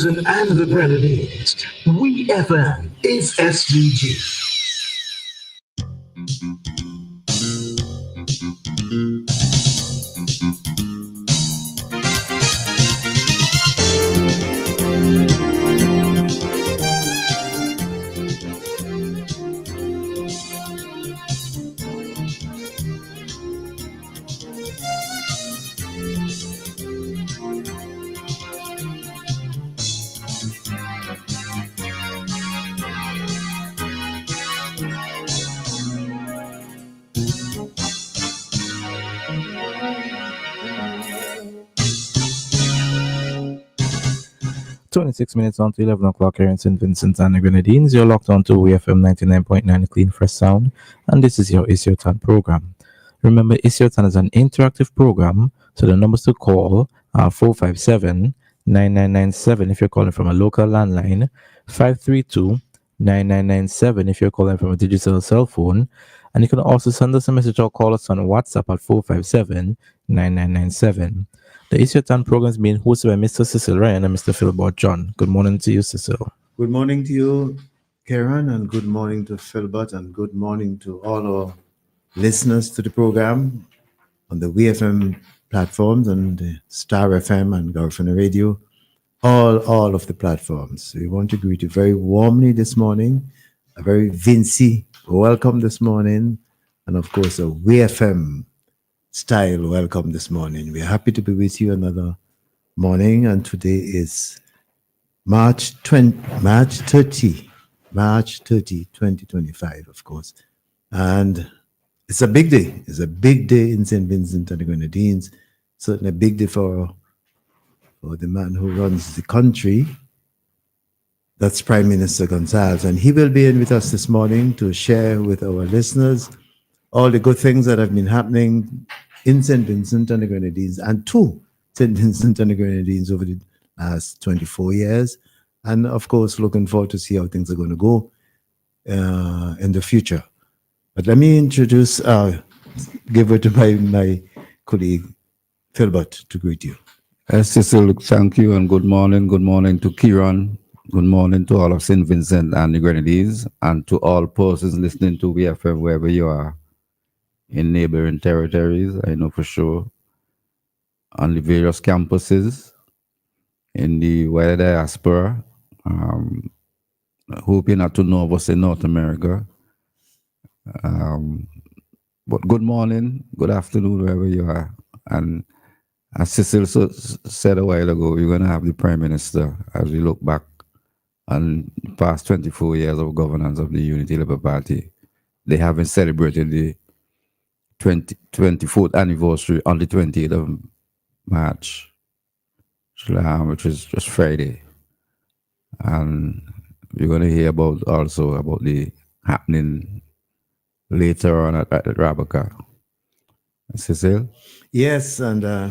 and the Grenadines. WEFM is SDG. 26 minutes on to 11 o'clock here in St. Vincent and the Grenadines. You're locked on to WEFM 99.9 Clean Fresh Sound, and this is your It's Your Turn program. Remember, It's Your Turn is an interactive program, so the numbers to call are 457-9997 if you're calling from a local landline, 532-9997 if you're calling from a digital cell phone, and you can also send us a message or call us on WhatsApp at 457-9997. The It's Your Turn program is being hosted by Mr. Cecil Ryan and Mr. Philbert John. Good morning to you, Cecil. Good morning to you, Karen, and good morning to Philbert, and good morning to all our listeners to the program on the WEFM platforms and the Star FM and Garfana Radio, all of the platforms. We want to greet you very warmly this morning, a very Vincy welcome this morning, and of course a WEFM style welcome this morning. We're happy to be with you another morning, and today is March 30, 2025, of course. And it's a big day. It's a big day in St. Vincent and the Grenadines. Certainly a big day for the man who runs the country. That's Prime Minister Gonzalez. And he will be in with us this morning to share with our listeners all the good things that have been happening in St. Vincent and the Grenadines and to St. Vincent and the Grenadines over the last 24 years. And of course, looking forward to see how things are going to go in the future. But let me introduce, give it to my colleague, Philbert, to greet you. Cecil, thank you and good morning. Good morning to Kieran. Good morning to all of St. Vincent and the Grenadines and to all persons listening to WEFM wherever you are in neighboring territories. I know for sure on the various campuses in the wider diaspora. Hope you're not too nervous in North America. But good morning, good afternoon, wherever you are. And as Cecil said a while ago, we're going to have the Prime Minister as we look back on the past 24 years of governance of the Unity Labour Party. They haven't celebrated the 24th anniversary on the 28th of March, which is just Friday. And we're going to hear also about the happening later on at Rabaca. Cecil? Yes, and I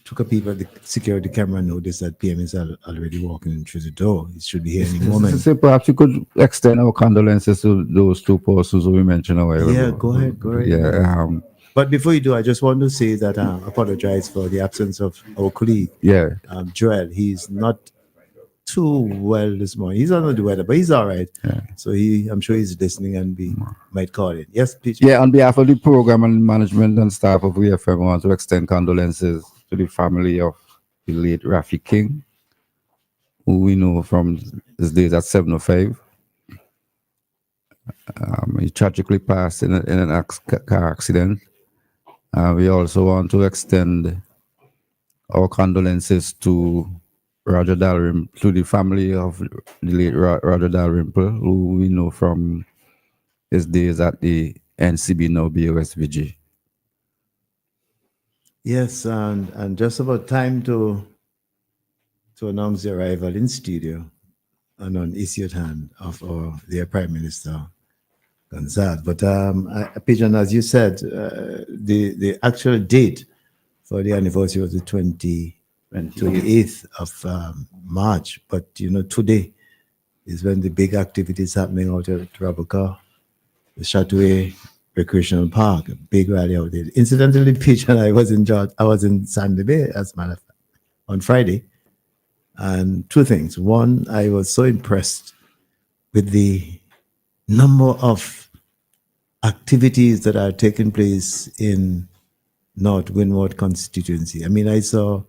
took a peep at the security camera and noticed that PM is already walking through the door. It should be here any moment. Cecil, perhaps you could extend our condolences to those two persons who we mentioned a while ago. Yeah, go ahead. Yeah. But before you do, I just want to say that I apologize for the absence of our colleague, Joel. He's not too well this morning. He's under the weather, but he's all right. Yeah. So I'm sure he's listening and might call in. Yes, please. Yeah, on behalf of the program and management and staff of WEFM, I want to extend condolences to the family of the late Rafi King, who we know from his days at 705. He tragically passed in an car accident. We also want to extend our condolences to Roger Dalrymple, to the family of the late Roger Dalrymple, who we know from his days at the NCB, now BOSVG. Yes, and just about time to announce the arrival in studio and on It's Your Turn of their Prime Minister Gonzalez. But Pigeon, as you said, the actual date for the anniversary was the 28th of March, but today is when the big activity is happening out at Rabaca, the Chatoué Recreational Park, a big rally out there. Incidentally, Peach and I was in Sandy Bay, as a matter of fact, on Friday, And two things. One, I was so impressed with the number of activities that are taking place in North Windward constituency. I mean, I saw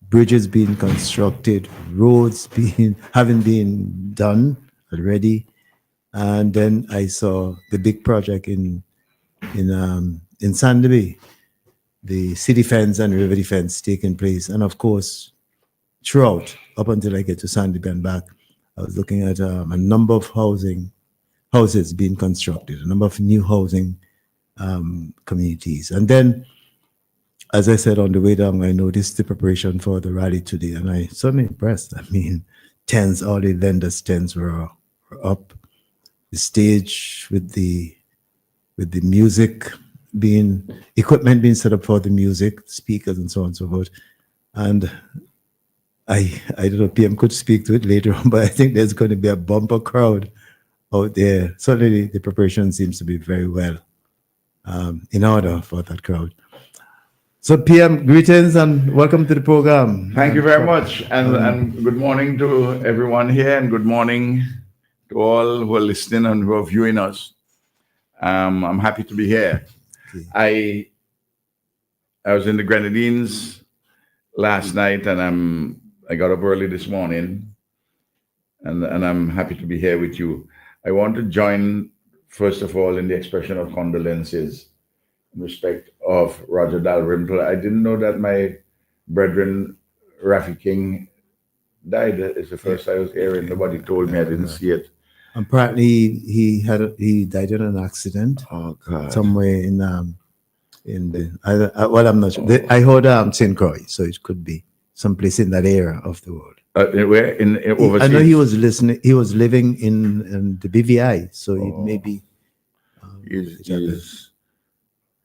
bridges being constructed, roads being having been done already, and then I saw the big project in Sandy Bay, the city fence and river defense taking place, and of course throughout up until I get to Sandy Bay and back, I was looking at a number of houses being constructed, a number of new housing communities, and then, as I said on the way down, I noticed the preparation for the rally today, and I suddenly impressed. I mean, tents, all the vendors' tents were up. The stage with the music equipment being set up for the music, speakers, and so on and so forth. And I don't know, PM could speak to it later on, but I think there's going to be a bumper crowd out there. Certainly, the preparation seems to be very well in order for that crowd. So, PM, greetings and welcome to the program. Thank you very much, and good morning to everyone here, and good morning to all who are listening and who are viewing us. I'm happy to be here. Okay. I was in the Grenadines last night, and I got up early this morning, and I'm happy to be here with you. I want to join, first of all, in the expression of condolences in respect of Roger Dalrymple. I didn't know that my brethren, Rafi King, died. It's the first I was hearing. Nobody told me. I didn't see it. Apparently, he died in an accident Oh, God. somewhere in the. Well, I'm not sure. I heard St. Croix, so it could be someplace in that area of the world. Where in overseas? I know he was listening. He was living in the BVI, so he maybe.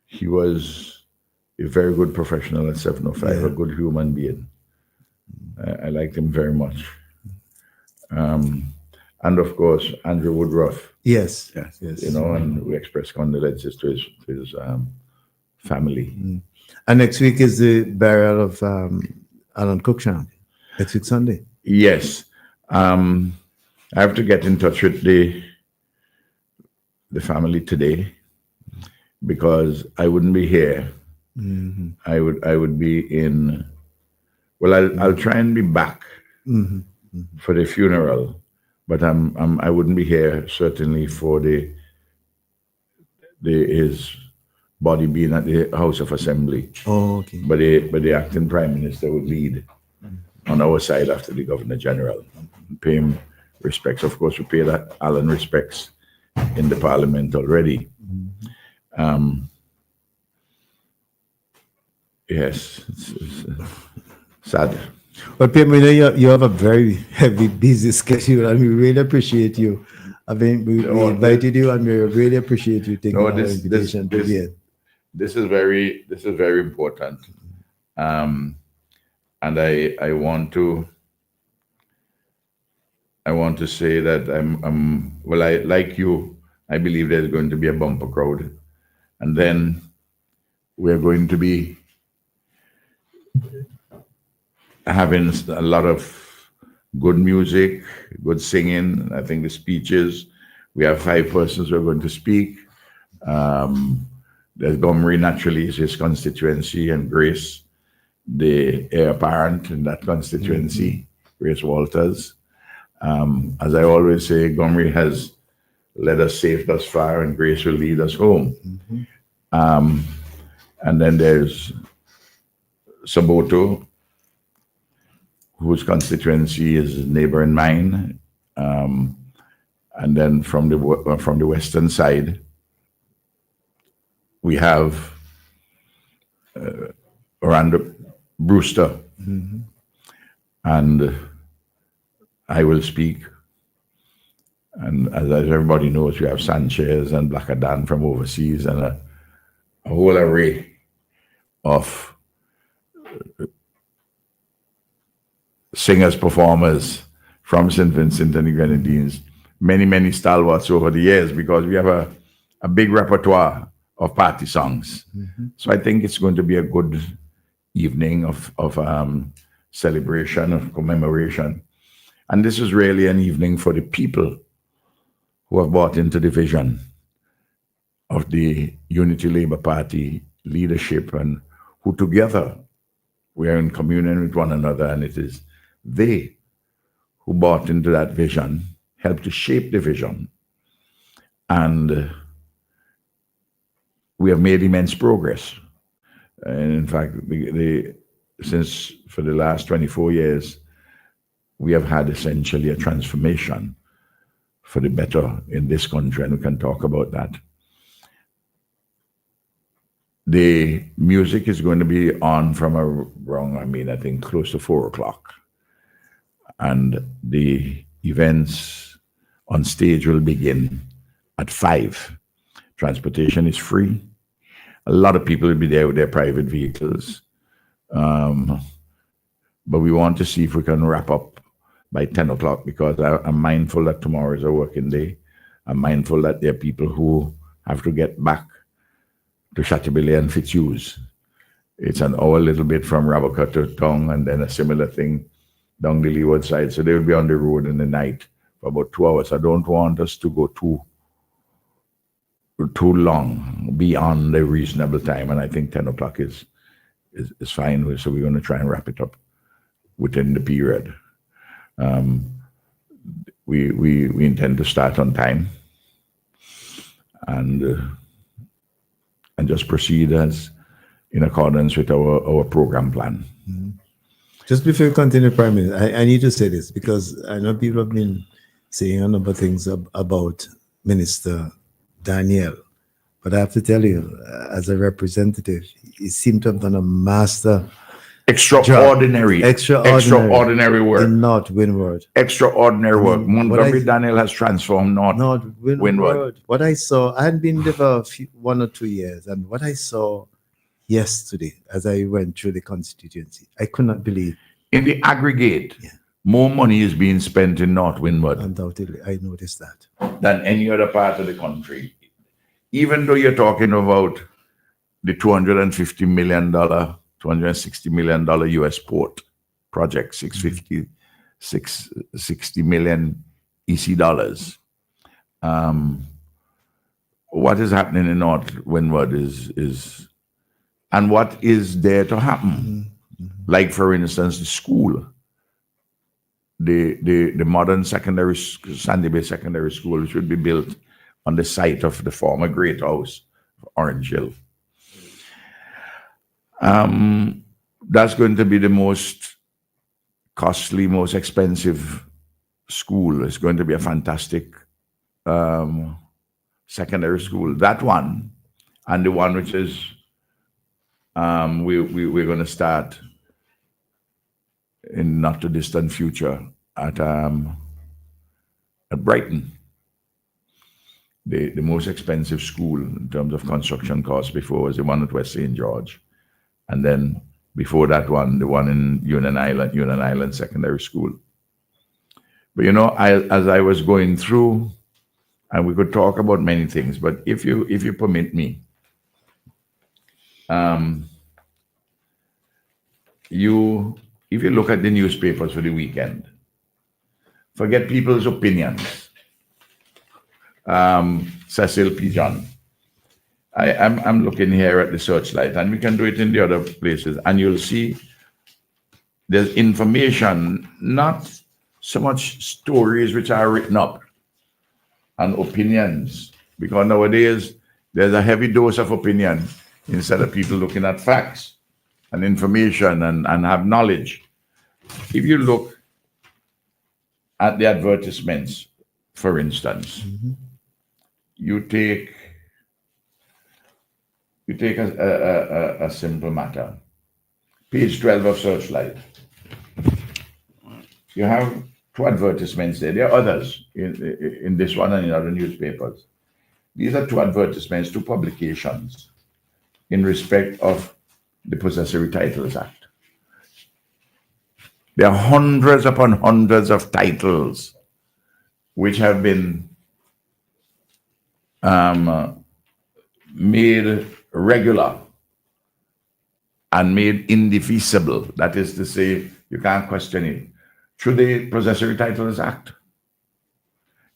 He was a very good professional at 705, a good human being. I liked him very much. And of course, Andrew Woodruff. Yes. You know, and we express condolences to his family. And next week is the burial of Alan Cruikshank. Next week Sunday. Yes. I have to get in touch with the family today, because I wouldn't be here. I would be in. Well, I'll try and be back for the funeral, but I wouldn't be here certainly for his body being at the House of Assembly. Oh, okay. But the acting Prime Minister would lead on our side after the Governor General, pay him respects. Of course, we paid Alan respects in the Parliament already. Yes, it's sad. But PM, we know you have a very heavy, busy schedule, and we really appreciate you. I mean, we invited you, and we really appreciate you taking our invitation to be here. This is very important, and I want to say that I like you. I believe there's going to be a bumper crowd, and then we're going to be having a lot of good music, good singing. I think the speeches, we have 5 persons who are going to speak. There's Gomery, naturally, is his constituency, and Grace, the heir apparent in that constituency, Grace Walters. As I always say, Gomery has led us safe thus far, and Grace will lead us home. And then there's Saboto, whose constituency is neighboring mine, and then from the western side, we have Orlando Brewster, and I will speak. And as everybody knows, we have Sanchez and Blackadan from overseas, and a whole array of singers, performers from St. Vincent and the Grenadines, many stalwarts over the years, because we have a big repertoire of party songs. So I think it's going to be a good evening of celebration, of commemoration. And this is really an evening for the people who have bought into the vision of the Unity Labour Party leadership, and who together we are in communion with one another, and it is they who bought into that vision, helped to shape the vision. And we have made immense progress. And in fact, since for the last 24 years, we have had essentially a transformation for the better in this country, and we can talk about that. The music is going to be on from around, I think close to 4 o'clock. And the events on stage will begin at 5. Transportation is free. A lot of people will be there with their private vehicles. But we want to see if we can wrap up by 10 o'clock, because I'm mindful that tomorrow is a working day. I'm mindful that there are people who have to get back to Chateaubilly and Fitzhughes. It's an hour a little bit from Raboka to Tongue, and then a similar thing down the leeward side. So they will be on the road in the night for about 2 hours. I don't want us to go too long beyond the reasonable time, and I think 10 o'clock is fine. So we're going to try and wrap it up within the period. We intend to start on time and just proceed as in accordance with our program plan. Mm-hmm. Just before you continue, Prime Minister, I need to say this, because I know people have been saying a number of things about Minister Daniel, but I have to tell you, as a representative, he seemed to have done a master Extraordinary work in North Windward. Extraordinary work. Montgomery Daniel has transformed North Windward. What I saw, I had been there for 1 or 2 years, and what I saw yesterday as I went through the constituency, I could not believe. In the aggregate, more money is being spent in North Windward. Undoubtedly, I noticed that. Than any other part of the country. Even though you're talking about the $250 million, $260 million US port project, 60 million EC dollars. What is happening in North Windward is and what is there to happen? Like, for instance, the school, the modern Sandy Bay Secondary School, should be built on the site of the former Great House of Orange Hill. That's going to be the most costly, most expensive school. It's going to be a fantastic secondary school. That one, and the one which is we're going to start in not too distant future at Brighton. The most expensive school in terms of construction costs before was the one at West St. George. And then before that one, the one in Union Island Secondary School. But as I was going through, and we could talk about many things, but if you permit me, if you look at the newspapers for the weekend, forget people's opinions. Cecil Pigeon. I'm looking here at the searchlight, and we can do it in the other places, and you'll see there's information, not so much stories which are written up, and opinions, because nowadays there's a heavy dose of opinion instead of people looking at facts and information and have knowledge. If you look at the advertisements, for instance, you take a simple matter. Page 12 of Searchlight. You have 2 advertisements there. There are others in this one and in other newspapers. These are 2 advertisements, 2 publications in respect of the Possessory Titles Act. There are hundreds upon hundreds of titles which have been made regular and made indefeasible. That is to say, You can't question it. Through the Possessory Titles Act.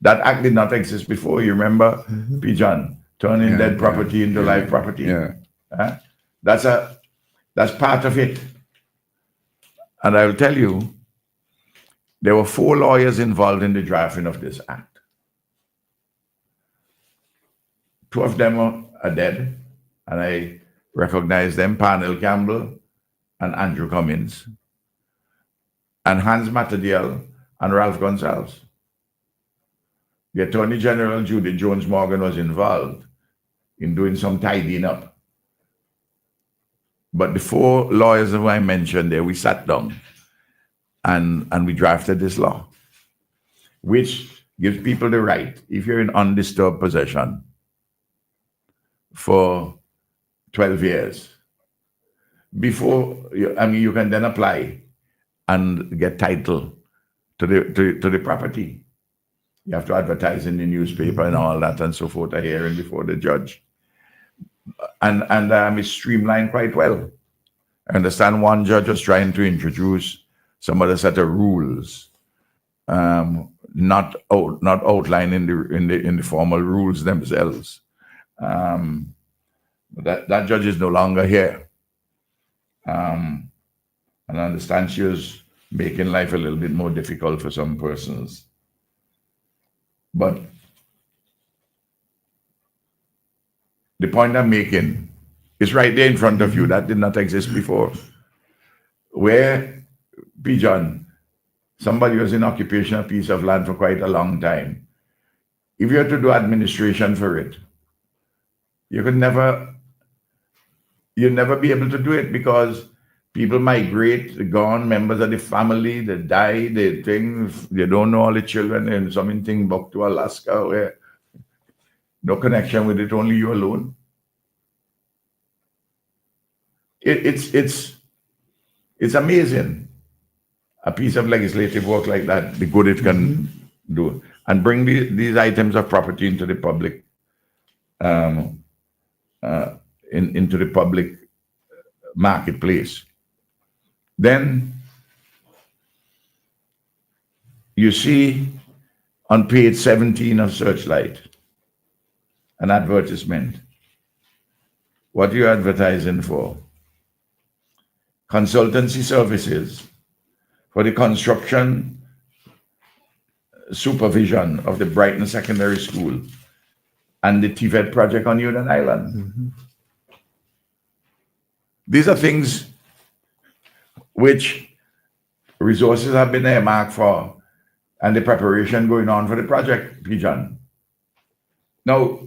That act did not exist before. You remember, P. John, turning Yeah, dead property into live property. Yeah. That's part of it. And I will tell you, there were 4 lawyers involved in the drafting of this act. 2 of them are dead, and I recognize them, Parnell Campbell and Andrew Cummins, and Hans Matadiel and Ralph Gonzalez. The Attorney General, Judith Jones Morgan, was involved in doing some tidying up. But the 4 lawyers who I mentioned there, we sat down and we drafted this law, which gives people the right, if you're in undisturbed possession for 12 years, before, you can then apply and get title to the property. You have to advertise in the newspaper and all that and so forth, a hearing before the judge. And it's streamlined quite well. I understand one judge was trying to introduce some other set of rules, not outlined in the formal rules themselves. That judge is no longer here. And I understand she was making life a little bit more difficult for some persons. But the point I'm making is right there in front of you. That did not exist before. Where, P. John, somebody was in occupation of a piece of land for quite a long time. If you had to do administration for it, you'd never be able to do it, because people migrate, they're gone, members of the family, they die, they don't know all the children, and something back to Alaska where no connection with it, only you alone. It's amazing, a piece of legislative work like that, the good it can do, and bring these items of property into the public, into the public marketplace. Then you see on page 17 of Searchlight an advertisement. What are you advertising for? Consultancy services for the construction supervision of the Brighton Secondary School and the TVET project on Union Island. These are things which resources have been earmarked for, and the preparation going on for the project, P. John. Now,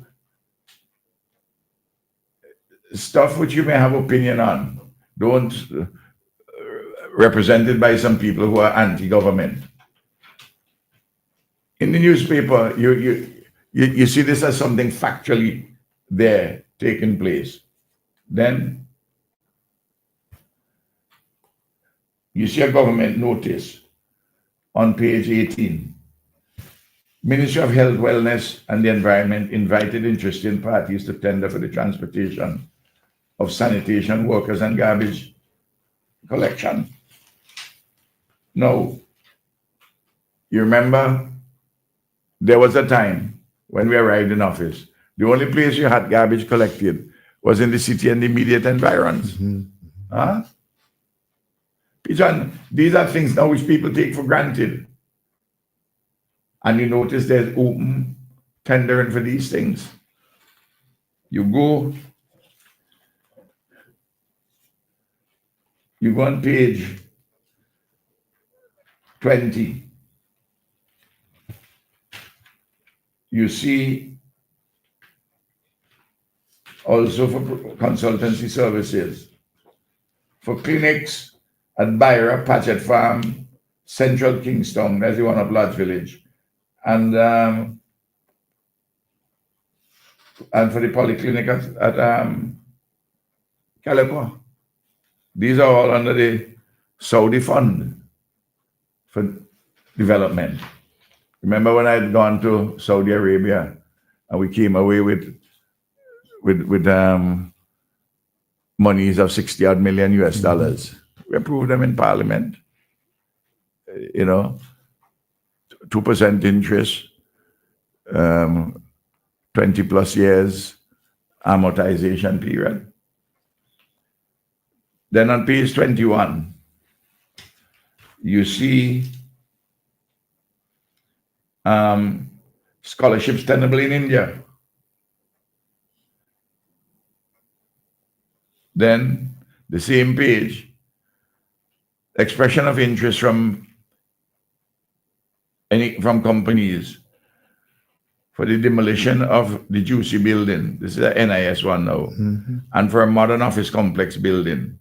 stuff which you may have opinion on, don't represented by some people who are anti-government. In the newspaper, you see this as something factually there taking place. Then you see a government notice on page 18. Ministry of Health, Wellness and the Environment invited interested parties to tender for the transportation of sanitation workers and garbage collection. Now, you remember there was a time when we arrived in office, the only place you had garbage collected was in the city and the immediate environs. Huh? John, these are things now which people take for granted. And you notice there's open tendering for these things. You go on page 20. You see also for consultancy services, for clinics at Byra, Patchett Farm, Central Kingston, that's the one of Lodge Village, and for the polyclinic at Calico. These are all under the Saudi Fund for Development. Remember when I had gone to Saudi Arabia and we came away with monies of $60 odd million US. We approved them in Parliament. you know, 2% interest, 20 plus years amortization period. Then on page 21, you see scholarships tenable in India. Then the same page, expression of interest from companies for the demolition of the Juicy building. This is a NIS one now. And for a modern office complex building.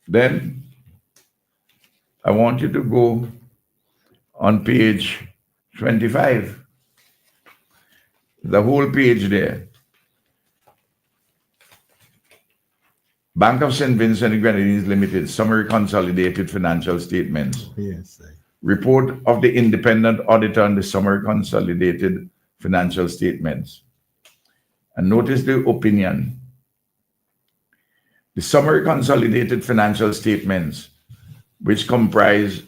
Then I want you to go on page 25. The whole page there. Bank of St. Vincent and Grenadines Limited, summary consolidated financial statements. Yes. Report of the independent auditor on the summary consolidated financial statements. And notice the opinion. The summary consolidated financial statements, which comprise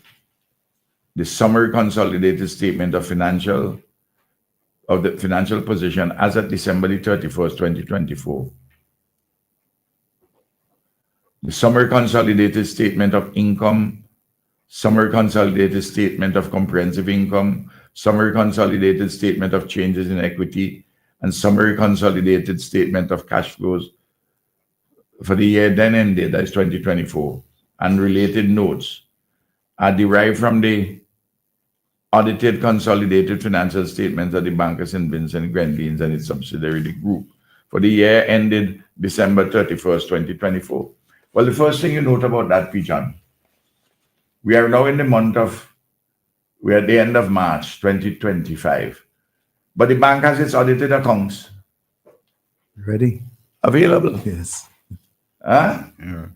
the summary consolidated statement of the financial position as at December 31st, 2024. The summary consolidated statement of income, summary consolidated statement of comprehensive income, summary consolidated statement of changes in equity, and summary consolidated statement of cash flows for the year then ended, that is 2024, and related notes are derived from the audited consolidated financial statements of the Bank of St. Vincent and Grenadines and its subsidiary, the group, for the year ended December 31st, 2024. Well, the first thing you note about that, Pijan, we are now in we're at the end of March 2025, but the bank has its audited accounts Ready? available. Yes. Huh? Yeah.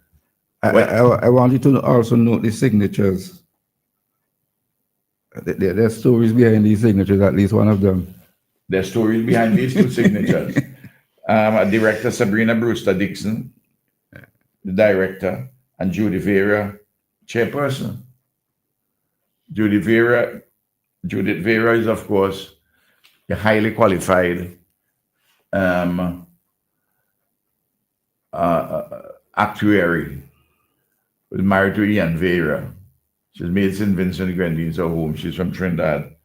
I want you to also note the signatures. There's stories behind these signatures, at least one of them. There's stories behind these two signatures. Director Sabrina Brewster Dixon, the director, and Judy Vera, chairperson. Judith Vera is, of course, a highly qualified actuary. Was married to Ian Vera. She's made St. Vincent and Grenadines her home. She's from Trinidad.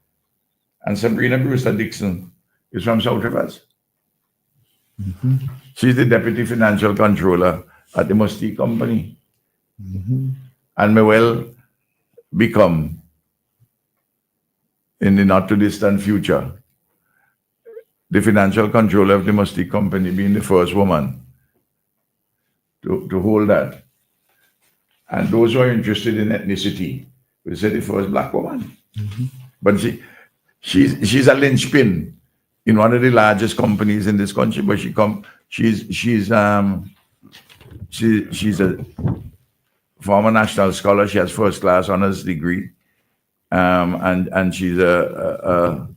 And Sabrina Brewster Dixon is from South Rivers. She's the deputy financial controller at the Musty Company. And may well become, in the not too distant future, the financial controller of the Musty Company, being the first woman to hold that. And those who are interested in ethnicity will say the first black woman. But she's a linchpin in one of the largest companies in this country. But she's a former national scholar. She has first class honors degree, and she's an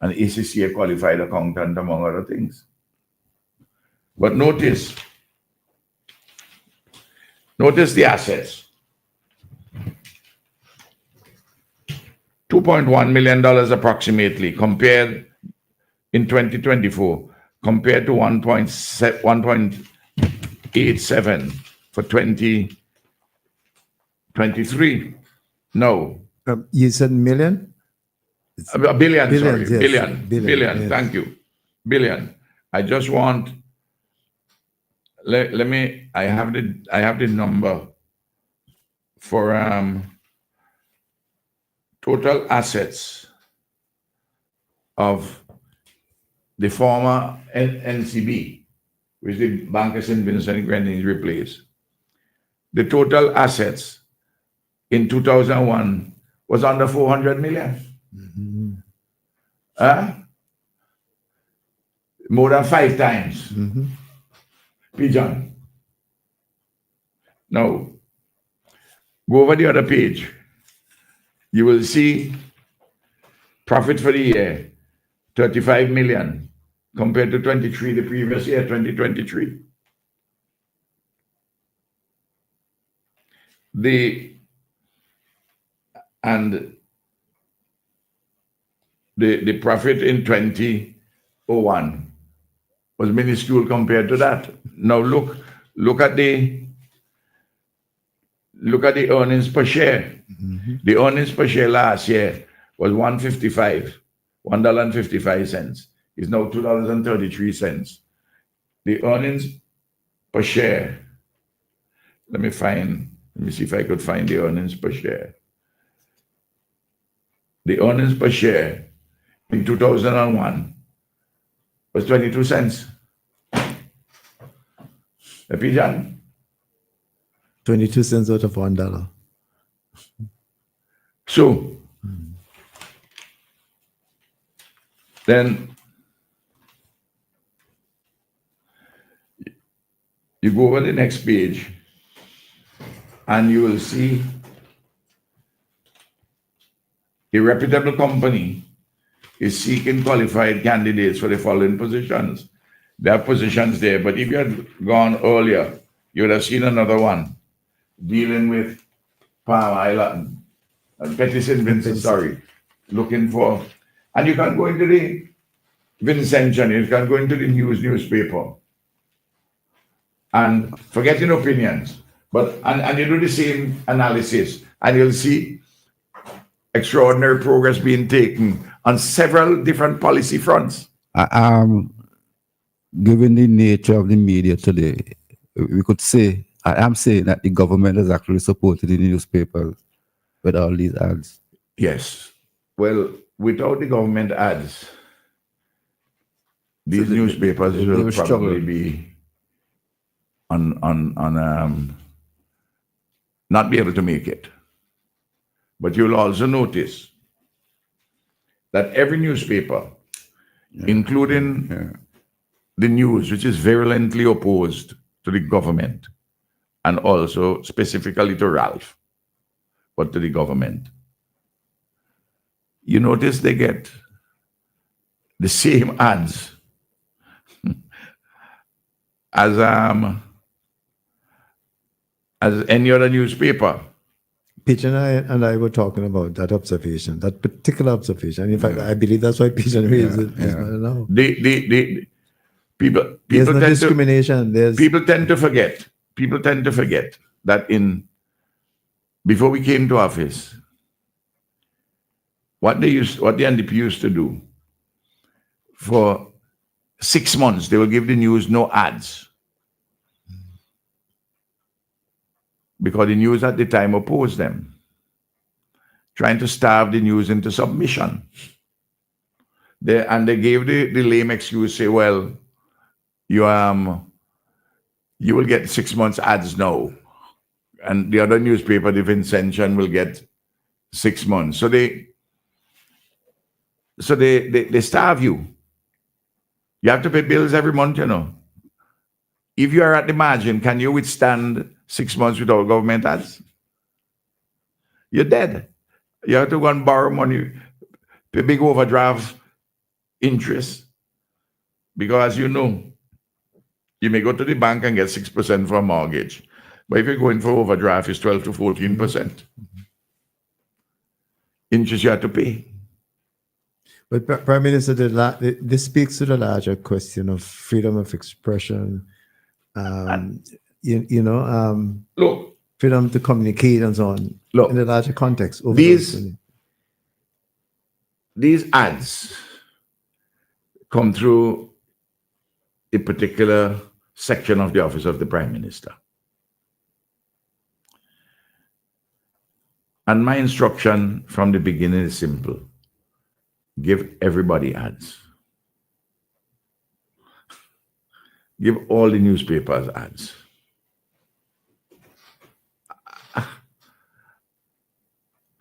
ACCA qualified accountant, among other things. But notice the assets. $2.1 million approximately compared in 2024, compared to 1.87 for 2023. No. You said million? A billion, Billions, sorry. yes. Billion, Yes. thank you. Billion. I just want, I have the number for total assets of the former NCB, which the Bank of St. Vincent and Grenadines replaced. The total assets in 2001 was under 400 million. More than 5 times. Pigeon. Now, go over the other page. You will see profit for the year, 35 million, compared to 23 the previous year, 2023. the profit in 2001 was minuscule compared to that. Now look at the earnings per share. The earnings per share last year was $1.55. It's now $2.33. The earnings per share. Let me see if I could find the earnings per share. The earnings per share in 2001 was 22 cents. Pijan? 22 cents out of $1. So, then you go over the next page and you will see a reputable company is seeking qualified candidates for the following positions. There are positions there, but if you had gone earlier, you would have seen another one dealing with Palm Island, Petty St. Vincent, looking for, and you can go into the Vincentian, you can go into the newspaper and forget your opinions, but and you do the same analysis, and you'll see extraordinary progress being taken on several different policy fronts. Given the nature of the media today, we could say, I am saying that the government has actually supported the newspapers with all these ads. Yes. Well, without the government ads, these newspapers will probably be not be able to make it. But you'll also notice that every newspaper, including the news, which is virulently opposed to the government, and also specifically to Ralph, but to the government, you notice they get the same ads as any other newspaper. Pigeon and I were talking about that observation, that particular observation. In fact, I believe that's why Pigeon raised it. Now. People There's no tend discrimination. People tend to forget that before we came to office, what the NDP used to do, for 6 months, they will give the news no ads. Because the news at the time opposed them, trying to starve the news into submission. They gave the lame excuse, say, well, you will get 6 months ads now, and the other newspaper, the Vincentian, will get 6 months. So they starve you. You have to pay bills every month, you know. If you are at the margin, can you withstand 6 months without government ads? You're dead. You have to go and borrow money, pay big overdraft interest, because you know, you may go to the bank and get 6% for a mortgage, but if you're going for overdraft, it's 12 to 14%. Interest you have to pay. But Prime Minister, this speaks to the larger question of freedom of expression, Look, freedom to communicate and so on. Look, in the larger context. These ads come through a particular section of the office of the Prime Minister. And my instruction from the beginning is simple. Give everybody ads. Give all the newspapers ads.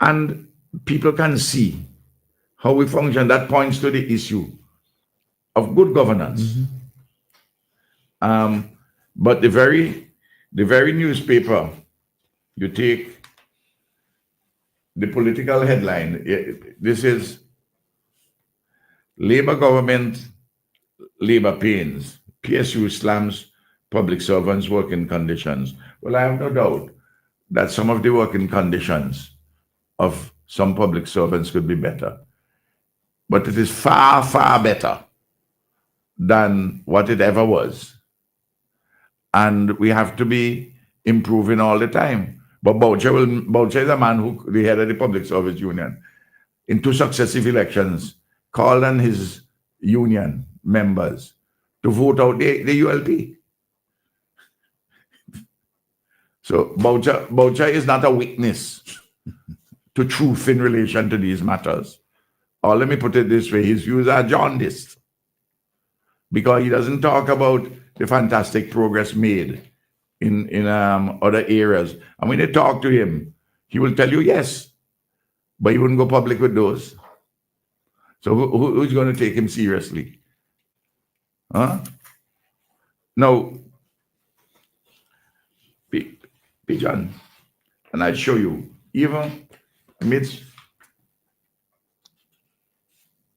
And people can see how we function. That points to the issue of good governance. But the very newspaper, you take the political headline, this is Labour government, Labour pains, PSU slams public servants' working conditions. Well, I have no doubt that some of the working conditions of some public servants could be better. But it is far, far better than what it ever was. And we have to be improving all the time. But Boucher is a man who, the head of the Public Service Union, in 2 successive elections, called on his union members to vote out the ULP. So Boucher is not a witness to truth in relation to these matters. Or let me put it this way, his views are jaundiced, because he doesn't talk about the fantastic progress made in other areas. And when they talk to him, he will tell you yes, but he wouldn't go public with those. So who's going to take him seriously? Huh? Now, John, and I'll show you, even amidst,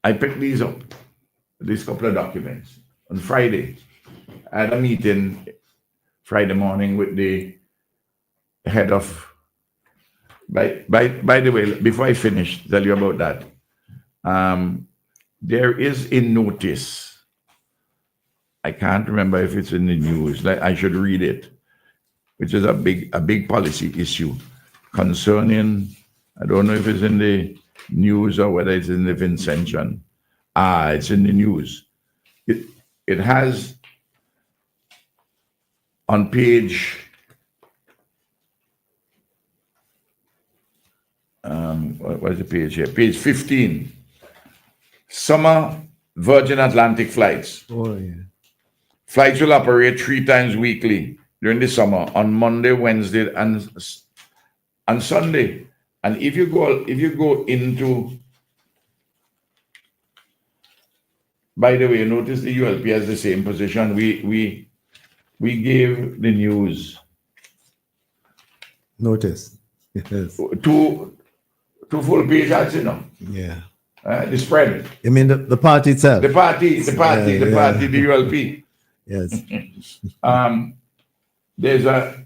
I picked these up, these couple of documents. On Friday, I had a meeting Friday morning with the head of, by the way, before I finish, tell you about that. There is a notice. I can't remember if it's in the news. I should read it, which is a big policy issue concerning, I don't know if it's in the news or whether it's in the Vincention. It's in the news. It has on page what is the page here? Page 15. Summer Virgin Atlantic flights. Oh, yeah. Flights will operate 3 times weekly during the summer on Monday, Wednesday, and Sunday. And if you go into, by the way, notice the ULP has the same position. We gave the news Notice. Yes. two full page ads, Yeah. the spread. You mean the party itself? The party, the ULP. Yes. There's I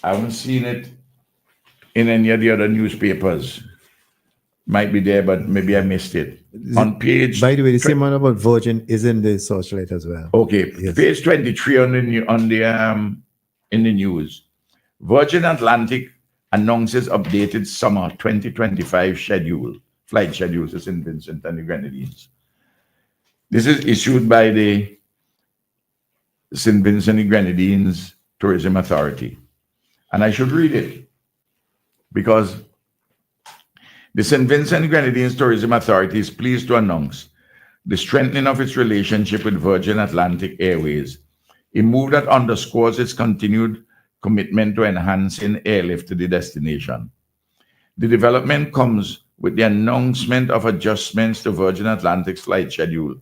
haven't seen it in any of the other newspapers. Might be there, but maybe I missed it. On page, By the way, the same one about Virgin is in the socialite as well. okay, Yes. page 23 in the news. Virgin Atlantic announces updated summer 2025 flight schedule to St. Vincent and the Grenadines. This is issued by the St. Vincent and Grenadines Tourism Authority. And I should read it because the St. Vincent and Grenadines Tourism Authority is pleased to announce the strengthening of its relationship with Virgin Atlantic Airways, a move that underscores its continued commitment to enhancing airlift to the destination. The development comes with the announcement of adjustments to Virgin Atlantic's flight schedule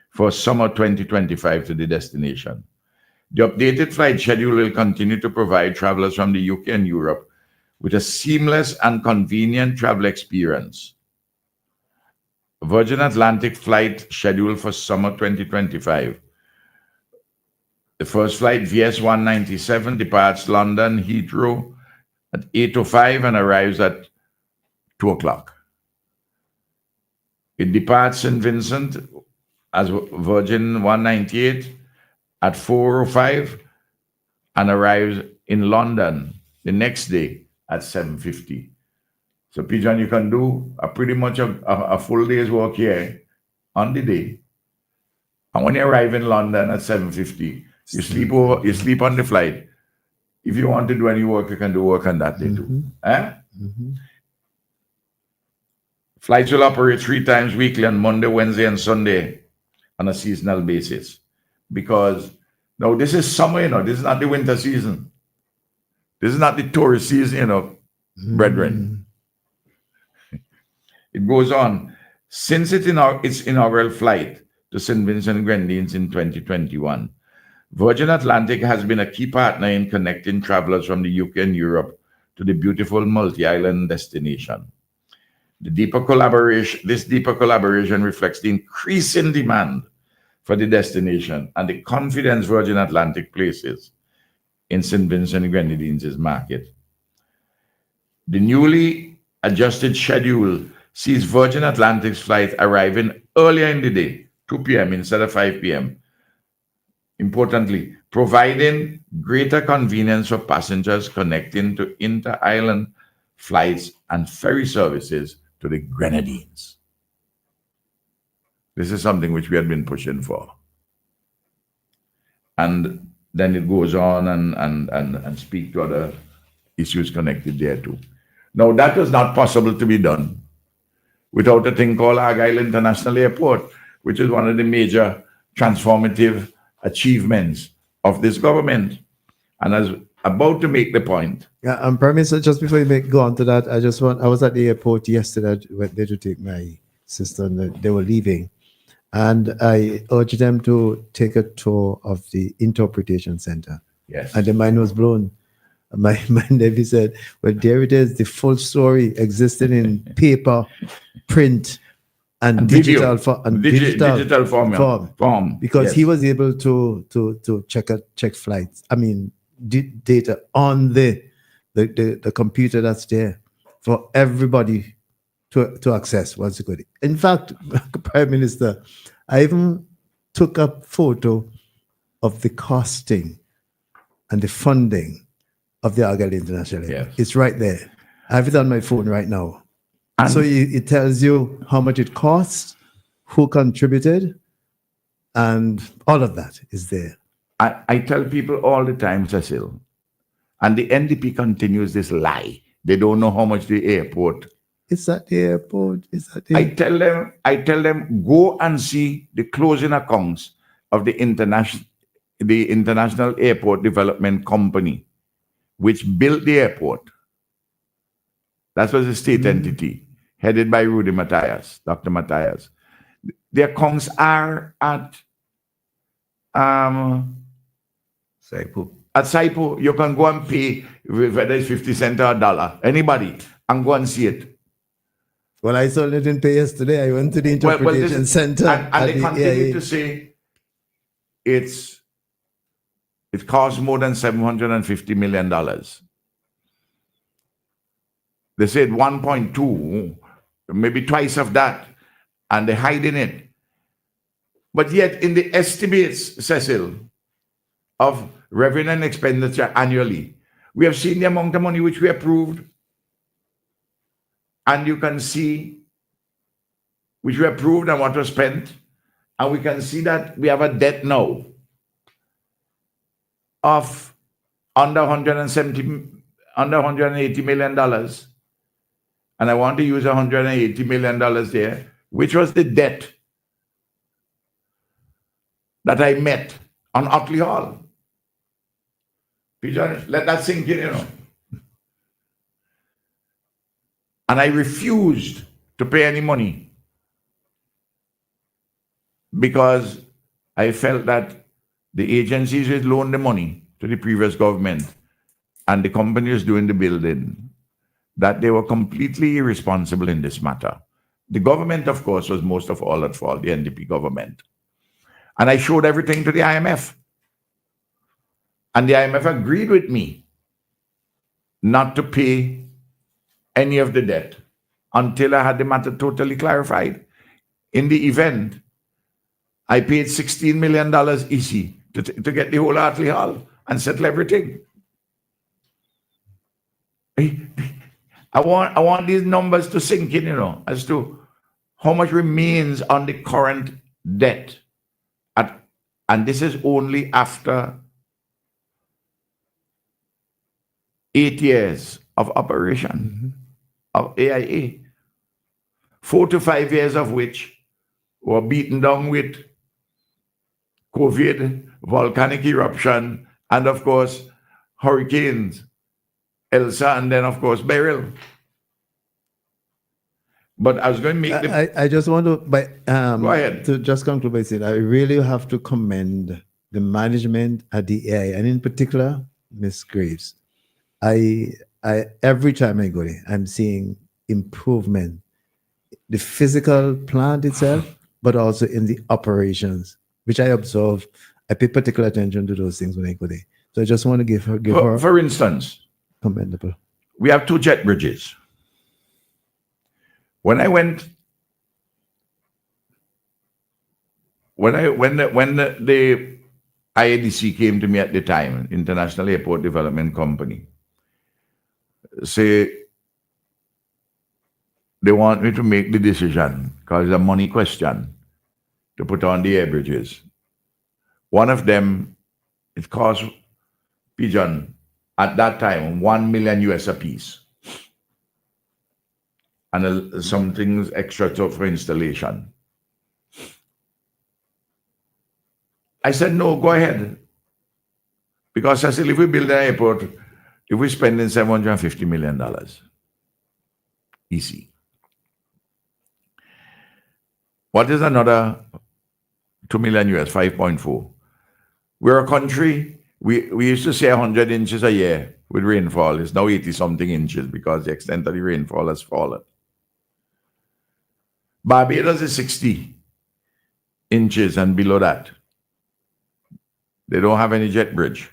for summer 2025 to the destination. The updated flight schedule will continue to provide travelers from the UK and Europe with a seamless and convenient travel experience. Virgin Atlantic flight schedule for summer 2025. The first flight, VS 197, departs London Heathrow at 8:05 and arrives at 2 o'clock. It departs St. Vincent as Virgin 198 at 4:05 and arrives in London the next day at 7:50. So, Pigeon, you can do pretty much a full day's work here on the day. And when you arrive in London at 7:50, you sleep on the flight. If you want to do any work, you can do work on that day too. Flights will operate 3 times weekly on Monday, Wednesday, and Sunday on a seasonal basis. Because now this is summer, this is not the winter season. This is not the tourist season, brethren. It goes on. Since its inaugural flight to St. Vincent and Grenadines in 2021, Virgin Atlantic has been a key partner in connecting travelers from the UK and Europe to the beautiful multi-island destination. This deeper collaboration reflects the increasing demand for the destination and the confidence Virgin Atlantic places in St. Vincent and Grenadines' market. The newly adjusted schedule sees Virgin Atlantic's flight arriving earlier in the day, 2 p.m. instead of 5 p.m. Importantly, providing greater convenience for passengers connecting to inter-island flights and ferry services to the Grenadines. This is something which we had been pushing for. And then it goes on and speak to other issues connected there too. Now, that was not possible to be done without a thing called Argyle International Airport, which is one of the major transformative achievements of this government. And I was about to make the point. Yeah, Prime Minister, just before you go on to that, I was at the airport yesterday, went there to take my sister, and they were leaving. And I urged them to take a tour of the interpretation center. Yes. And the mind was blown. My nephew said, well, there it is, the full story existing in paper, print, and video, digital form. Because Yes. he was able to check flights. I mean, data on the computer that's there for everybody to access once you go there. In fact, Prime Minister, I even took a photo of the costing and the funding of the Argyle International Airport. Yes. It's right there. I have it on my phone right now. And So it tells you how much it costs, who contributed, and all of that is there. I tell people all the time, Cecil, and the NDP continues this lie. They don't know how much the airport. It's at the airport. It's at the I tell them, go and see the closing accounts of the International Airport Development Company, which built the airport. That was a state entity headed by Rudy Matthias, Dr. Matthias. The accounts are at SAIPO. You can go and pay, whether it's 50 cents or $1, anybody, and go and see it. Well, I saw it in pay yesterday. I went to the interpretation center. And they continue to say it costs more than $750 million. They said 1.2, maybe twice of that, and they're hiding it. But yet, in the estimates, Cecil, of revenue and expenditure annually, we have seen the amount of money which we approved, and you can see which we approved and what was spent, and we can see that we have a debt now of under $180 million. And I want to use $180 million there, which was the debt that I met on Otley Hall. Peter, let that sink in, you know. And I refused to pay any money because I felt that the agencies which loaned the money to the previous government and the companies doing the building, that they were completely irresponsible in this matter. The government, of course, was most of all at fault, the NDP government. And I showed everything to the IMF. And the IMF agreed with me not to pay any of the debt until I had the matter totally clarified. In the event, I paid $16 million easy to get the whole Hartley Hall and settle everything. I want these numbers to sink in, you know, as to how much remains on the current debt. And this is only after 8 years of operation of AIA. 4 to 5 years of which were beaten down with COVID, volcanic eruption, and of course, hurricanes, Elsa, and then of course, Beryl. But I was going to make I just want to, go ahead. to just conclude by saying, I really have to commend the management at the AIA, and in particular, Ms. Graves. I every time I go there, I'm seeing improvement, the physical plant itself, but also in the operations, which I observe. I pay particular attention to those things when I go there. So I just want to give her For instance, commendable. we have 2 jet bridges. When the IADC came to me at the time, International Airport Development Company, say they want me to make the decision because it's a money question to put on the air bridges. One of them, it cost Pigeon at that time $1 million US a piece, and some things extra for installation. I said, no, go ahead. Because Cecil, if we build an airport, if we're spending $750 million, easy. What is another 2 million US, 5.4? We're a country, we used to say 100 inches a year with rainfall. It's now 80-something inches because the extent of the rainfall has fallen. Barbados is 60 inches and below that. They don't have any jet bridge.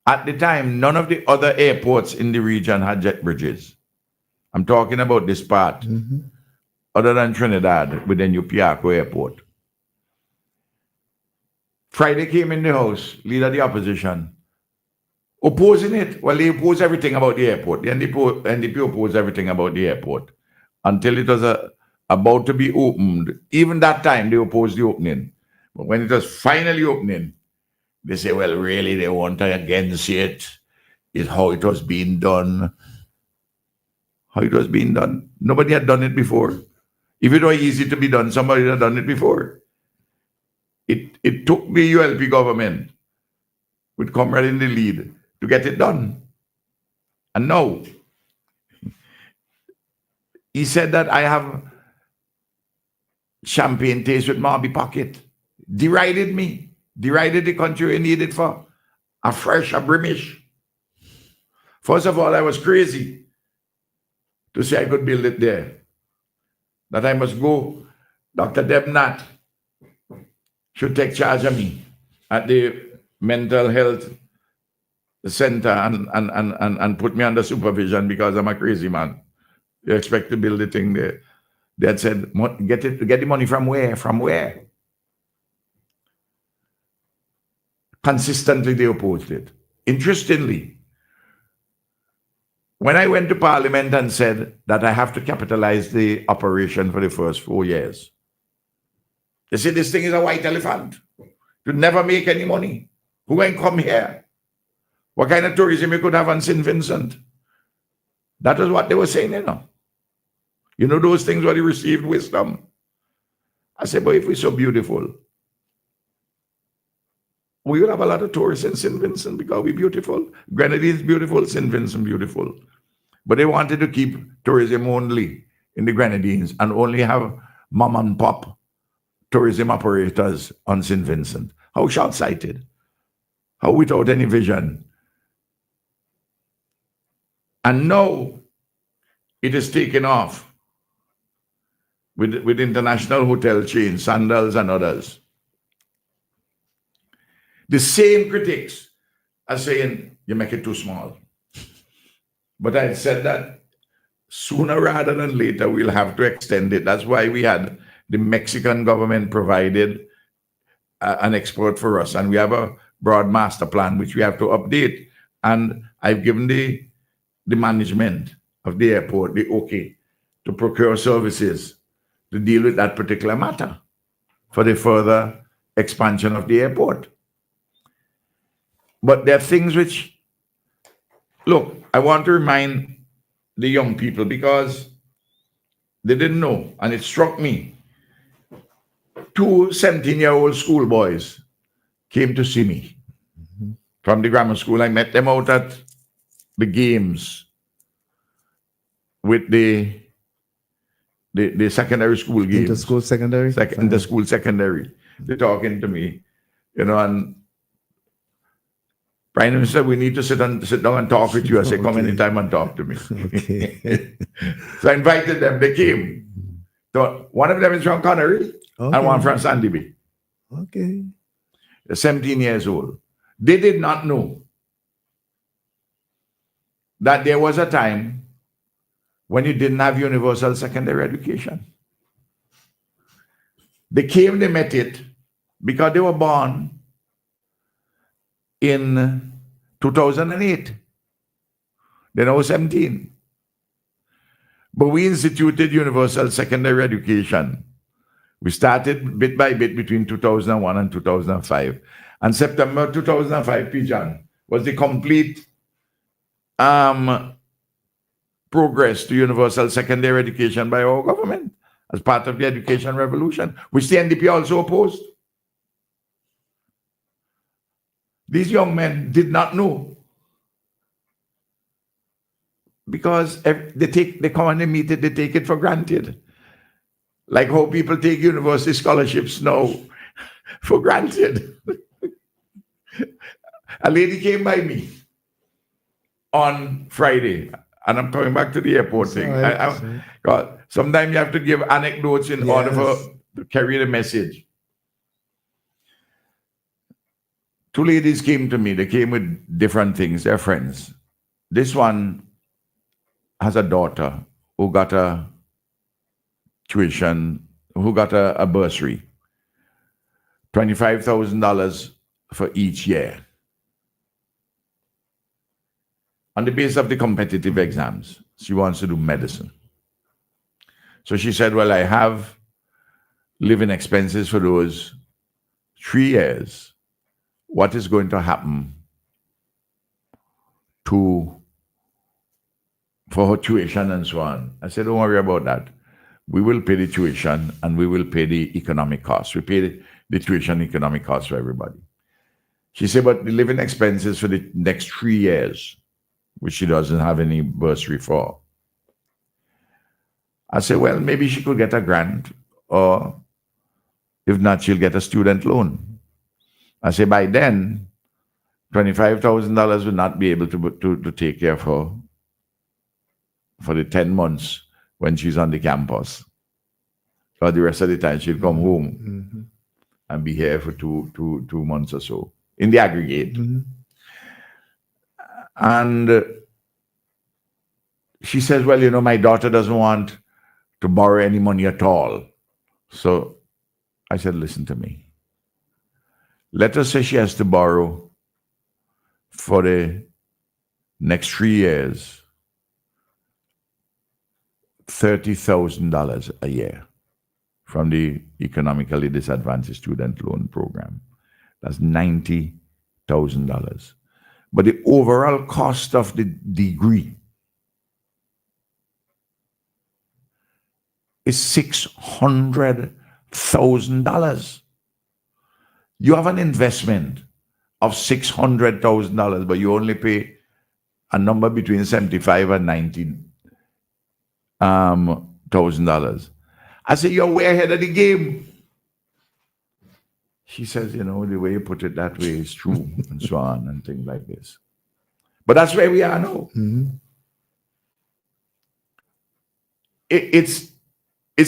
At the time, none of the other airports in the region had jet bridges. I'm talking about this part, other than Trinidad with the New Piarco Airport. Friday came in the House, leader of the opposition, opposing it. Well, they opposed everything about the airport. The NDP opposed everything about the airport until it was about to be opened. Even that time, they opposed the opening. But when it was finally opening, they say, well, really, they want against it. It's how it was being done. How it was being done. Nobody had done it before. If it was easy to be done, somebody had done it before. It took the ULP government with Comrade in the lead to get it done. And now, he said that I have champagne taste with Marby Pocket. Derided me. Derided the country we needed for a blemish. First of all, I was crazy to say I could build it there. That I must go. Dr. Debnat should take charge of me at the mental health center and put me under supervision because I'm a crazy man. You expect to build the thing there. They had said, get the money from where? From where? Consistently, they opposed it. Interestingly, when I went to Parliament and said that I have to capitalize the operation for the first 4 years, they said this thing is a white elephant. You never make any money. Who can come here? What kind of tourism you could have on St. Vincent? That was what they were saying, You know those things where they received wisdom. I said, but if we're so beautiful, we will have a lot of tourists in St. Vincent because we're beautiful. Grenadines beautiful, St. Vincent beautiful. But they wanted to keep tourism only in the Grenadines and only have mom and pop tourism operators on St. Vincent. How short-sighted. How without any vision. And now it is taken off with international hotel chains, Sandals and others. The same critics are saying, you make it too small. But I said that sooner rather than later, we'll have to extend it. That's why we had the Mexican government provided an export for us. And we have a broad master plan, which we have to update. And I've given the management of the airport the okay to procure services to deal with that particular matter for the further expansion of the airport. But there are things which, look, I want to remind the young people because they didn't know, and it struck me. 2 17-year-old schoolboys came to see me from the grammar school. I met them out at the games with the secondary school games. Inter-school secondary? Inter-school secondary. They're talking to me, and Prime Minister, we need to sit down and talk with you. I said, come anytime and talk to me. Okay. So I invited them. They came. So one of them is from Connery and one from Sandy Bay. Okay. They're 17 years old. They did not know that there was a time when you didn't have universal secondary education. They came, they met it, because they were born in 2008. They're now 17. But we instituted universal secondary education. We started bit by bit between 2001 and 2005. And September 2005, Pijan, was the complete progress to universal secondary education by our government as part of the education revolution, which the NDP also opposed. These young men did not know, because they come and they meet it, they take it for granted. Like how people take university scholarships now for granted. A lady came by me on Friday, and I'm coming back to the airport thing. God, sometimes you have to give anecdotes in order to carry the message. Two ladies came to me. They came with different things. They're friends. This one has a daughter who got a tuition, who got a bursary, $25,000 for each year, on the basis of the competitive exams. She wants to do medicine. So she said, well, I have living expenses for those 3 years. What is going to happen for her tuition and so on? I said, don't worry about that. We will pay the tuition and we will pay the economic costs. We pay the tuition economic costs for everybody. She said, but the living expenses for the next 3 years, which she doesn't have any bursary for. I said, well, maybe she could get a grant, or if not, she'll get a student loan. I said, by then, $25,000 will not be able to take care of her for the 10 months when she's on the campus. For the rest of the time, she'll come home and be here for two months or so, in the aggregate. And she says, well, my daughter doesn't want to borrow any money at all. So I said, listen to me. Let us say she has to borrow for the next 3 years, $30,000 a year from the economically disadvantaged student loan program. That's $90,000. But the overall cost of the degree is $600,000. You have an investment of $600,000, but you only pay a number between $75,000 and $90,000. I say, you're way ahead of the game. She says, the way you put it that way is true, and so on, and things like this. But that's where we are now. It's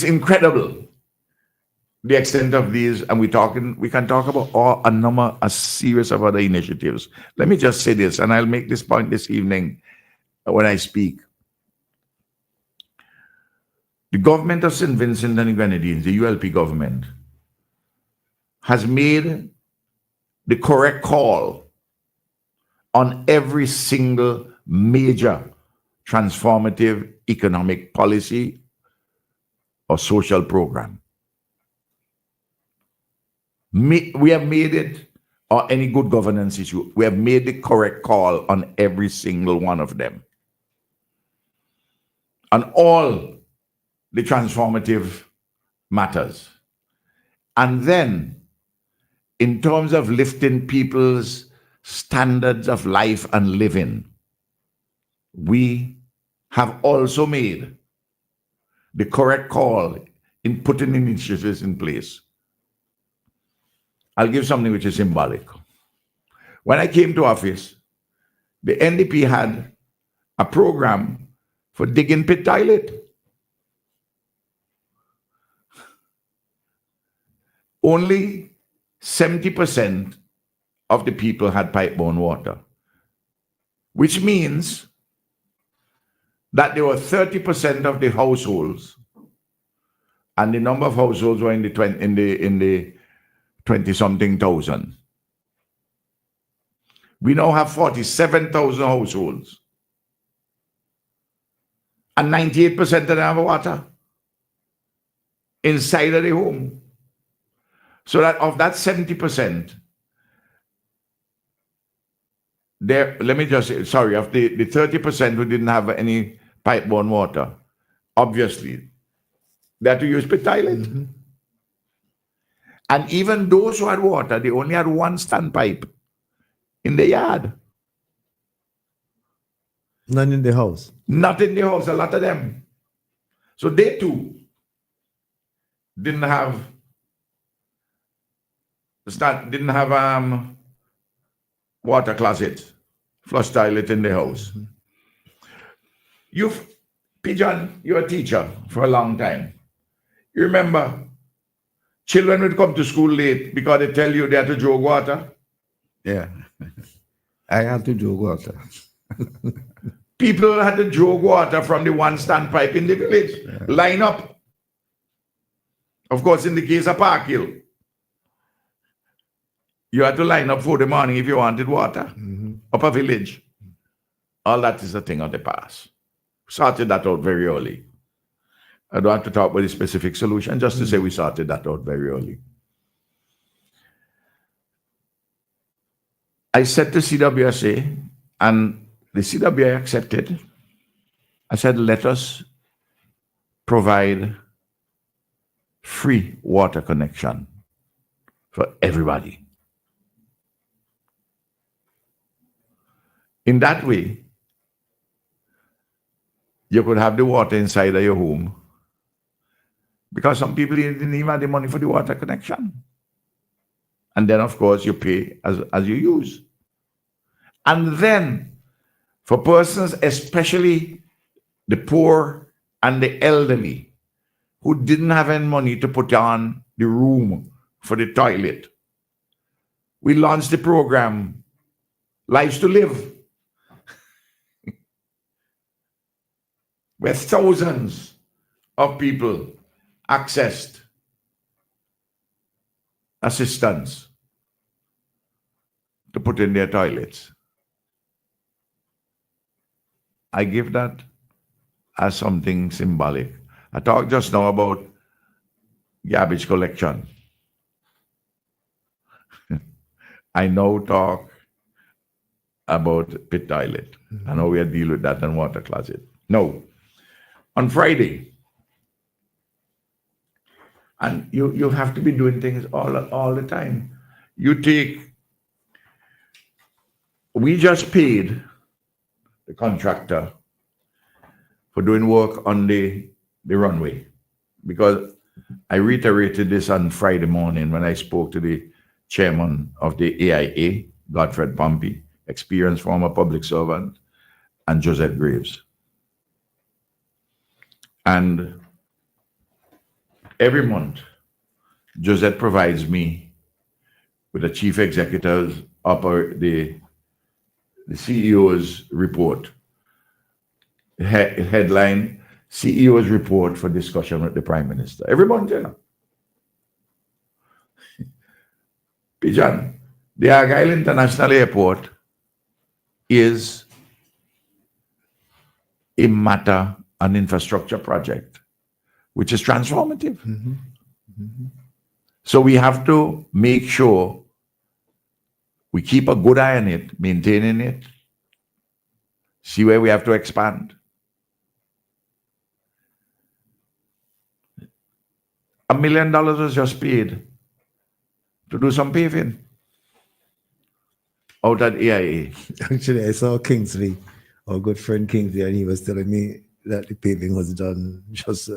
incredible, the extent of these, and we can talk about a series of other initiatives. Let me just say this, and I'll make this point this evening when I speak. The government of St. Vincent and the Grenadines, the ULP government, has made the correct call on every single major transformative economic policy or social program. We have made it, or any good governance issue, we have made the correct call on every single one of them. On all the transformative matters. And then, in terms of lifting people's standards of life and living, we have also made the correct call in putting initiatives in place. I'll give something which is symbolic. When I came to office, the NDP had a program for digging pit toilet. Only 70% of the people had pipe-borne water, which means that there were 30% of the households, and the number of households were in the 20-something thousand. We now have 47,000 households, and 98% of them have water inside of the home. So that of that 70%, there, let me just say, sorry, of the 30% who didn't have any pipe-borne water, obviously, they had to use pit toilet. And even those who had water, they only had one standpipe in the yard. None in the house. Not in the house, a lot of them. So they too didn't have water closet, flush toilet in the house. Pigeon, you're a teacher for a long time. You remember, children would come to school late because they tell you they had to jog water. Yeah. I had to jog water. People had to jog water from the one standpipe in the village. Line up. Of course, in the case of Park Hill, you had to line up for the morning if you wanted water. Up a village. All that is a thing of the past. Sorted that out very early. I don't have to talk about the specific solution, just to say we sorted that out very early. I said to CWSA, and the CWA accepted. I said, let us provide free water connection for everybody. In that way, you could have the water inside of your home, because some people didn't even have the money for the water connection. And then, of course, you pay as you use. And then, for persons, especially the poor and the elderly, who didn't have any money to put on the room for the toilet, we launched the program, Lives to Live, where thousands of people accessed assistance to put in their toilets. I give that as something symbolic. I talked just now about garbage collection. I now talk about pit toilet. I know we deal with that and water closet. No. On Friday, and you have to be doing things all the time. We just paid the contractor for doing work on the runway, because I reiterated this on Friday morning when I spoke to the chairman of the AIA, Godfred Pompey, experienced former public servant, and Josette Graves. And every month, Josette provides me with a chief executive's the CEO's report. Headline, CEO's report for discussion with the Prime Minister. Every month, you know. Pigeon, the Argyle International Airport is a matter, an infrastructure project, which is transformative. So we have to make sure we keep a good eye on it, maintaining it, see where we have to expand. $1 million was just paid to do some paving out at AIA. Actually, I saw Kingsley, our good friend Kingsley, and he was telling me that the paving was done. Just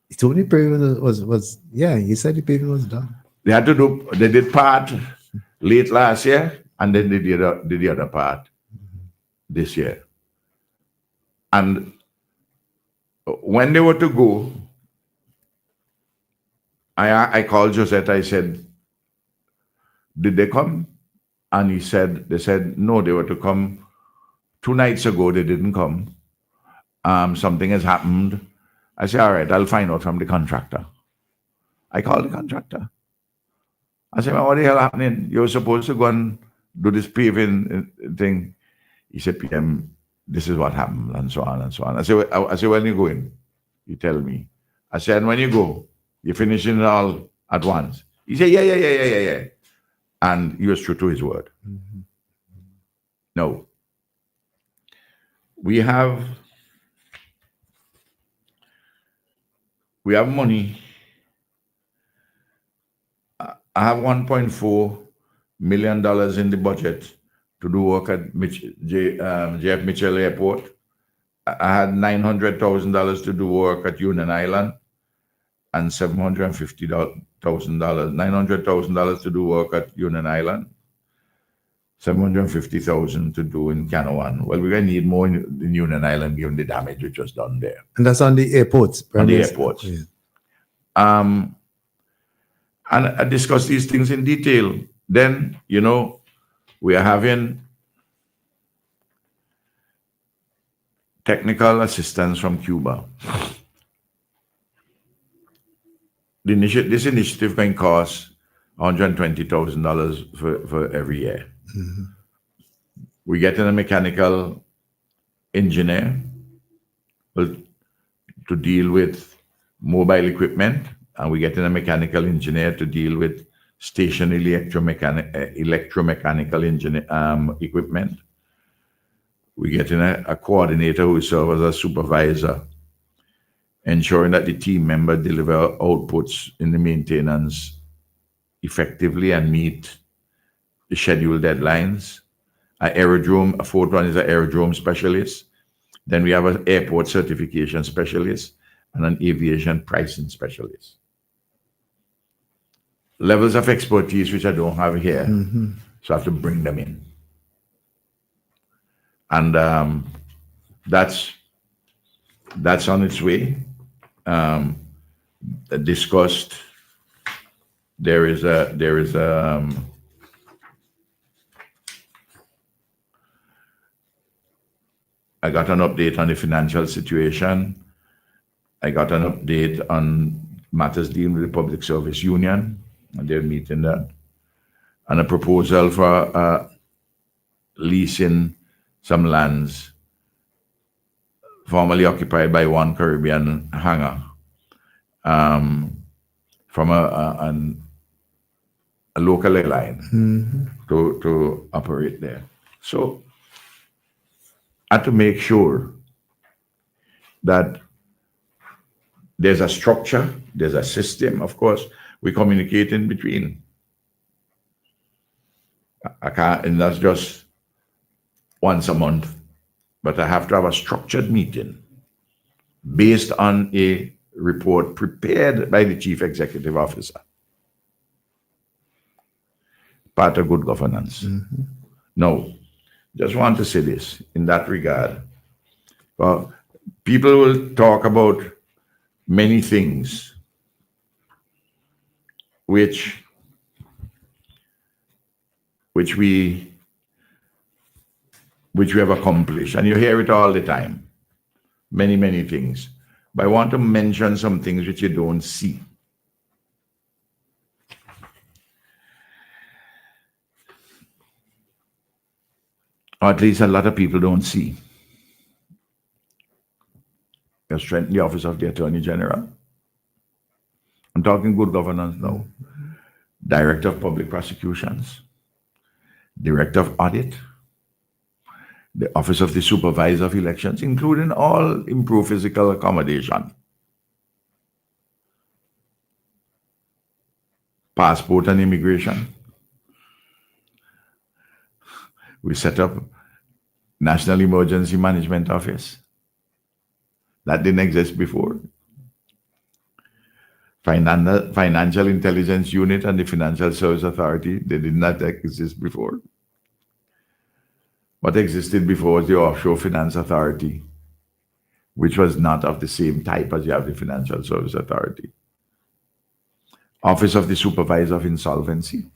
he told me the paving was he said the paving was done. They did part late last year, and then they did the other part this year. And when they were to go, I called Josette. I said, did they come? And they said, no, they were to come 2 nights ago. They didn't come. Something has happened. I said, all right, I'll find out from the contractor. I called the contractor. I said, man, what the hell happening? You're supposed to go and do this paving thing. He said, PM, this is what happened, and so on and so on. I said, when you going? You tell me. I said, and when you go, you're finishing it all at once. He said, yeah. And he was true to his word. Mm-hmm. No. We have money. I have $1.4 million in the budget to do work at JF Mitchell Airport. I had $900,000 to do work at Union Island and $750,000. $900,000 to do work at Union Island, $750,000 to do in Canawan. Well, we're going to need more in Union Island given the damage which was done there. And that's on the airports. On the Minister. airports. Yeah. And I discussed these things in detail. Then, we are having technical assistance from Cuba. This initiative can cost $120,000 for every year. Mm-hmm. We're getting a mechanical engineer to deal with mobile equipment, and we're getting a mechanical engineer to deal with station electromechanical equipment. We're getting a coordinator who serves as a supervisor, ensuring that the team member deliver outputs in the maintenance effectively and meet the scheduled deadlines. A fourth one is an aerodrome specialist. Then we have an airport certification specialist and an aviation pricing specialist. Levels of expertise which I don't have here, so I have to bring them in. And that's on its way. Discussed. There is a I got an update on the financial situation. I got an update on matters dealing with the Public Service Union, and they're meeting that. And a proposal for leasing some lands formerly occupied by One Caribbean hangar from a local airline to operate there. So I had to make sure that there's a structure, there's a system. Of course, we communicate in between. I can't, and that's just once a month, but I have to have a structured meeting based on a report prepared by the Chief Executive Officer. Part of good governance. Now, just want to say this in that regard. Well, people will talk about many things which we have accomplished, and you hear it all the time. Many things. But I want to mention some things which you don't see. Or at least a lot of people don't see. You strengthen the office of the Attorney General. I'm talking good governance now. Director of Public Prosecutions, Director of Audit, the Office of the Supervisor of Elections, including all improved physical accommodation, passport and immigration. We set up National Emergency Management Office. That didn't exist before. Financial Intelligence Unit and the Financial Service Authority, they did not exist before. What existed before was the Offshore Finance Authority, which was not of the same type as you have the Financial Service Authority. Office of the Supervisor of Insolvency.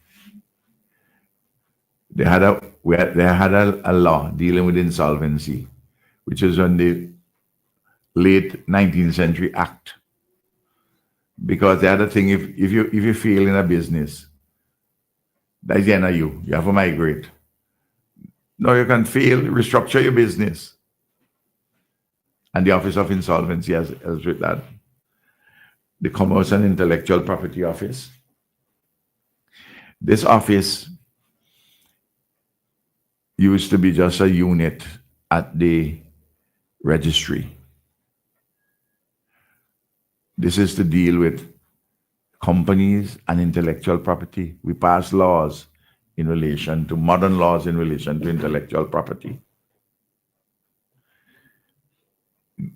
they had a law dealing with insolvency, which is on the late 19th century act. Because the other thing, if you fail in a business, that's the end of you. You have to migrate. No, you can fail, restructure your business. And the Office of Insolvency has with that. The Commerce and Intellectual Property Office. This office used to be just a unit at the registry. This is to deal with companies and intellectual property. We pass laws in relation to modern laws in relation to intellectual property.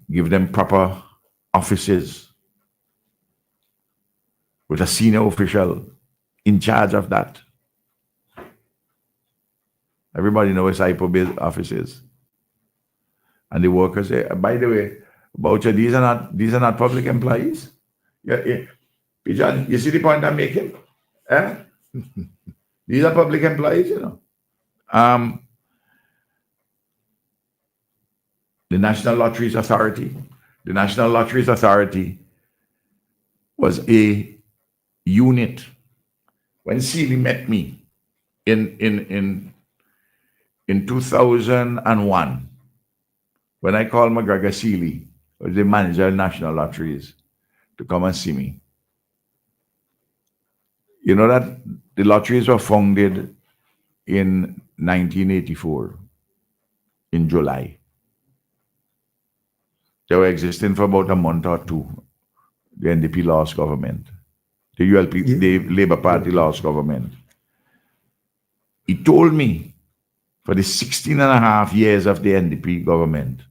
Give them proper offices with a senior official in charge of that. Everybody knows IPO-based offices. And the workers say, by the way, Boucher, these are not public employees. Yeah. Pijan, you see the point I'm making? Eh? These are public employees, you know. The National Lotteries Authority. The National Lotteries Authority was a unit. When Cecil met me in 2001, when I called McGregor Cecil, who was the manager of National Lotteries, to come and see me. You know that the lotteries were founded in 1984, in July. They were existing for about a month or two. The NDP lost government. The ULP, the Labour Party lost government. He told me, for the 16 and a half years of the NDP government,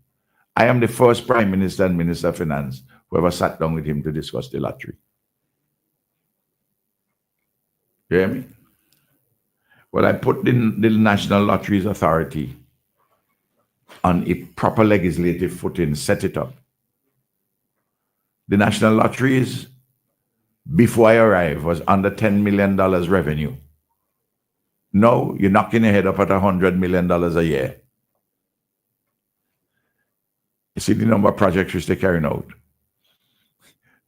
I am the first Prime Minister and Minister of Finance who ever sat down with him to discuss the lottery. You hear me? Well, I put the National Lotteries Authority on a proper legislative footing, set it up. The National Lotteries, before I arrived, was under $10 million revenue. Now you're knocking your head up at $100 million a year. You see the number of projects which they're carrying out.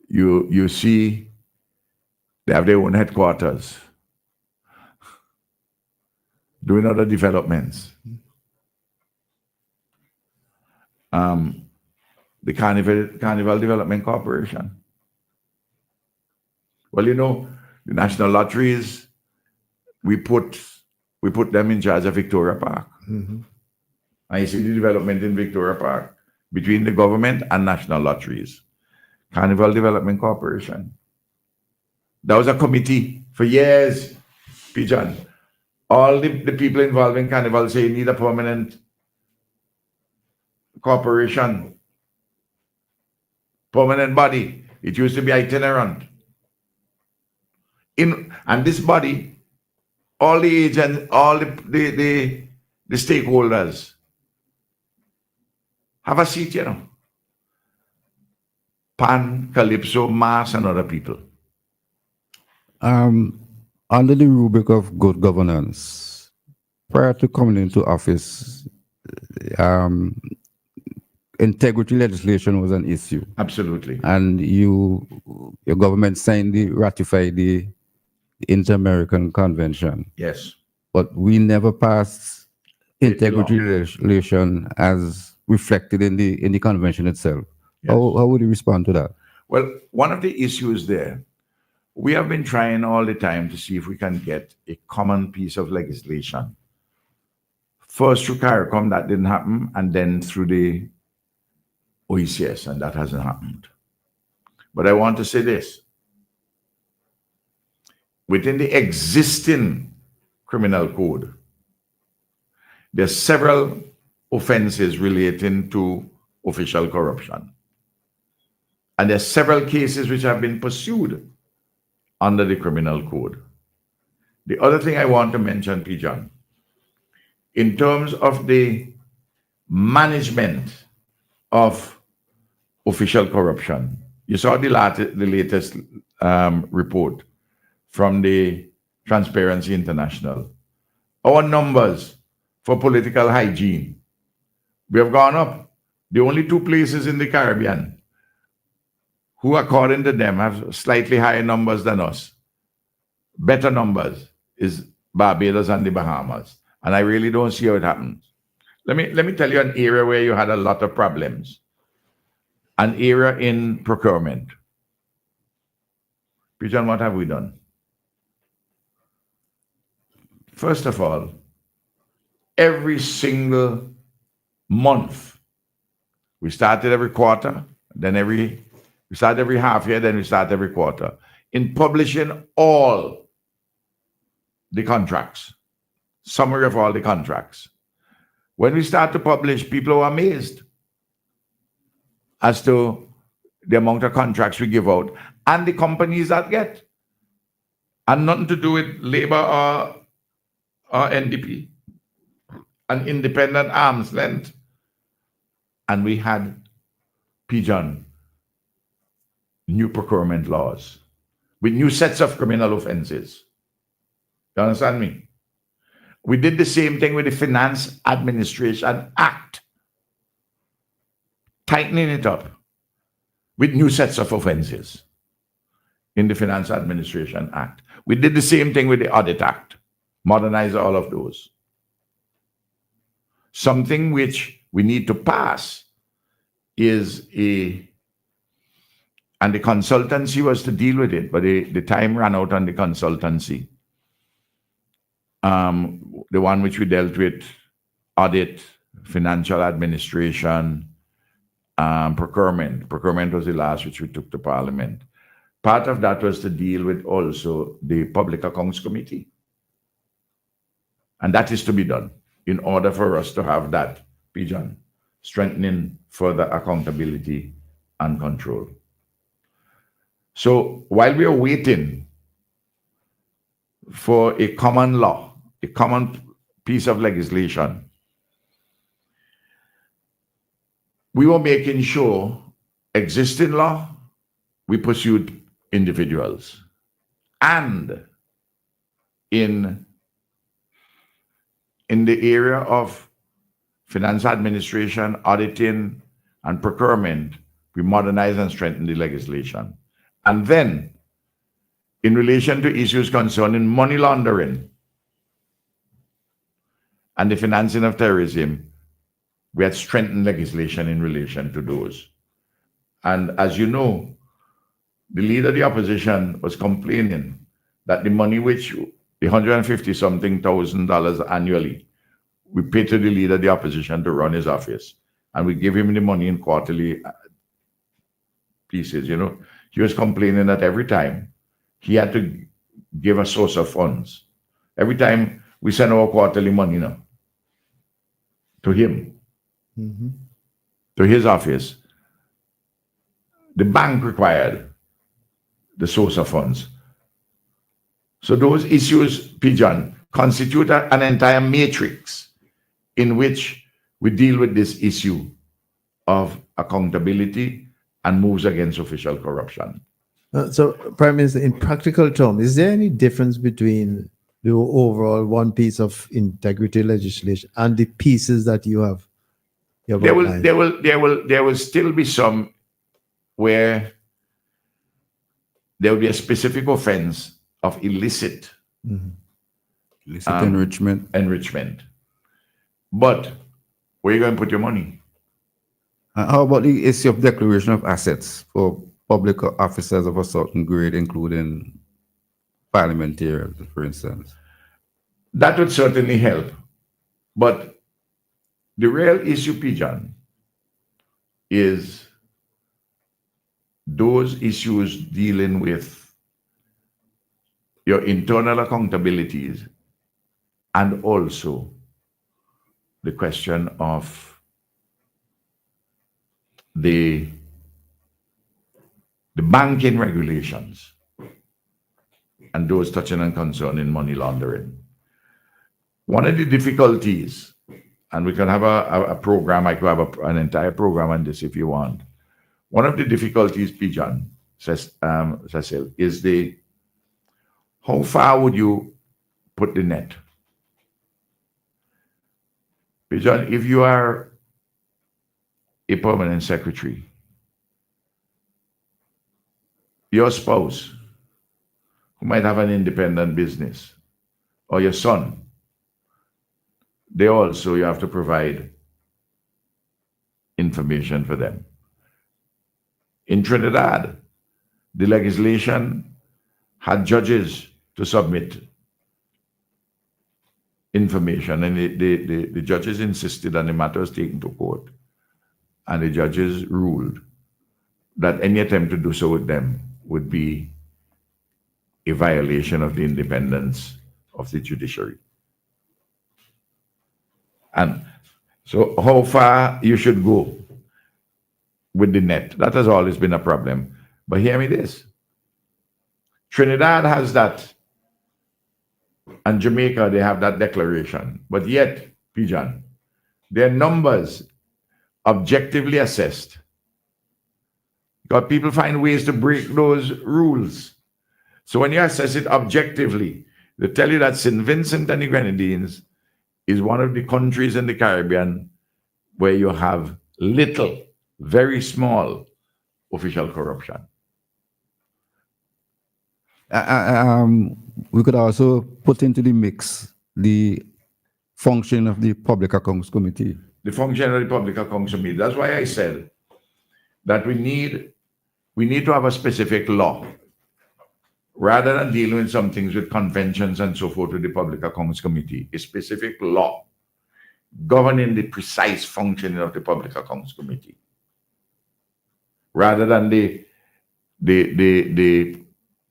You see they have their own headquarters, doing other developments. The Carnival Development Corporation. Well, you know, the National Lotteries, we put them in charge of Victoria Park. Mm-hmm. And you see the development in Victoria Park between the government and National Lotteries. Carnival Development Corporation. That was a committee for years, Pijan. All the people involved in Carnival say you need a permanent corporation, permanent body. It used to be itinerant. And this body, all the agents, all the stakeholders have a seat, you know. Pan, Calypso, Mars, and other people. Under the rubric of good governance, prior to coming into office, integrity legislation was an issue. Absolutely. And your government ratified the Inter-American Convention. Yes. But we never passed integrity legislation as reflected in the convention itself. Yes. How would you respond to that? Well, one of the issues there, we have been trying all the time to see if we can get a common piece of legislation. First through CARICOM, that didn't happen, and then through the OECS, and that hasn't happened. But I want to say this. Within the existing criminal code, there are several offenses relating to official corruption. And there are several cases which have been pursued under the criminal code. The other thing I want to mention, Pijan, in terms of the management of official corruption, you saw the latest report from the Transparency International our numbers for political hygiene. We have gone up. The only two places in the Caribbean who, according to them, have slightly higher numbers than us, better numbers, is Barbados and the Bahamas. And I really don't see how it happens. Let me tell you an area where you had a lot of problems. An area in procurement. Pigeon, what have we done? First of all, every single month, we started every quarter, then we start every half year, then we start every quarter, in publishing all the contracts, summary of all the contracts. When we start to publish, people are amazed as to the amount of contracts we give out and the companies that get. And nothing to do with labor or NDP, an independent arm's length. And we had, Pigeon, new procurement laws with new sets of criminal offenses. You understand me? We did the same thing with the Finance Administration Act, tightening it up with new sets of offenses in the Finance Administration Act. We did the same thing with the Audit Act, modernize all of those. Something which we need to pass is and the consultancy was to deal with it, but the time ran out on the consultancy. The one which we dealt with, audit, financial administration, procurement. Procurement was the last which we took to Parliament. Part of that was to deal with also the Public Accounts Committee. And that is to be done in order for us to have that, Pigeon, strengthening further accountability and control. So while we are waiting for a common law, a common piece of legislation, we were making sure existing law, we pursued individuals. And in the area of finance administration, auditing, and procurement, we modernized and strengthened the legislation. And then, in relation to issues concerning money laundering and the financing of terrorism, we had strengthened legislation in relation to those. And as you know, the leader of the opposition was complaining that the money which, the $150-something thousand annually, we pay to the leader of the opposition to run his office. And we give him the money in quarterly pieces, you know. He was complaining that every time he had to give a source of funds. Every time we send our quarterly money now to him, to his office, the bank required the source of funds. So those issues, Pigeon, constitute an entire matrix in which we deal with this issue of accountability and moves against official corruption. So, Prime Minister, in practical terms, is there any difference between the overall one piece of integrity legislation and the pieces that you have? There will still be some where there will be a specific offense of illicit enrichment. But where are you going to put your money? How about the issue of declaration of assets for public officers of a certain grade, including parliamentarians, for instance? That would certainly help. But the real issue, Pigeon, is those issues dealing with your internal accountabilities and also the question of the banking regulations and those touching and concerning money laundering. One of the difficulties, and we can have a program, I could have an entire program on this if you want. One of the difficulties, Pigeon, Cecil, is how far would you put the net? Pigeon, if you are a permanent secretary, your spouse, who might have an independent business, or your son, you have to provide information for them. In Trinidad, the legislation had judges to submit information, and the judges insisted, and the matter was taken to court. And the judges ruled that any attempt to do so with them would be a violation of the independence of the judiciary. And so how far you should go with the net, that has always been a problem. But hear me this. Trinidad has that, and Jamaica, they have that declaration. But yet, Pigeon, their numbers objectively assessed, because people find ways to break those rules. So when you assess it objectively, they tell you that St. Vincent and the Grenadines is one of the countries in the Caribbean where you have little, very small official corruption. We could also put into the mix the function of the Public Accounts Committee. The function of the Public Accounts Committee. That's why I said that we need to have a specific law, rather than dealing with some things with conventions and so forth with the Public Accounts Committee. A specific law governing the precise functioning of the Public Accounts Committee, rather than the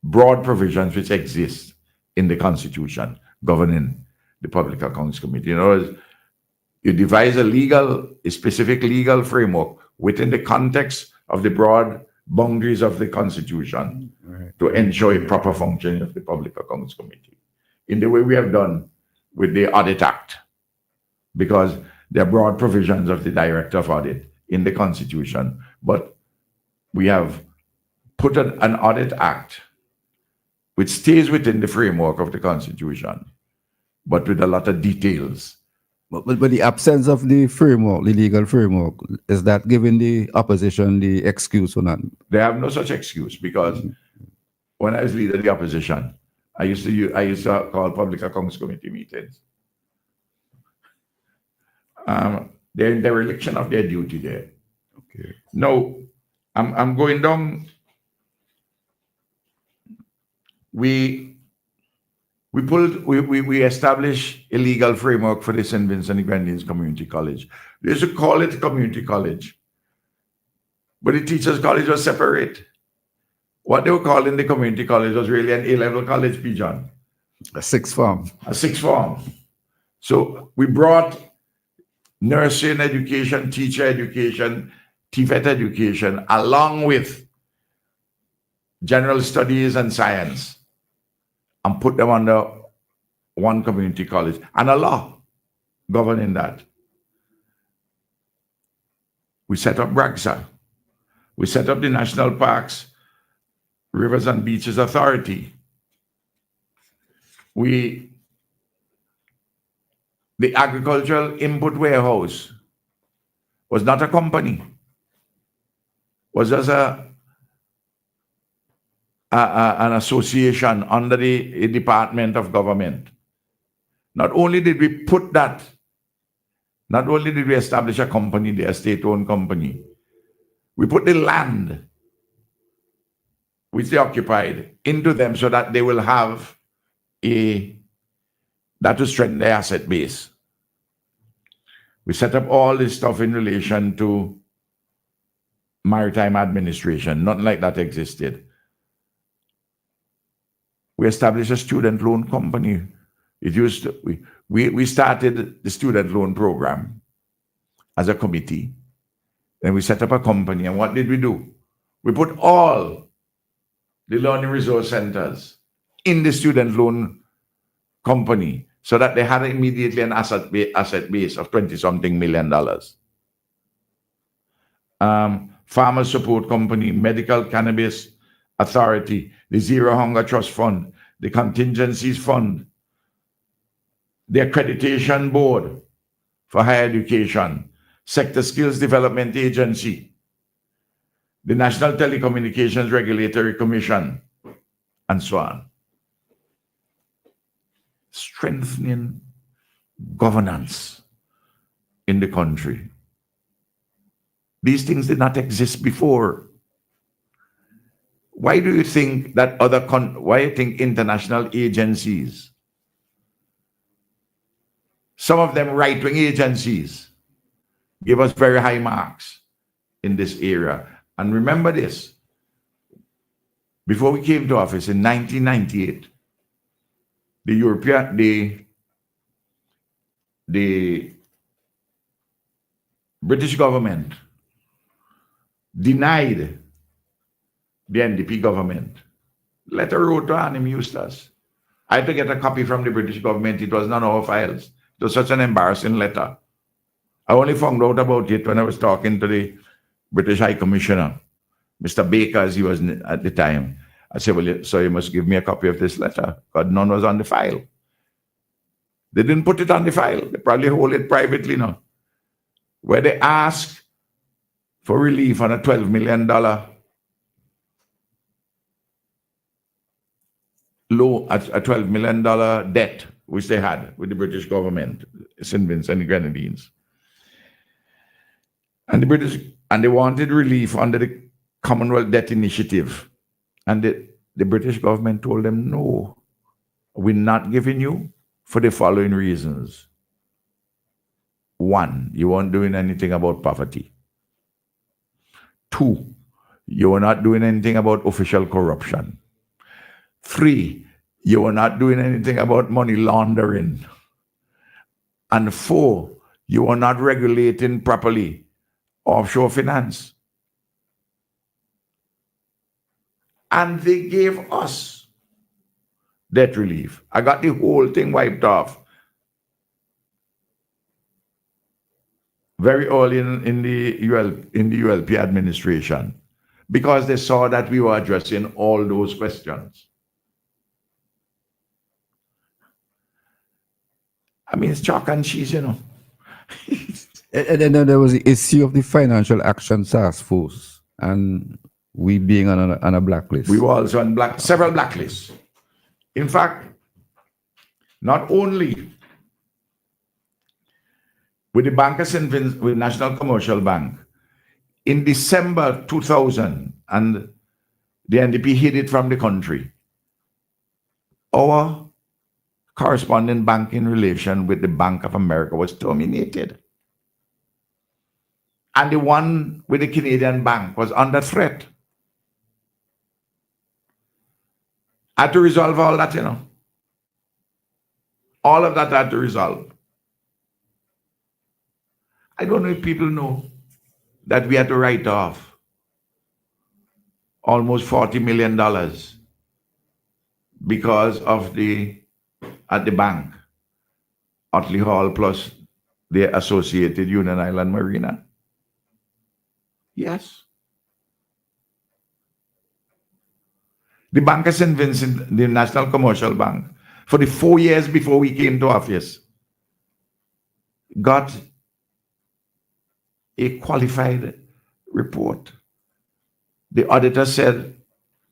broad provisions which exist in the Constitution governing the Public Accounts Committee. In other words, you devise a specific legal framework within the context of the broad boundaries of the Constitution to ensure a proper functioning of the Public Accounts Committee, in the way we have done with the Audit Act, because there are broad provisions of the Director of Audit in the Constitution, but we have put an Audit Act which stays within the framework of the Constitution, but with a lot of details. But the absence of the framework, the legal framework, is that giving the opposition the excuse for that? They have no such excuse, because when I was leader of the opposition, I used to call Public Accounts Committee meetings. They're in dereliction of their duty there. Okay. No, I'm going down. We established a legal framework for the St. Vincent and the Grenadines Community College. They used to call it community college, but the teachers' college was separate. What they were calling the community college was really an A-level college, Pigeon. A sixth form. A sixth form. So we brought nursing education, teacher education, TVET education, along with general studies and science, and put them under one community college, and a law governing that. We set up BRAGSA. We set up the National Parks, Rivers and Beaches Authority. The Agricultural Input Warehouse was not a company, was just an association under the Department of Government. Not only did we establish a company, the state-owned company, we put the land which they occupied into them so that they will have that to strengthen their asset base. We set up all this stuff in relation to maritime administration. Nothing like that existed. We established a student loan company. We started the student loan program as a committee. Then we set up a company. And what did we do? We put all the learning resource centers in the student loan company so that they had immediately an asset base of $20-something million. Farmer Support Company, Medical Cannabis Authority, the Zero Hunger Trust Fund, the Contingencies Fund, the Accreditation Board, for Higher Education, Sector Skills Development Agency, the National Telecommunications Regulatory Commission, and so on. Strengthening governance in the country. These things did not exist before. Why do you think that why do you think international agencies, some of them right-wing agencies, give us very high marks in this area? And remember this, before we came to office in 1998, the British government denied the NDP government. Letter wrote to Annim Eustace. I had to get a copy from the British government. It was not our files. It was such an embarrassing letter. I only found out about it when I was talking to the British High Commissioner, Mr. Baker, as he was at the time. I said, well, so you must give me a copy of this letter, because none was on the file. They didn't put it on the file. They probably hold it privately now. Where they asked for relief on a $12 million loan, a $12 million debt, which they had with the British government, St. Vincent and the Grenadines. And they wanted relief under the Commonwealth Debt Initiative. And the British government told them, no, we're not giving you for the following reasons. One, you weren't doing anything about poverty. Two, you were not doing anything about official corruption. Three, you were not doing anything about money laundering. And four, you were not regulating properly offshore finance. And they gave us debt relief. I got the whole thing wiped off very early in the ULP administration, because they saw that we were addressing all those questions. I mean, it's chalk and cheese, you know. And then there was the issue of the Financial Action Task Force, and we being on a blacklist. We were also on several blacklists. In fact, not only with the Bank of St. Vincent, with National Commercial Bank, in December 2000, and the NDP hid it from the country, our corresponding banking relation with the Bank of America was terminated. And the one with the Canadian bank was under threat. I had to resolve all that, you know. All of that I had to resolve. I don't know if people know that we had to write off almost $40 million because of at the bank, Otley Hall plus the associated Union Island Marina. Yes. The Bank of St. Vincent, the National Commercial Bank, for the 4 years before we came to office, got a qualified report. The auditor said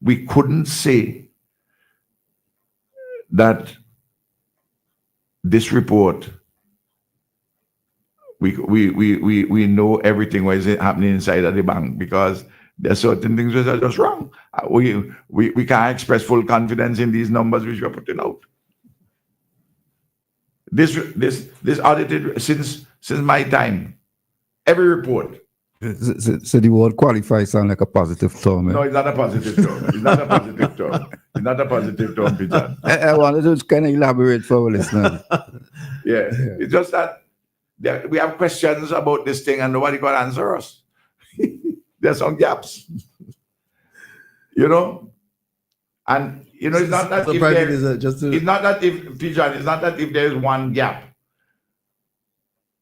we couldn't say that this report, we know everything what is happening inside of the bank, because there are certain things that are just wrong. We can't express full confidence in these numbers which we're putting out. This audited since my time, every report. So the word qualify sound like a positive term. No, it's not a positive term. It's not a positive term. It's not a positive term, Peter. I wanted to kind of elaborate for our listeners. Yeah, it's just that we have questions about this thing and nobody can answer us. There's some gaps, you know, and you know it's not that if there is one gap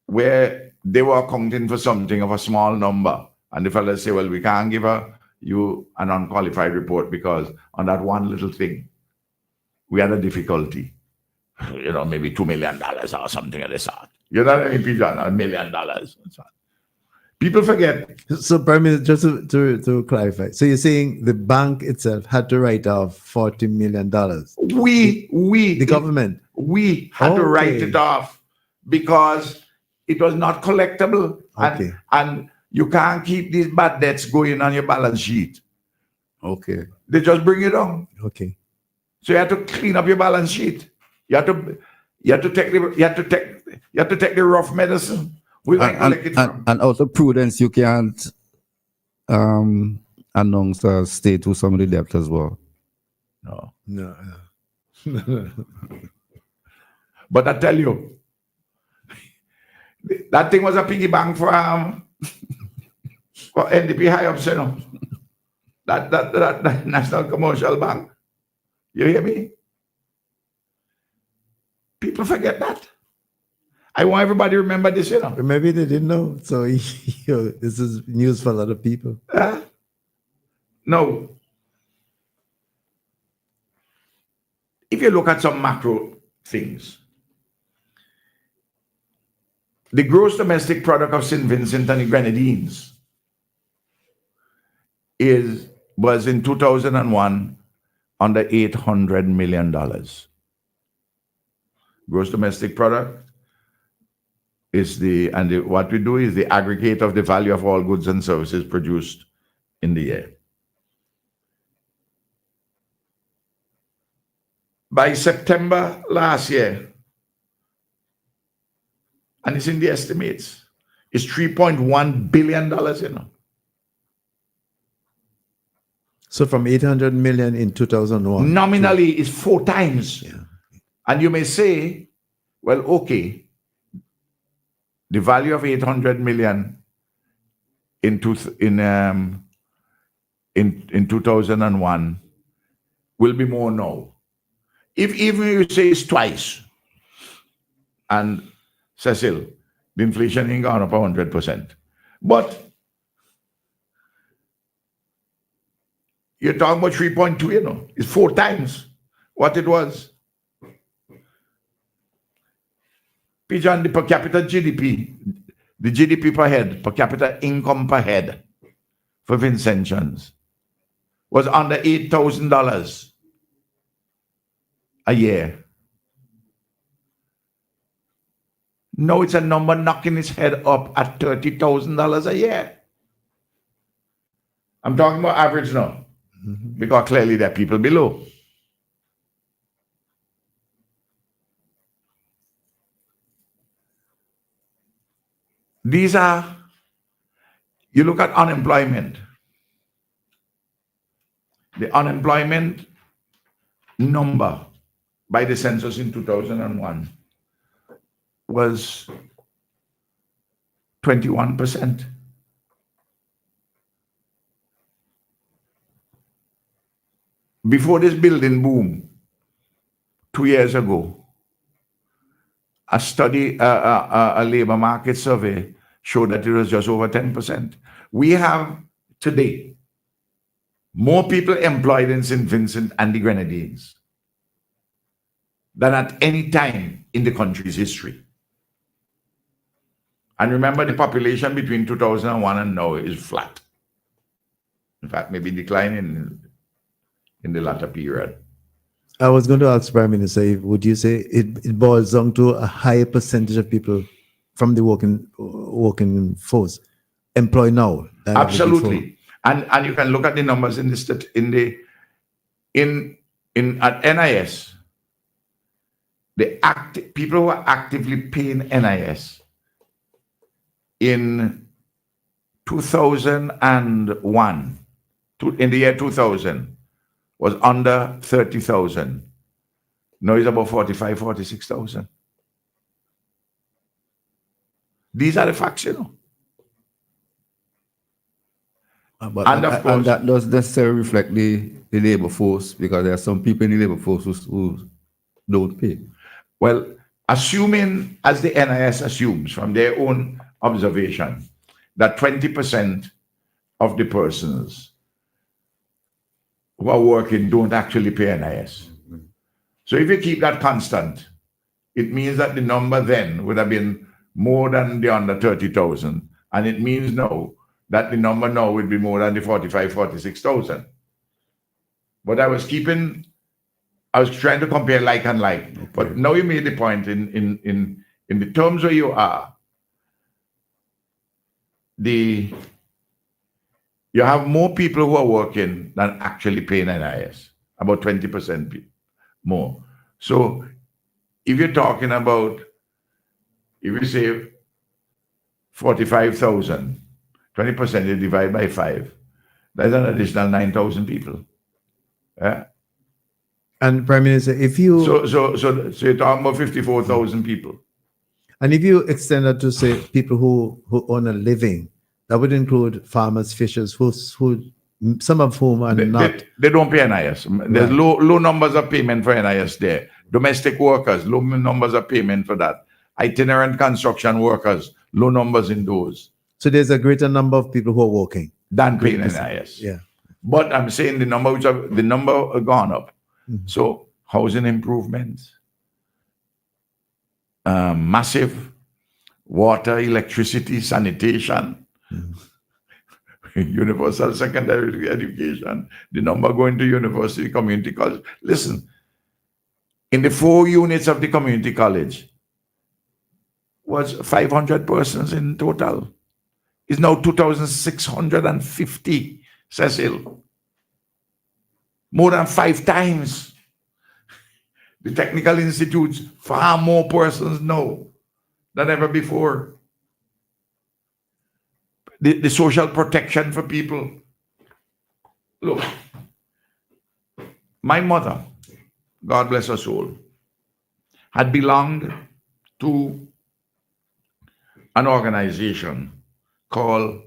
where they were accounting for something of a small number, and the fellows say, well, we can't give you an unqualified report because on that one little thing we had a difficulty, you know, maybe $2 million or something of the sort. You know what I mean, Pigeon? $1 million. People forget. So, Prime Minister, just to clarify, so you're saying the bank itself had to write off $40 million? The government? We had to write Okay. it off because it was not collectible. Okay. And you can't keep these bad debts going on your balance sheet. Okay. They just bring it down. Okay. So you have to clean up your balance sheet. You have to take the rough medicine. We might collect it from. And also prudence, you can't announce a state to some of the debt as well. No. No. But I tell you, that thing was a piggy bank for NDP high ups, you know. That National Commercial Bank. You hear me? People forget that. I want everybody to remember this, you know. Maybe they didn't know. So this is news for a lot of people. No. If you look at some macro things, the gross domestic product of St. Vincent and the Grenadines was in 2001 under $800 million. Gross domestic product is what we do is the aggregate of the value of all goods and services produced in the year. By September last year, and it's in the estimates, it's $3.1 billion, you know. So from 800 million in 2001. Nominally, it's 4 times. Yeah. And you may say, well, okay, the value of 800 million in 2001 will be more now. If even you say it's twice, and Cecil, the inflation ain't gone up 100%. But you're talking about 3.2, you know, it's 4 times what it was. Pigeon, the per capita GDP, the GDP per head, per capita income per head for Vincentians was under $8,000 a year. Now it's a number knocking its head up at $30,000 a year. I'm talking about average now, because clearly there are people below. These are, you look at unemployment. The unemployment number by the census in 2001 was 21%. Before this building boom, 2 years ago, a study, a labor market survey showed that it was just over 10%. We have today more people employed in St. Vincent and the Grenadines than at any time in the country's history. And remember, the population between 2001 and now is flat. In fact, maybe declining in the latter period. I was going to ask Prime Minister, would you say it boils down to a higher percentage of people from the working force employed now? Than Absolutely. And you can look at the numbers at NIS. The people who are actively paying NIS in 2001, in the year 2000, was under 30,000. Now it's about 45, 46,000. These are the facts, you know. And that doesn't necessarily reflect the labor force, because there are some people in the labor force who don't pay. Well, assuming, as the NIS assumes from their own observation, that 20% of the persons who are working don't actually pay NIS. So if you keep that constant, it means that the number then would have been more than the under 30,000. And it means now that the number now would be more than the 45, 46,000. But I was trying to compare like and like. Okay. But now you made the point in the terms where you are, you have more people who are working than actually paying NIS, about 20% more. So if you're talking about, if you say 45,000, 20% you divide by 5, that's an additional 9,000 people. Yeah. And Prime Minister, if you so you're talking about 54,000 people. And if you extend that to say people who earn a living, that would include farmers, fishers, who some of whom are not. They don't pay NIS. There's low numbers of payment for NIS there. Domestic workers, low numbers of payment for that. Itinerant construction workers, low numbers in those. So there's a greater number of people who are working than paying NIS. Yeah. But I'm saying the number have gone up. Mm-hmm. So housing improvements, massive water, electricity, sanitation, universal secondary education, the number going to university, community college. Listen, in the 4 units of the community college was 500 persons in total. It's now 2,650, Cecil. More than 5 times. The technical institutes, far more persons now than ever before. The social protection for people. Look, my mother, God bless her soul, had belonged to an organization called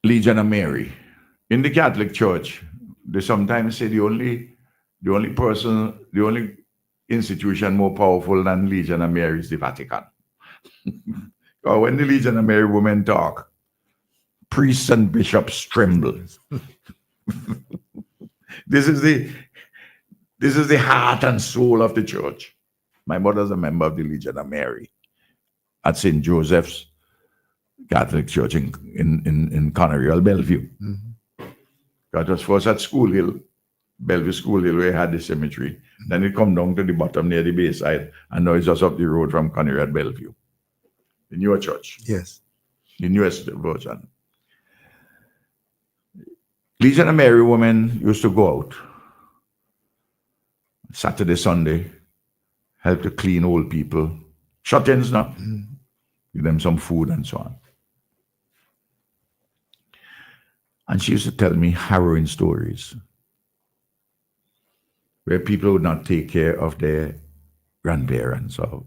Legion of Mary. In the Catholic Church, they sometimes say the only institution more powerful than Legion of Mary is the Vatican. Or when the Legion of Mary women talk, priests and bishops tremble. This is the heart and soul of the church. My mother's a member of the Legion of Mary at St. Joseph's Catholic Church in Connery, Bellevue. Mm-hmm. That was first at School Hill, Bellevue School Hill, where it had the cemetery. Then it come down to the bottom near the Bayside, and now it's just up the road from Connery at Bellevue. The newer church. Yes. The newest version. Legion of Mary women used to go out Saturday, Sunday, help to clean old people. Shut-ins now. Mm-hmm. Give them some food and so on. And she used to tell me harrowing stories where people would not take care of their grandparents or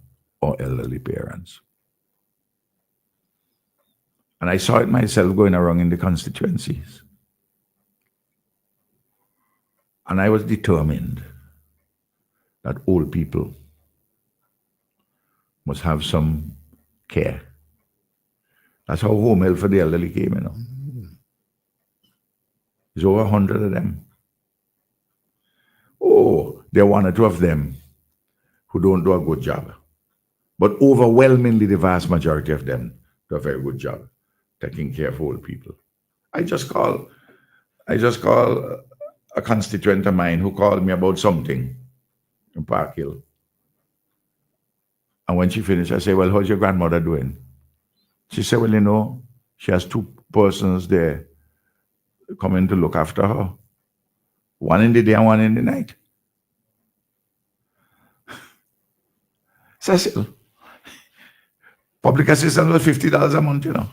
elderly parents. And I saw it myself going around in the constituencies. And I was determined that old people must have some care. That's how home health for the elderly came, you know. There's over 100 of them. Oh, there are 1 or 2 of them who don't do a good job. But overwhelmingly, the vast majority of them do a very good job taking care of old people. I just call a constituent of mine who called me about something in Park Hill. And when she finished, I say, well, how's your grandmother doing? She said, well, you know, she has 2 persons there coming to look after her. 1 in the day and 1 in the night. Cecil, public assistance was $50 a month, you know.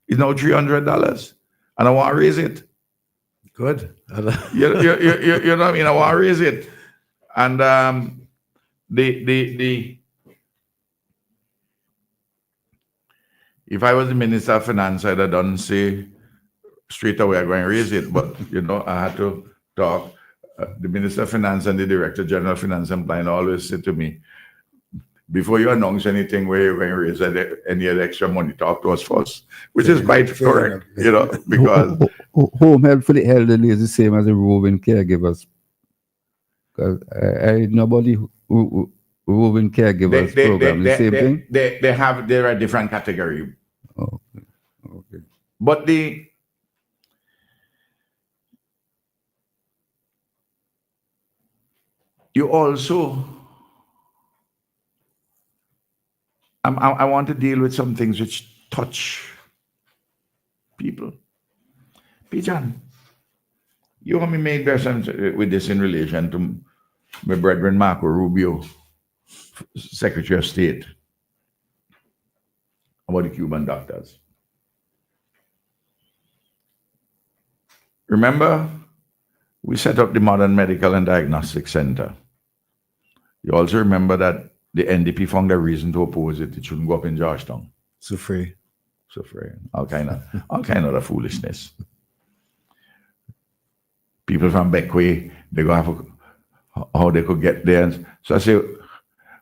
It's now $300. And I want to raise it. Good. you know what I mean? I want to raise it. And if I was the Minister of Finance, I'd have done say straight away I'm going to raise it. But you know, I had to talk. The Minister of Finance and the Director General of Finance and Planning always said to me, before you announce anything where you're going to raise any extra money, talk to us first, which is quite correct, you know, because home health for the elderly is the same as the roving caregivers. Because nobody roving caregivers program, the same thing? They're a different category. Okay. But you also, I want to deal with some things which touch people. Pijan, you want me made bear sense with this in relation to my brethren Marco Rubio, Secretary of State, about the Cuban doctors. Remember, we set up the Modern Medical and Diagnostic Center. You also remember that the NDP found a reason to oppose it. It shouldn't go up in Georgetown. So free. All kind of foolishness. People from Beckway, they go have how they could get there. So I say,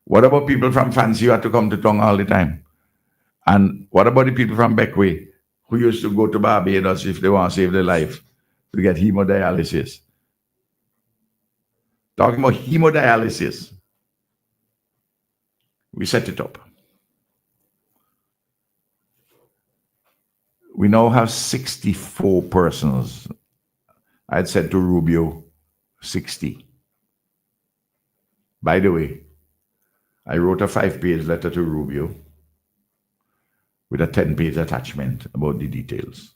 what about people from Fancy who had to come to town all the time? And what about the people from Beckway who used to go to Barbados if they want to save their life to get hemodialysis? Talking about hemodialysis. We set it up. We now have 64 persons. I had said to Rubio, 60. By the way, I wrote a 5-page letter to Rubio with a 10-page attachment about the details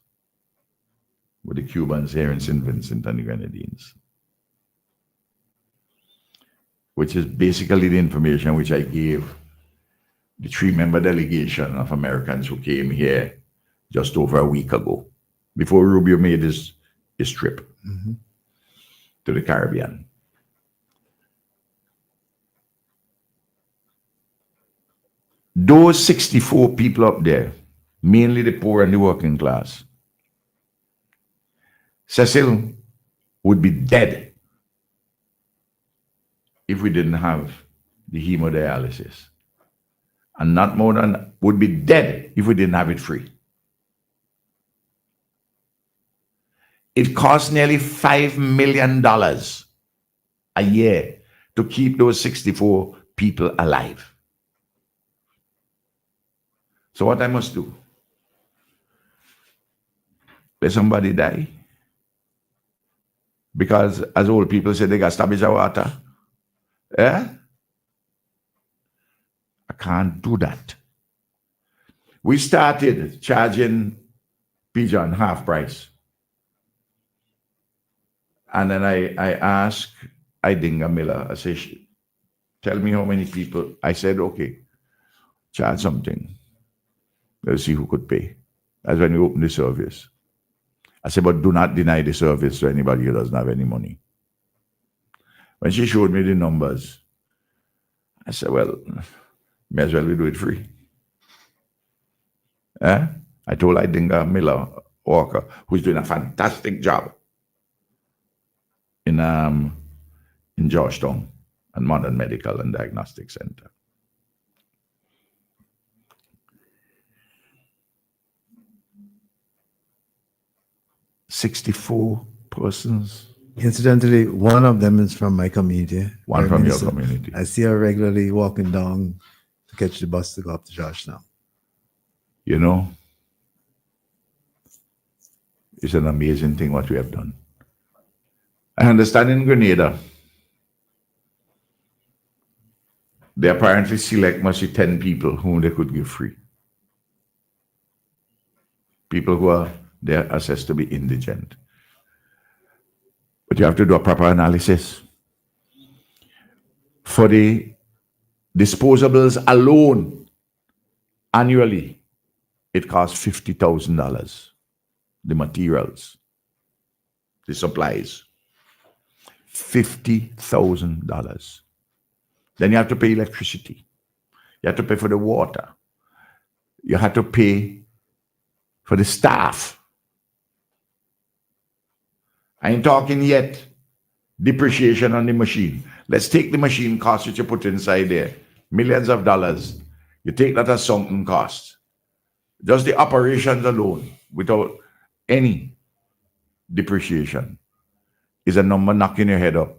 with the Cubans here in St. Vincent and the Grenadines, which is basically the information which I gave the 3-member delegation of Americans who came here just over a week ago, before Rubio made his trip to the Caribbean. Those 64 people up there, mainly the poor and the working class, Cecil would be dead if we didn't have the hemodialysis. And not more than would be dead if we didn't have it free. It costs nearly $5 million a year to keep those 64 people alive. So what I must do? Let somebody die? Because as old people say, they got stoppage of water. I can't do that. We started charging Pigeon half price. And then I asked Idinga Miller, I said, tell me how many people. I said, okay, charge something. Let's see who could pay. That's when we opened the service. I said, but do not deny the service to anybody who doesn't have any money. When she showed me the numbers, I said, well, may as well we do it free. I told Idinga Miller Walker, who's doing a fantastic job in Georgetown and Modern Medical and Diagnostic Center. $64 persons. Incidentally, one of them is from my community. One from your community. I see her regularly walking down to catch the bus to go up to Georgetown. You know, it's an amazing thing what we have done. I understand in Grenada, they apparently select mostly 10 people whom they could give free. People who are they're assessed to be indigent. But you have to do a proper analysis. For the disposables alone, annually, it costs $50,000. The materials, the supplies. $50,000. Then you have to pay electricity. You have to pay for the water. You have to pay for the staff. I ain't talking yet depreciation on the machine. Let's take the machine cost which you put inside there, millions of dollars. You take that as sunken cost. Just the operations alone, without any depreciation, is a number knocking your head up.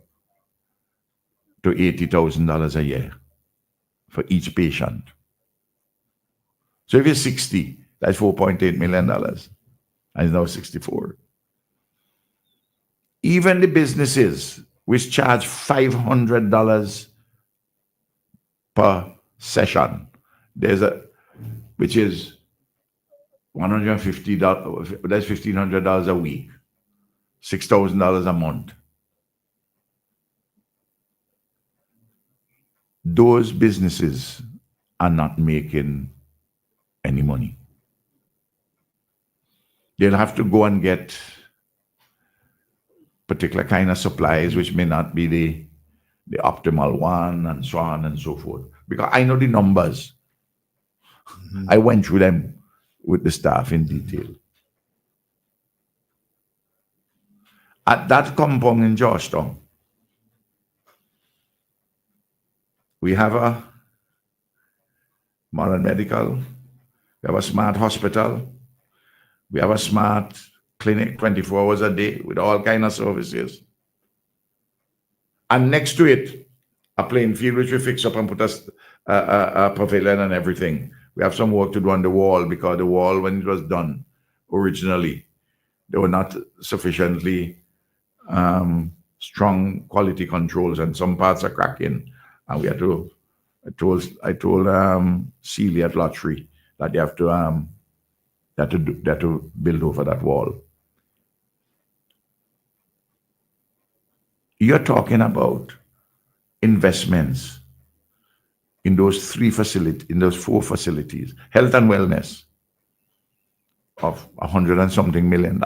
to $80,000 a year for each patient. So if you're 60, that's $4.8 million. And it's now 64. Even the businesses which charge $500 per session, which is $150, that's $1,500 a week, $6,000 a month. Those businesses are not making any money. They'll have to go and get particular kind of supplies, which may not be the optimal one, and so on and so forth. Because I know the numbers. I went through them with the staff in detail. At that compound in Georgetown, we have a modern medical, we have a smart hospital, we have a smart clinic 24 hours a day with all kinds of services. And next to it, a playing field which we fix up and put a pavilion and everything. We have some work to do on the wall, because the wall, when it was done originally, they were not sufficiently strong quality controls, and some parts are cracking. And we had to, I told Celia at Lottery that they have to build over that wall. You're talking about investments in those four facilities, health and wellness, of $100 and something million.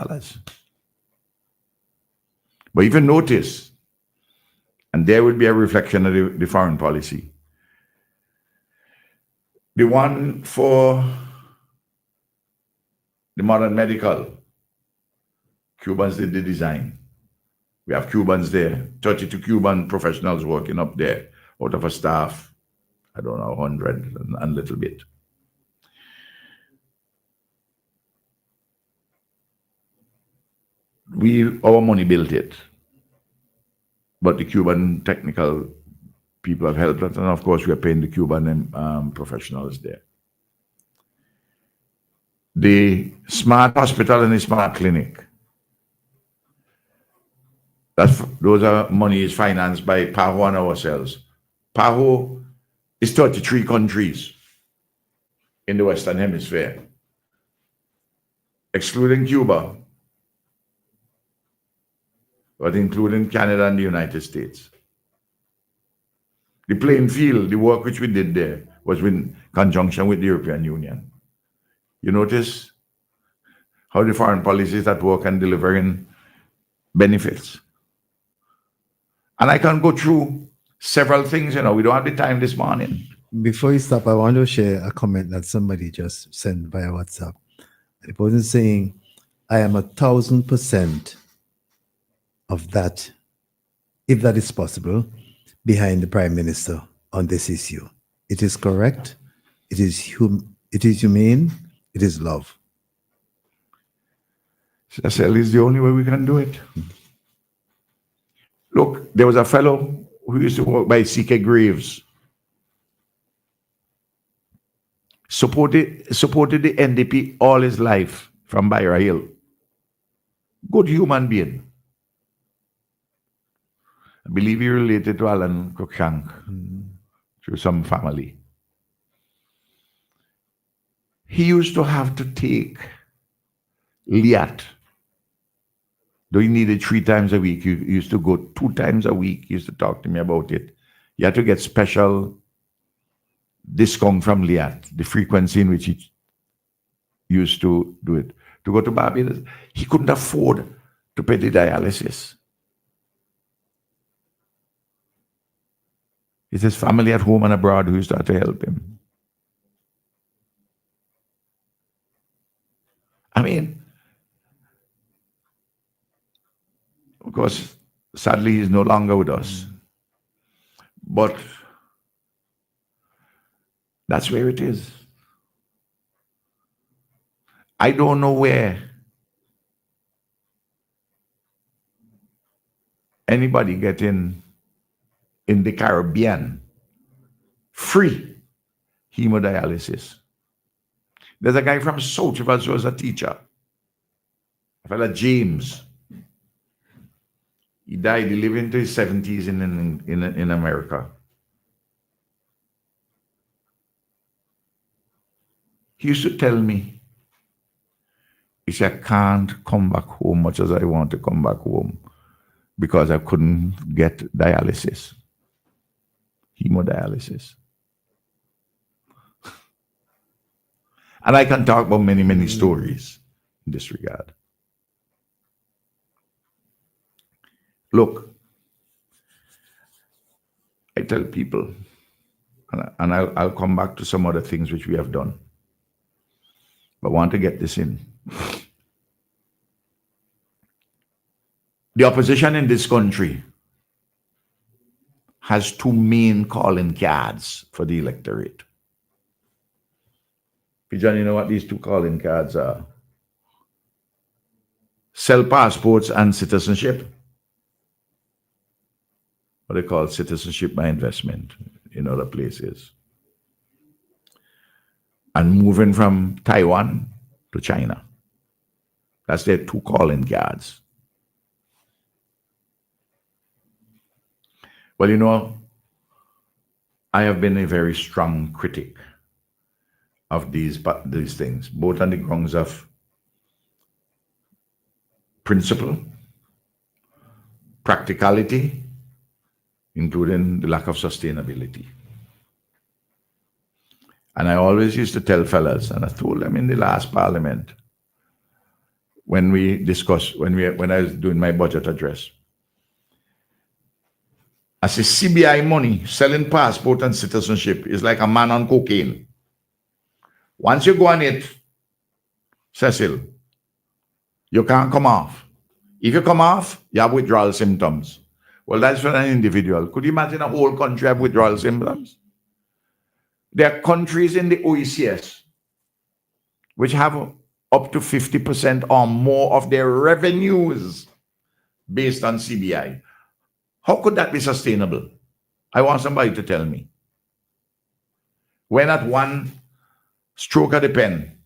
But even notice, and there would be a reflection of the foreign policy. The one for the modern medical, Cubans did the design. We have Cubans there, 32 Cuban professionals working up there out of a staff, I don't know, 100 and a little bit. Our money built it, but the Cuban technical people have helped us, and of course we are paying the Cuban professionals there. The smart hospital and the smart clinic, those are money is financed by PAHO and ourselves. PAHO is 33 countries in the Western Hemisphere, excluding Cuba, but including Canada and the United States. The playing field, the work which we did there, was in conjunction with the European Union. You notice how the foreign policy is at work and delivering benefits. And I can go through several things, we don't have the time this morning. Before you stop, I want to share a comment that somebody just sent via WhatsApp. The person saying, I am 1,000% of that, if that is possible, behind the Prime Minister on this issue. It is correct, it is humane, it is love. Cecil is the only way we can do it. Look, there was a fellow who used to work by C.K. Graves, supported the NDP all his life from Byra Hill. Good human being. I believe he related to Alan Cruikshank through some family. He used to have to take Liat. Though he needed 3 times a week, he used to go 2 times a week. He used to talk to me about it. He had to get special discount from Liat, the frequency in which he used to do it. To go to Barbados, he couldn't afford to pay the dialysis. It's his family at home and abroad who used to have to help him. I mean, of course, sadly, he's no longer with us. But that's where it is. I don't know where anybody getting in the Caribbean, free hemodialysis. There's a guy from South who was a teacher, a fella James. He died. He lived into his 70s in America. He used to tell me, he said, I can't come back home much as I want to come back home because I couldn't get dialysis, hemodialysis. And I can talk about many, many stories in this regard. Look, I tell people, and I'll come back to some other things which we have done, but I want to get this in. The opposition in this country has two main calling cards for the electorate. John, you know what these two calling cards are? Sell passports and citizenship. What they call citizenship by investment in other places. And moving from Taiwan to China. That's their two calling cards. Well, you know, I have been a very strong critic of these things, both on the grounds of principle, practicality, including the lack of sustainability. And I always used to tell fellas, and I told them in the last parliament, when we discussed, when I was doing my budget address, I said, CBI money, selling passport and citizenship is like a man on cocaine. Once you go on it, Cecil, you can't come off. If you come off, you have withdrawal symptoms. Well, that's for an individual. Could you imagine a whole country have withdrawal symptoms? There are countries in the OECS which have up to 50% or more of their revenues based on CBI. How could that be sustainable? I want somebody to tell me. When at one stroke of the pen,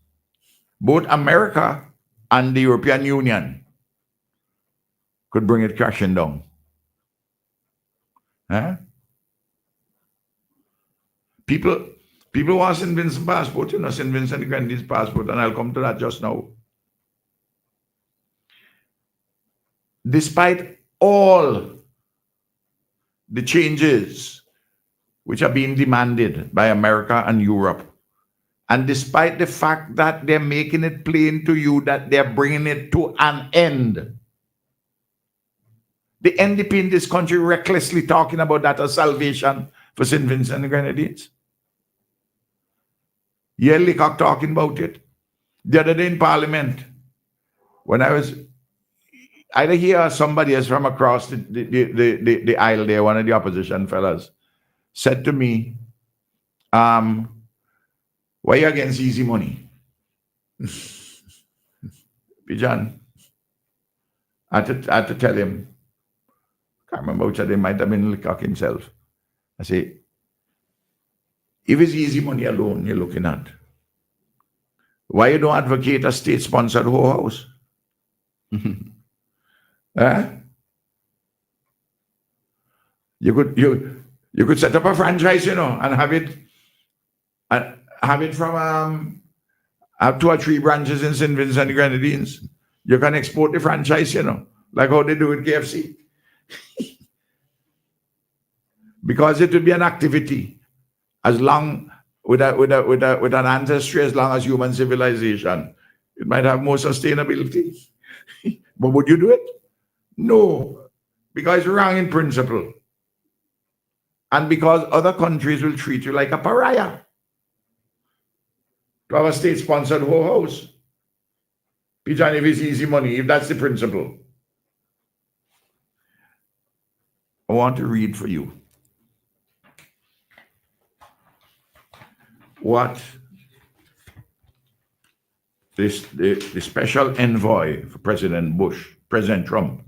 both America and the European Union could bring it crashing down. Huh? People want St. Vincent passport, you know, St. Vincent and Grenadines passport, and I'll come to that just now. Despite all the changes which are being demanded by America and Europe, and despite the fact that they're making it plain to you that they're bringing it to an end, the NDP in this country recklessly talking about that as salvation for St. Vincent and Grenadines. Yeah, Leacock talking about it. The other day in Parliament, when I was either here or somebody else from across the aisle there, one of the opposition fellas, said to me, why are you against easy money? John, I had to tell him, I can't remember which of them, might have been Leacock himself. I say, if it's easy money alone you're looking at, why you don't advocate a state-sponsored whole house? Huh? You could set up a franchise, you know, and have it from have 2 or 3 branches in St. Vincent and Grenadines. You can export the franchise, you know, like how they do with KFC. Because it would be an activity as long with an ancestry as long as human civilization. It might have more sustainability. But would you do it? No, because it's wrong in principle. And because other countries will treat you like a pariah. To have a state-sponsored whole house. Peter, if it's easy money, if that's the principle. I want to read for you what the special envoy for President Trump,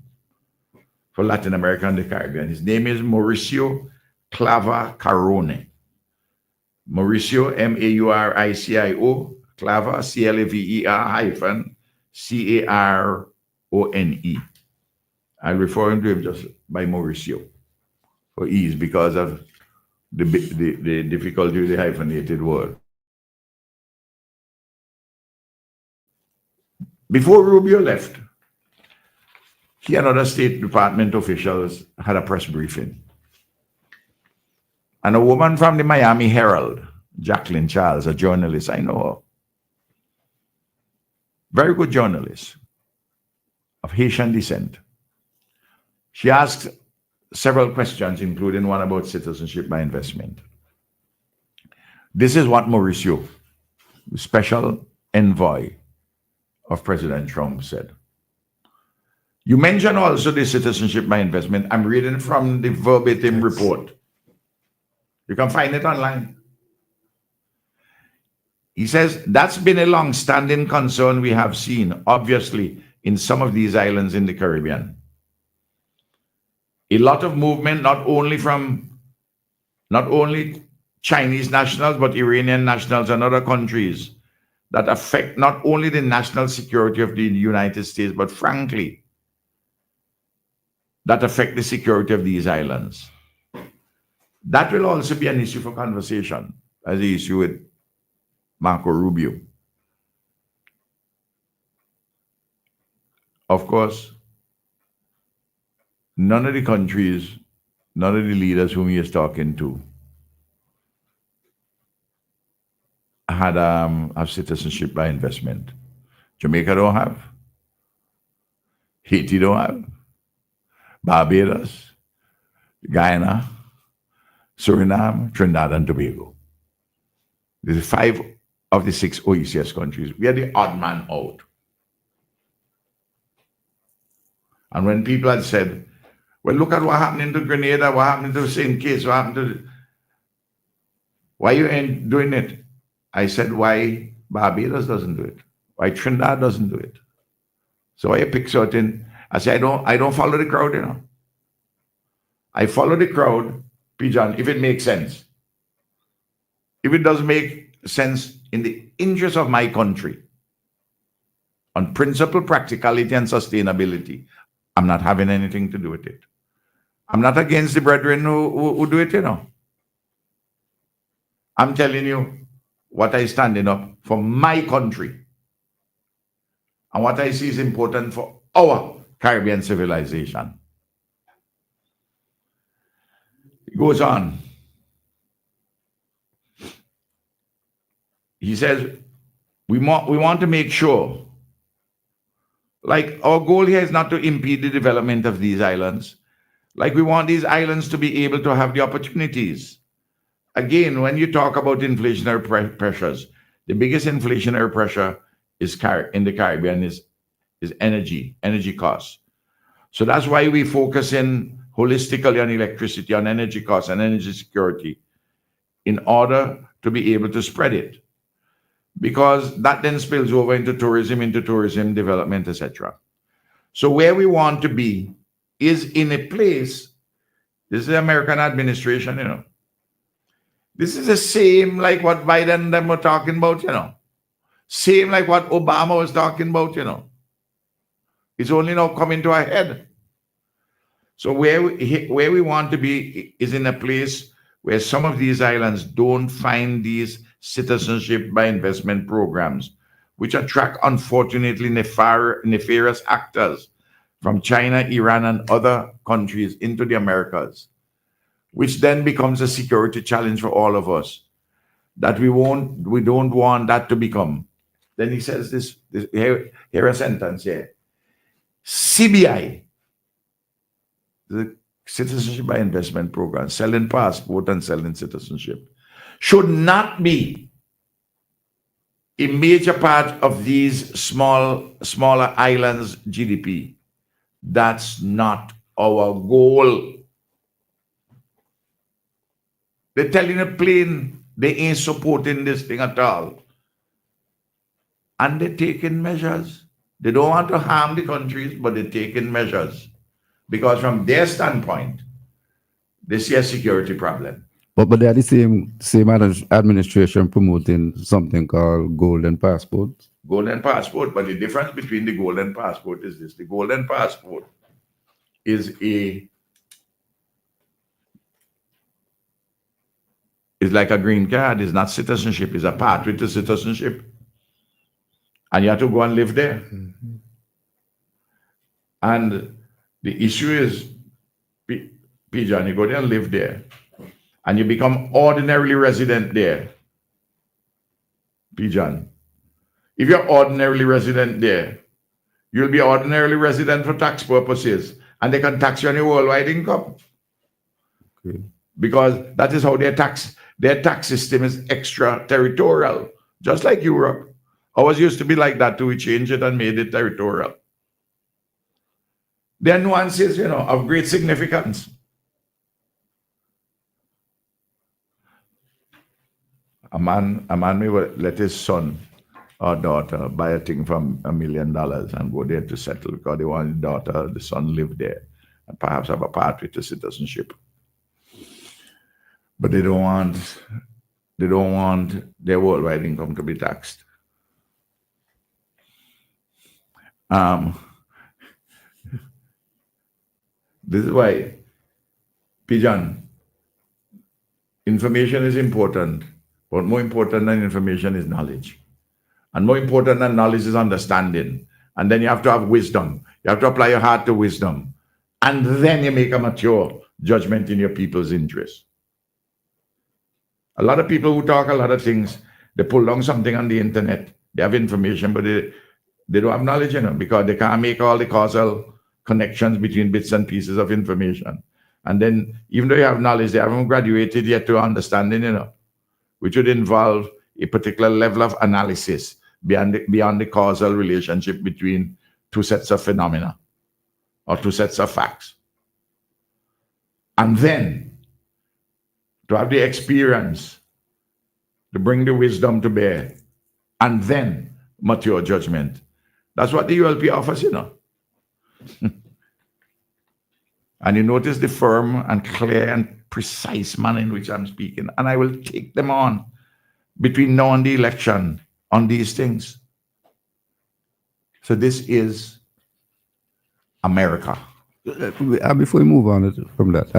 for Latin America and the Caribbean. His name is Mauricio Clava Carone. Mauricio, Mauricio, Clava, Clever hyphen Carone. I'll refer him to him just by Mauricio for ease because of the difficulty with the hyphenated word. Before Rubio left, he and other State Department officials had a press briefing. And a woman from the Miami Herald, Jacqueline Charles, a journalist, I know her, very good journalist of Haitian descent. She asked several questions, including one about citizenship by investment. This is what Mauricio, the special envoy of President Trump, said. You mentioned also the citizenship by investment. I'm reading from the verbatim report. You can find it online. He says, that's been a long-standing concern we have seen, obviously, in some of these islands in the Caribbean. A lot of movement, not only Chinese nationals, but Iranian nationals and other countries that affect not only the national security of the United States, but frankly, that affect the security of these islands. That will also be an issue for conversation, as the issue with Marco Rubio. Of course, none of the countries, none of the leaders whom he is talking to had have citizenship by investment. Jamaica don't have. Haiti don't have. Barbados, Guyana, Suriname, Trinidad and Tobago. These are 5 of the 6 OECS countries. We are the odd man out. And when people had said, well, look at what happened to Grenada, what happened to St. Kitts, what happened to... Why you ain't doing it? I said, why Barbados doesn't do it? Why Trinidad doesn't do it? So I pick certain... I say, I don't follow the crowd, you know. I follow the crowd, Pigeon, if it makes sense. If it doesn't make sense in the interest of my country, on principle, practicality, and sustainability, I'm not having anything to do with it. I'm not against the brethren who do it, you know. I'm telling you what I standing up for my country and what I see is important for our Caribbean civilization. It goes on. He says, we want to make sure, like our goal here is not to impede the development of these islands. Like we want these islands to be able to have the opportunities. Again, when you talk about inflationary pressures, the biggest inflationary pressure is in the Caribbean is energy costs. So that's why we focus in holistically on electricity, on energy costs and energy security in order to be able to spread it. Because that then spills over into tourism development, etc. So where we want to be is in a place, this is the American administration, you know. This is the same like what Biden and them were talking about, you know. Same like what Obama was talking about, you know. It's only now coming to a head. So where we want to be is in a place where some of these islands don't find these citizenship by investment programs, which attract, unfortunately, nefarious actors from China, Iran, and other countries into the Americas, which then becomes a security challenge for all of us that we don't want that to become. Then he says this here a sentence here. CBI, the Citizenship by Investment Program, selling passport and selling citizenship, should not be a major part of these smaller islands' GDP. That's not our goal. They're telling you plain they ain't supporting this thing at all. And they're taking measures. They don't want to harm the countries, but they're taking measures. Because from their standpoint, They see a security problem. But they are the same administration promoting something called golden passport. Golden passport, but the difference between the golden passport is this. The golden passport is like a green card. It's not citizenship. It's a pathway to citizenship. And you have to go and live there. And the issue is, John, you go there and live there, and you become ordinarily resident there. John, if you're ordinarily resident there, you'll be ordinarily resident for tax purposes, and they can tax you on your worldwide income. Okay. Because that is how their tax system is extraterritorial, just like Europe. Ours used to be like that too. We changed it and made it territorial. There are nuances, of great significance. A man may let his son or daughter buy a thing from $1 million and go there to settle because they want the son live there and perhaps have a pathway to citizenship. But they don't want their worldwide income to be taxed. This is why, Pijan, information is important, but more important than information is knowledge. And more important than knowledge is understanding. And then you have to have wisdom. You have to apply your heart to wisdom. And then you make a mature judgment in your people's interest. A lot of people who talk a lot of things, they pull down something on the internet. They have information, but they don't have knowledge, because they can't make all the causal connections between bits and pieces of information. And then, even though you have knowledge, they haven't graduated yet to understanding, which would involve a particular level of analysis beyond the causal relationship between two sets of phenomena or two sets of facts. And then, to have the experience, to bring the wisdom to bear, and then mature judgment. That's what the ULP offers, And you notice the firm and clear and precise manner in which I'm speaking. And I will take them on between now and the election on these things. So this is America. Before we move on from that,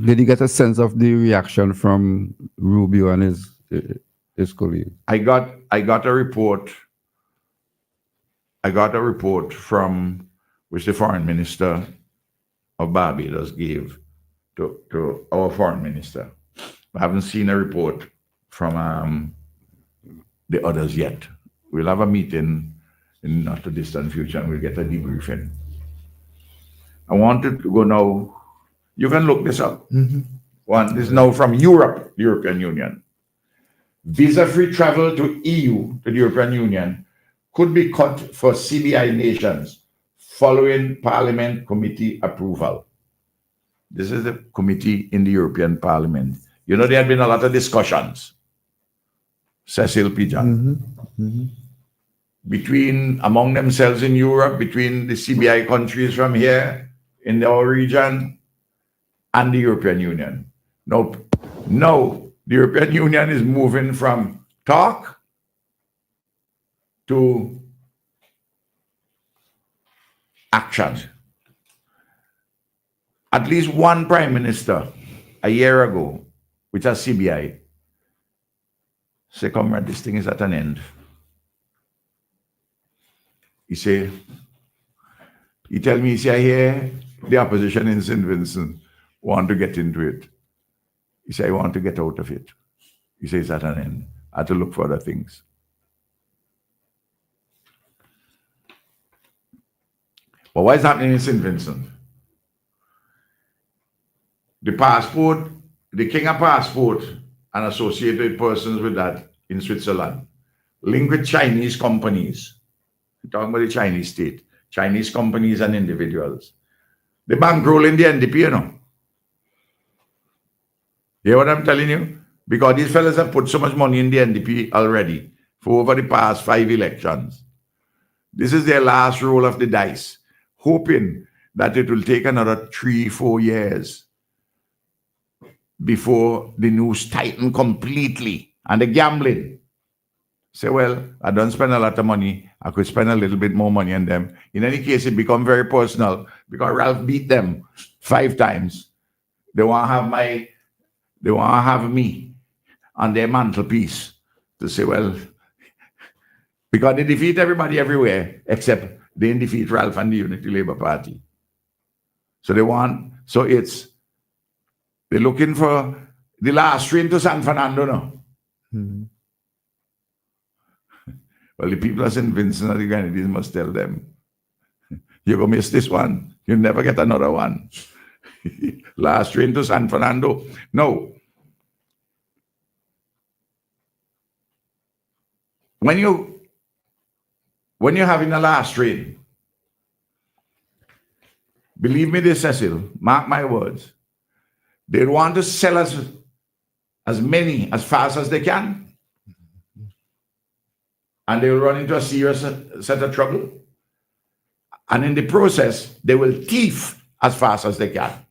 did you get a sense of the reaction from Rubio and his colleagues? I got a report. I got a report from which the foreign minister of Barbados gave to our foreign minister. I haven't seen a report from the others yet. We'll have a meeting in not too distant future and we'll get a debriefing. I wanted to go now. You can look this up. One, this is now from Europe, the European Union. Visa-free travel to EU, to the European Union, could be cut for CBI nations following Parliament committee approval. This is the committee in the European Parliament. There had been a lot of discussions, Cecil Pijan, among themselves in Europe, between the CBI countries from here in our region and the European Union. No, the European Union is moving from talk to action. At least one prime minister a year ago, with a CBI, say, comrade, this thing is at an end. He tell me, I hear the opposition in St. Vincent want to get into it. He said, I want to get out of it. He says, it's at an end. I have to look for other things. But what is happening in St. Vincent? The passport, the King of Passport and associated persons with that in Switzerland, linked with Chinese companies. We're talking about the Chinese state, Chinese companies and individuals. They bankrolling the NDP, You hear what I'm telling you? Because these fellas have put so much money in the NDP already for over the past 5 elections. This is their last roll of the dice, hoping that it will take another 3-4 years before the news tighten completely and the gambling. Say, well, I don't spend a lot of money. I could spend a little bit more money on them. In any case, it become very personal because Ralph beat them 5 times. They want to have me on their mantelpiece to say, well, because they defeat everybody everywhere except they didn't defeat Ralph and the Unity Labour Party. So they're looking for the last train to San Fernando now. Mhm. Well, the people of St. Vincent and the Grenadines must tell them, you're going to miss this one. You'll never get another one. Last train to San Fernando. No. When you're having a last train, believe me this, Cecil, mark my words, they want to sell us as many as fast as they can. And they will run into a serious set of trouble. And in the process, they will thief as fast as they can.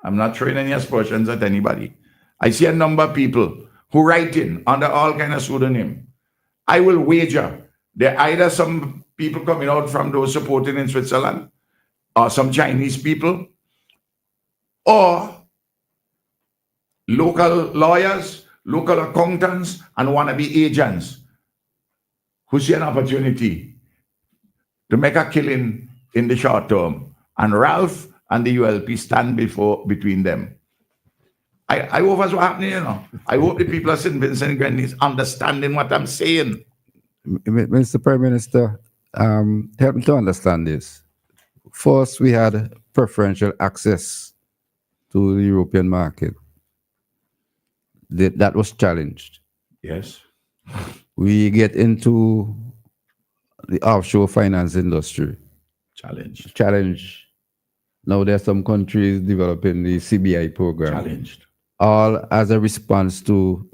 I'm not throwing any aspersions at anybody. I see a number of people who write in under all kind of pseudonym. I will wager they're either some people coming out from those supporting in Switzerland, or some Chinese people, or local lawyers, local accountants, and wannabe agents who see an opportunity to make a killing in the short term. And Ralph and the ULP stand between them. I hope that's what happening, you know. I hope the people of St. Vincent and Grenadines understanding what I'm saying. Mr. Prime Minister, help me to understand this. First, we had preferential access to the European market. That was challenged. Yes. We get into the offshore finance industry. Challenge. Now there are some countries developing the CBI program. Challenged. All as a response to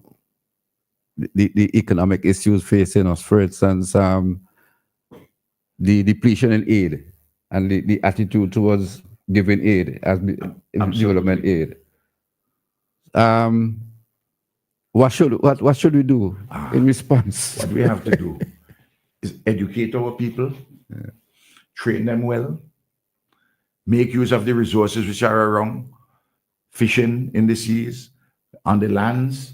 the economic issues facing us. For instance, the depletion in aid and the attitude towards giving aid as development aid. What should we do in response? What we have to do is educate our people, train them well, make use of the resources which are around, fishing in the seas, on the lands,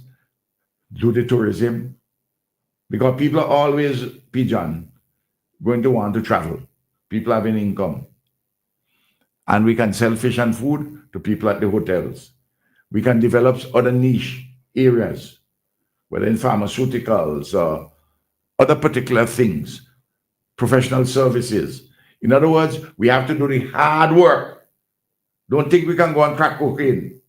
do the tourism, because people are always, pigeon, going to want to travel. People having income. And we can sell fish and food to people at the hotels. We can develop other niche areas, whether in pharmaceuticals or other particular things, professional services. In other words, we have to do the hard work. Don't think we can go and crack cocaine,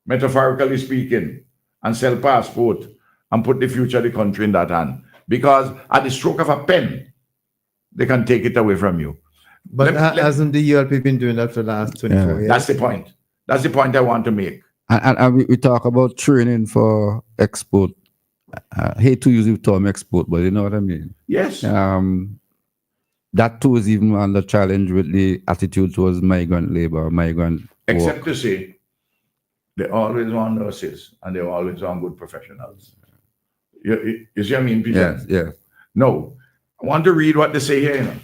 metaphorically speaking, and sell passport and put the future of the country in that hand. Because at the stroke of a pen, they can take it away from you. But hasn't the ULP been doing that for the last 24 years? That's the point. That's the point I want to make. And we talk about training for export. I hate to use the term export, but you know what I mean? Yes. That too is even under challenge with the attitude towards migrant labor, migrant Except work. to say, they always want nurses and they always want good professionals. You see what I mean, Peter? Yes. No. I want to read what they say here, you know.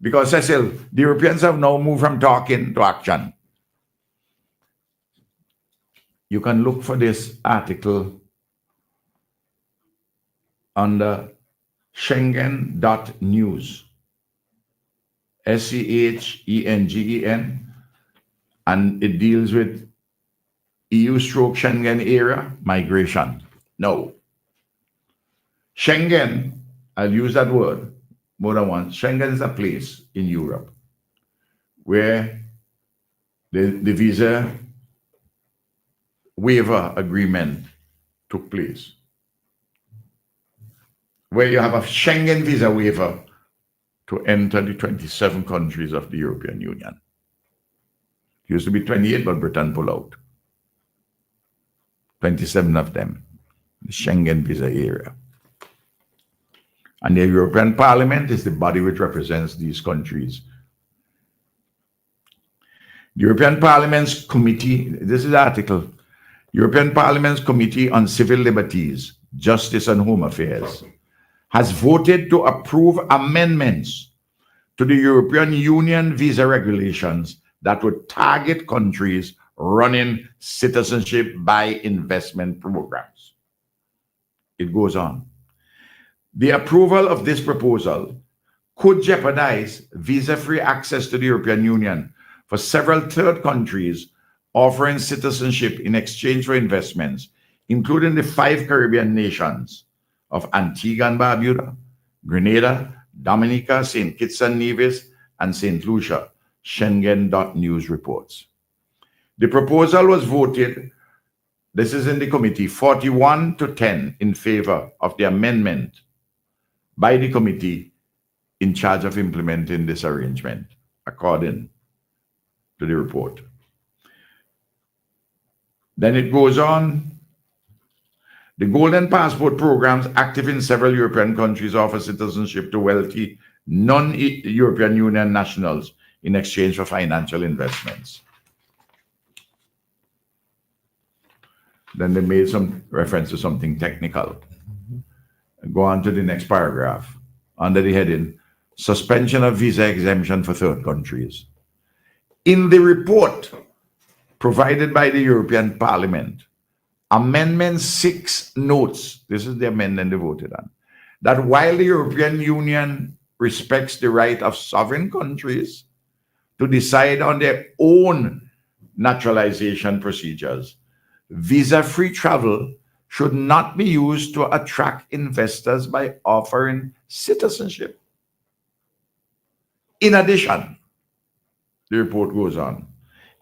Because, Cecil, the Europeans have now moved from talking to action. You can look for this article under Schengen.news. SCHENGEN, and it deals with EU/Schengen area migration. No. Schengen, I'll use that word more than once. Schengen is a place in Europe where the visa waiver agreement took place, where you have a Schengen visa waiver to enter the 27 countries of the European Union. It used to be 28, but Britain pulled out. 27 of them, the Schengen visa area. And the European Parliament is the body which represents these countries. The European Parliament's committee, this is the article, European Parliament's Committee on Civil Liberties, Justice and Home Affairs has voted to approve amendments to the European Union visa regulations that would target countries running citizenship by investment programs. It goes on. The approval of this proposal could jeopardize visa-free access to the European Union for several third countries offering citizenship in exchange for investments, including the 5 Caribbean nations of Antigua and Barbuda, Grenada, Dominica, St. Kitts and Nevis, and St. Lucia, Schengen.news reports. The proposal was voted, this is in the committee, 41-10 in favor of the amendment by the committee in charge of implementing this arrangement, according to the report. Then it goes on. The Golden Passport programs active in several European countries offer citizenship to wealthy non-European Union nationals in exchange for financial investments. Then they made some reference to something technical. Go on to the next paragraph under the heading, Suspension of Visa Exemption for Third Countries. In the report provided by the European Parliament, Amendment 6 notes, this is the amendment they voted on, that while the European Union respects the right of sovereign countries to decide on their own naturalization procedures, visa-free travel should not be used to attract investors by offering citizenship. In addition, the report goes on,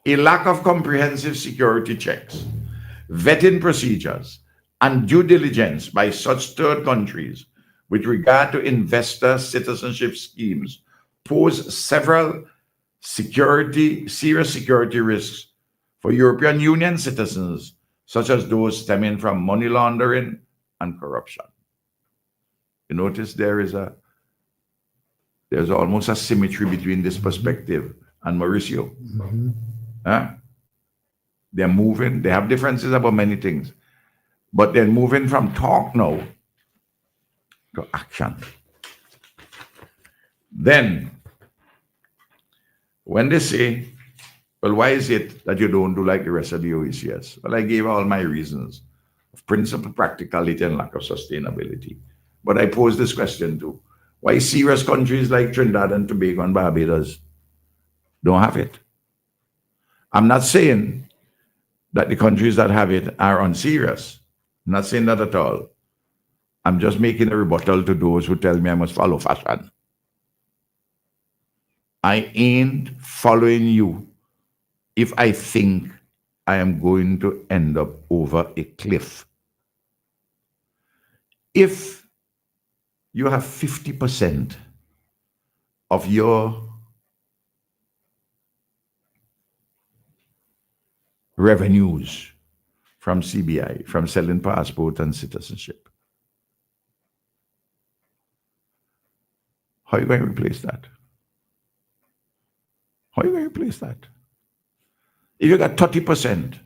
a lack of comprehensive security checks, vetting procedures, and due diligence by such third countries with regard to investor citizenship schemes pose several serious security risks for European Union citizens, such as those stemming from money laundering and corruption. You notice there's almost a symmetry between this perspective and Mauricio. Mm-hmm. They're moving, they have differences about many things, but they're moving from talk now to action. Then, when they say, well, why is it that you don't do like the rest of the OECS? Well, I gave all my reasons of principle, practicality, and lack of sustainability. But I pose this question too. Why serious countries like Trinidad and Tobago and Barbados don't have it? I'm not saying that the countries that have it are unserious. I'm not saying that at all. I'm just making a rebuttal to those who tell me I must follow fashion. I ain't following you if I think I am going to end up over a cliff. If you have 50% of your revenues from CBI, from selling passport and citizenship, how are you going to replace that? How are you going to replace that? If you got 30%, you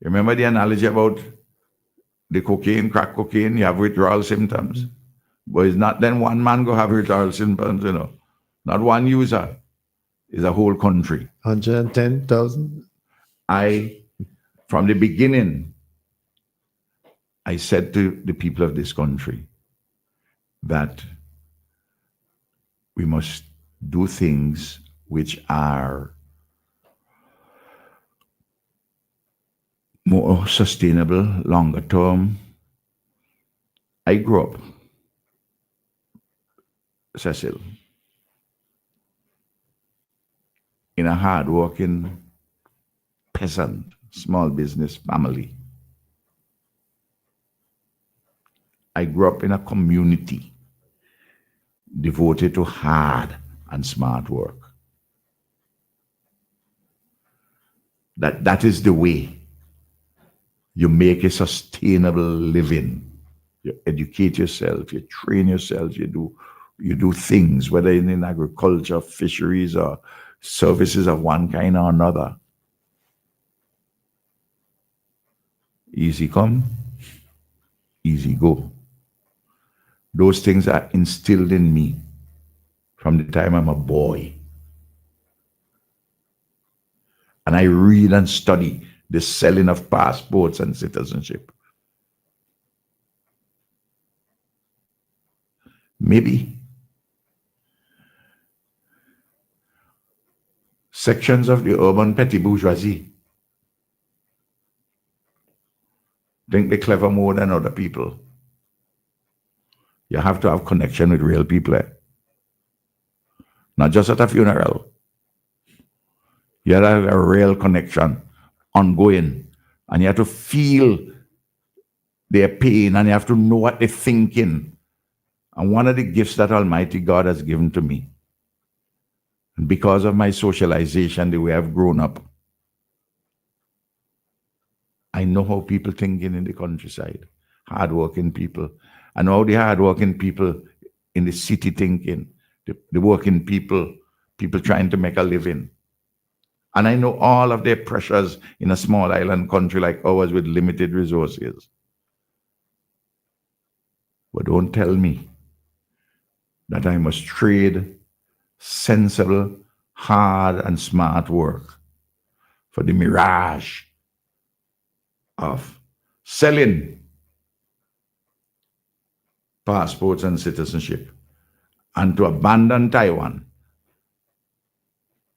remember the analogy about the cocaine, crack cocaine, you have withdrawal symptoms. But it's not then one man go have withdrawal symptoms, you know. Not one user. It's a whole country. 110,000? From the beginning, I said to the people of this country that we must do things which are more sustainable, longer term. I grew up, Cecil, in a hard-working peasant, small business family. I grew up in a community devoted to hard and smart work. That is the way you make a sustainable living. You educate yourself, you train yourself, you do things, whether in agriculture, fisheries, or services of one kind or another. Easy come, easy go. Those things are instilled in me from the time I'm a boy. And I read and study the selling of passports and citizenship. Maybe sections of the urban petty bourgeoisie think they're clever more than other people. You have to have connection with real people. Not just at a funeral. You have to have a real connection, ongoing. And you have to feel their pain and you have to know what they're thinking. And one of the gifts that Almighty God has given to me, and because of my socialization, the way I've grown up, I know how people thinking in the countryside, hardworking people. I know how the hardworking people in the city thinking, the working people, people trying to make a living. And I know all of their pressures in a small island country like ours with limited resources. But don't tell me that I must trade sensible, hard, and smart work for the mirage of selling passports and citizenship and to abandon Taiwan.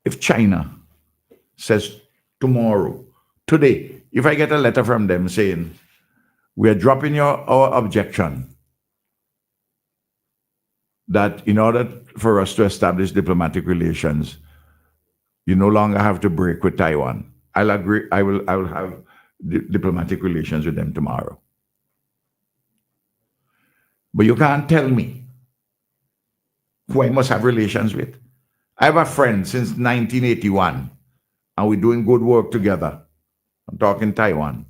If China says tomorrow, today, if I get a letter from them saying, we are dropping our objection that in order for us to establish diplomatic relations, you no longer have to break with Taiwan. I'll agree, I will have diplomatic relations with them tomorrow. But you can't tell me who I must have relations with. I have a friend since 1981, and we're doing good work together. I'm talking Taiwan.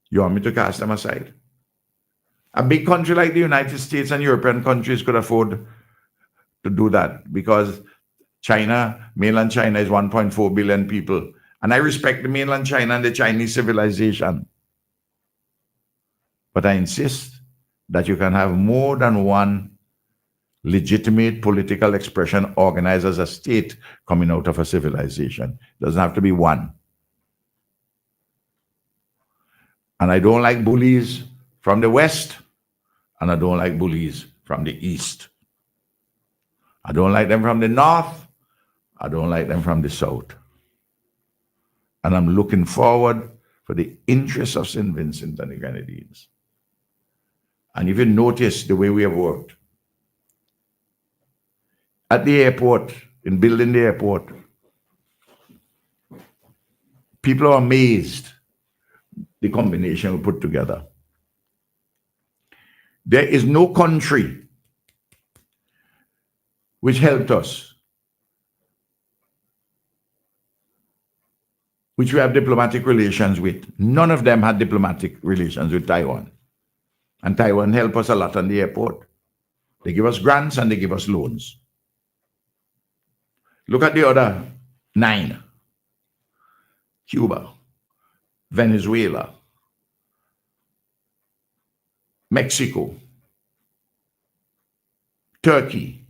You want me to cast them aside? A big country like the United States and European countries could afford to do that because China, mainland China is 1.4 billion people. And I respect the mainland China and the Chinese civilization. But I insist that you can have more than one legitimate political expression organized as a state coming out of a civilization. It doesn't have to be one. And I don't like bullies from the West, and I don't like bullies from the East. I don't like them from the North. I don't like them from the South. And I'm looking forward for the interests of St. Vincent and the Grenadines. And if you notice the way we have worked, at the airport, in building the airport, people are amazed the combination we put together. There is no country which helped us, which we have diplomatic relations with. None of them had diplomatic relations with Taiwan. And Taiwan helped us a lot on the airport. They give us grants and they give us loans. Look at the other 9. Cuba, Venezuela, Mexico, Turkey,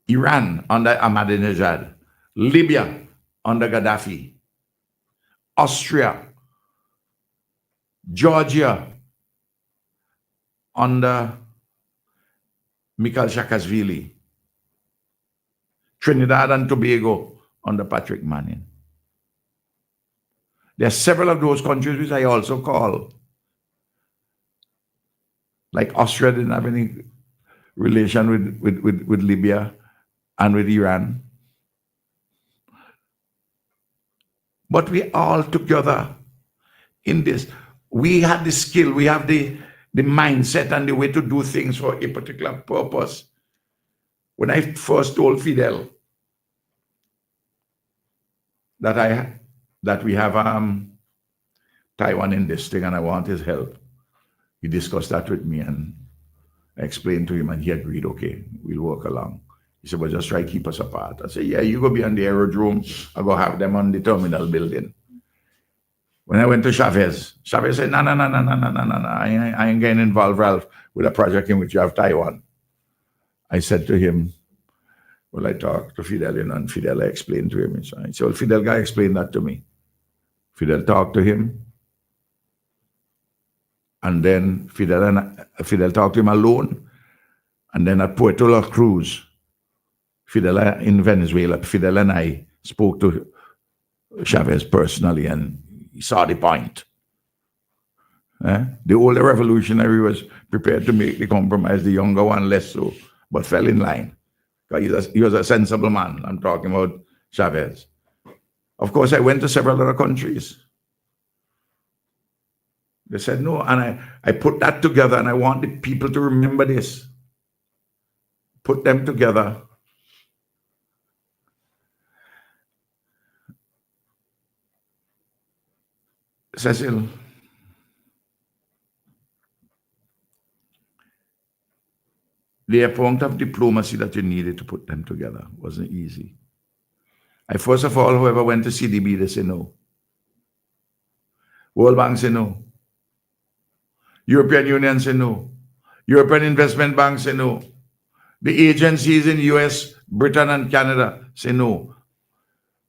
Iran under Ahmadinejad, Libya under Gaddafi, Austria, Georgia under Mikhail Saakashvili, Trinidad and Tobago under Patrick Manning. There are several of those countries which I also call. Like Austria didn't have any relation with Libya and with Iran. But we all together in this. We have the skill, we have the mindset and the way to do things for a particular purpose. When I first told Fidel that we have Taiwan in this thing and I want his help, he discussed that with me and I explained to him and he agreed, okay, we'll work along. He said, well, just try to keep us apart. I said, yeah, you go be on the aerodrome. I go have them on the terminal building. When I went to Chavez said, no. I ain't getting involved, Ralph, with a project in which you have Taiwan. I said to him, well, I talked to Fidel, and Fidel, I explained to him. So I said, well, Fidel guy explained that to me. Fidel talked to him. And then Fidel talked to him alone. And then at Puerto La Cruz, Fidel in Venezuela, Fidel and I spoke to Chavez personally, and he saw the point. The older revolutionary was prepared to make the compromise, the younger one less so, but fell in line. He was a sensible man. I'm talking about Chavez. Of course, I went to several other countries. They said no, and I put that together, and I want the people to remember this. Put them together. Cecil, the amount of diplomacy that you needed to put them together wasn't easy. First of all, whoever went to CDB, they say no. World Bank say no. European Union say no. European Investment Bank say no. The agencies in US, Britain, and Canada say no.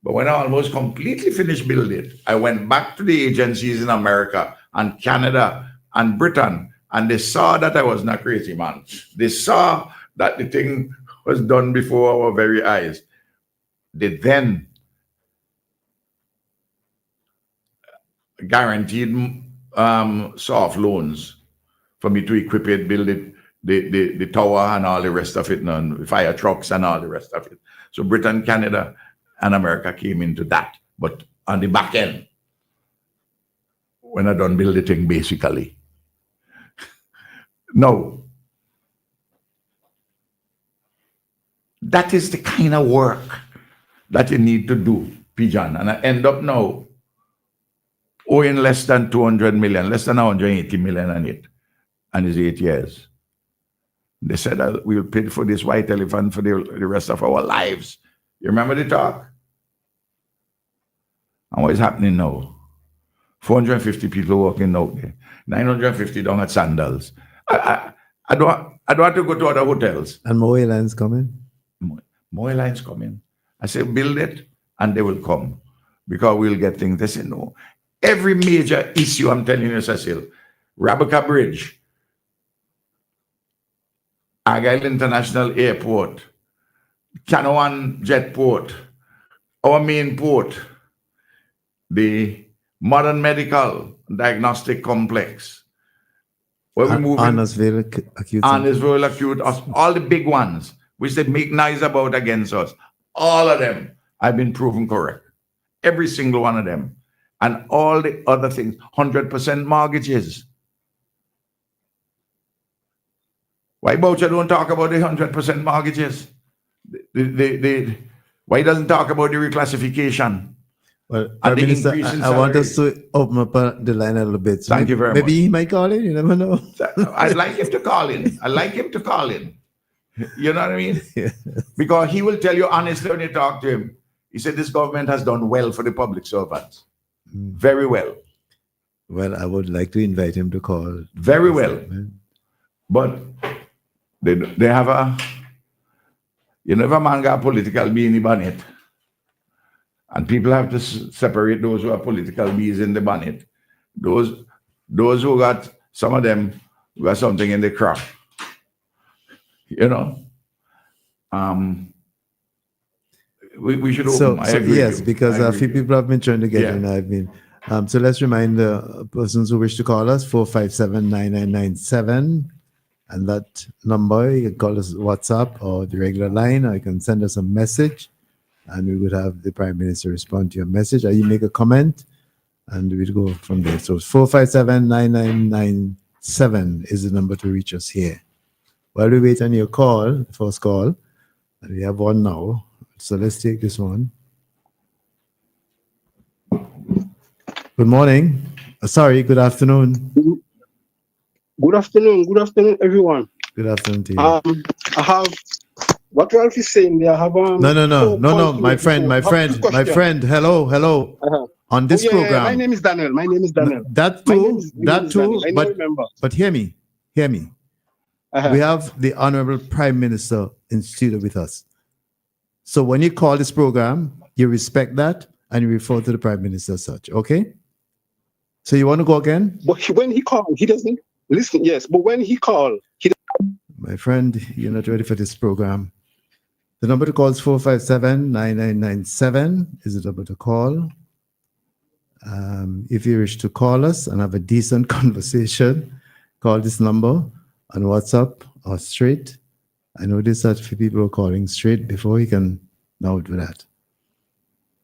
But when I almost completely finished building it, I went back to the agencies in America and Canada and Britain, and they saw that I was not crazy, man. They saw that the thing was done before our very eyes. They then guaranteed soft loans for me to equip it, build it, the tower and all the rest of it, and fire trucks and all the rest of it. So Britain, Canada, and America came into that. But on the back end, when I done build the thing, basically. No. That is the kind of work that you need to do, Pijan. And I end up now owing less than 200 million, less than 180 million on it. And it's 8 years. They said we'll pay for this white elephant for the rest of our lives. You remember the talk? And what is happening now? 450 people working out there. 950 down at Sandals. I don't want to go to other hotels. And more airlines coming? More airlines coming. I say, build it, and they will come. Because we'll get things. They say, no. Every major issue, I'm telling you, Cecil, Rabica Bridge, Argyle International Airport, Canawan Jetport, our main port, the Modern Medical Diagnostic Complex, where we move Arnesville Acute. Arnesville Acute, all the big ones, which they make noise about against us. All of them have been proven correct. Every single one of them. And all the other things, 100% mortgages. Why Boucher don't talk about the 100% mortgages? Why he doesn't talk about the reclassification? Well, Prime Minister, I want us to open up the line a little bit. So Thank you very much. Maybe he might call in, you never know. I'd like him to call in. I'd like him to call in. You know what I mean? Yeah. Because he will tell you honestly when you talk to him. He said this government has done well for the public servants. Very well. Well, I would like to invite him to call. Very well. But they have a, you know, if a man got a political bee in the bonnet, and people have to separate those who are political bees in the bonnet. Those who got, some of them who got something in the crop. You know? We should open. So yes, because a few people have been trying to get in. I've been. So let's remind the persons who wish to call us, 457-9997. And that number, you can call us WhatsApp or the regular line, or you can send us a message, and we would have the Prime Minister respond to your message, or you make a comment, and we'd go from there. So 457-9997 is the number to reach us here. While we wait on your call, first call, and we have one now. So let's take this one. Good morning. Sorry, good afternoon. Good afternoon, everyone. Good afternoon to you. I have what Ralph is saying there, I have No, my friend. Hello. Uh-huh. On this Yeah. program. My name is Daniel. That My too, name is Daniel. I know, remember. but hear me. Uh-huh. We have the Honorable Prime Minister in studio with us. So when you call this program, you respect that and you refer to the Prime Minister as such, okay? So you want to go again? But when he called, he doesn't listen. Yes, but when he called, My friend, you're not ready for this program. The number to call is 457-9997 is the number to call. If you wish to call us and have a decent conversation, call this number on WhatsApp or straight. I noticed that few people are calling straight before you can now do that.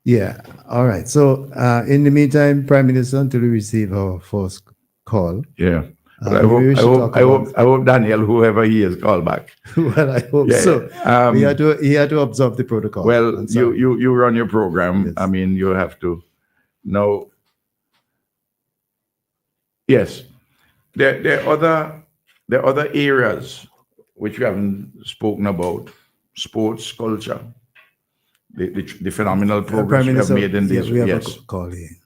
Yeah, all right. So in the meantime, Prime Minister, until we receive our first call. Yeah. But I hope Daniel, whoever he is, call back. Well, I hope so. He had to observe the protocol. Well, you run your program. Yes. I mean, you have to know. Yes, there are other areas which we haven't spoken about. Sports, culture, the phenomenal progress we have made in this. We have a call here.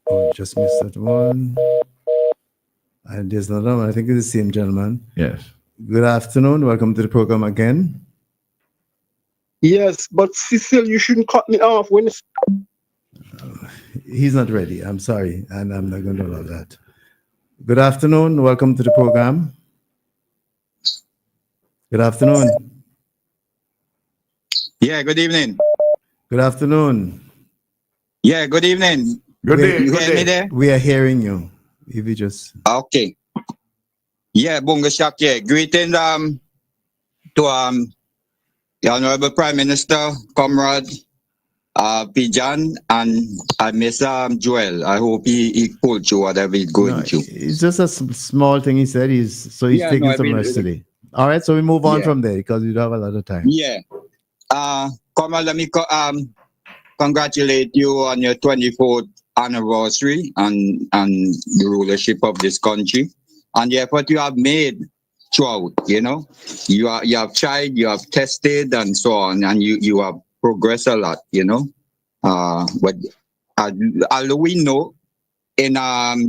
Oh, just missed that one. And there's another one. I think it's the same gentleman. Yes. Good afternoon. Welcome to the program again. yes, but Cecil, you shouldn't cut me off when it's He's not ready. I'm sorry. And I'm not going to allow that. Good afternoon. Welcome to the program. Good afternoon. Yeah, good evening. Good afternoon. Yeah, good evening. Good day. You Good hear me day. there? We are hearing you. If you just... Okay. Yeah, Bunga Shak, yeah. Greetings to the Honorable Prime Minister, Comrade Pijan, and I miss Joel. I hope he pulled through whatever he's going through. It's just a small thing he said. He's taking some rest today. All right, so we move on from there because we don't have a lot of time. Yeah. Comrade, let me congratulate you on your 24th anniversary and the rulership of this country and the effort you have made throughout. You know, you have tried, you have tested, and so on, and you have progressed a lot. You know, but although we know in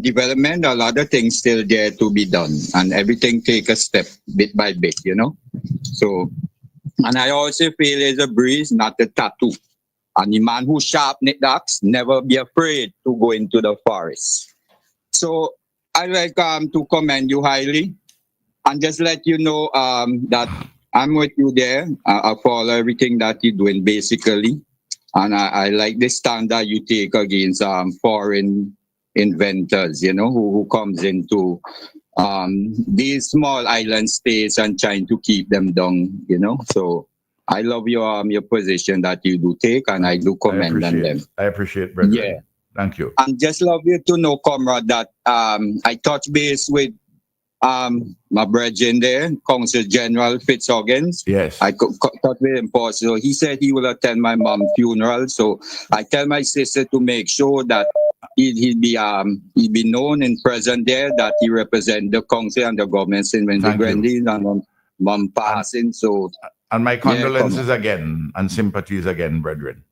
development a lot of things still there to be done, and everything take a step bit by bit. You know, so and I also feel it's a breeze, not a tattoo. And the man who sharpened the axe never be afraid to go into the forest. So I like to commend you highly and just let you know that I'm with you there. I follow everything that you're doing basically. And I like the standard you take against foreign inventors, you know, who comes into these small island states and trying to keep them down, you know. So I love your position that you do take, and I do commend on them. I appreciate, brother. Yeah. Thank you. And just love you to know, comrade, that I touch base with my brethren there, Consul General Fitzhuggins. Yes. I touch with him possible. He said he will attend my mom's funeral, so I tell my sister to make sure that he'll be known and present there, that he represent the council and the government in the Grenadines and mom passing. So. And my condolences again and sympathies again, brethren.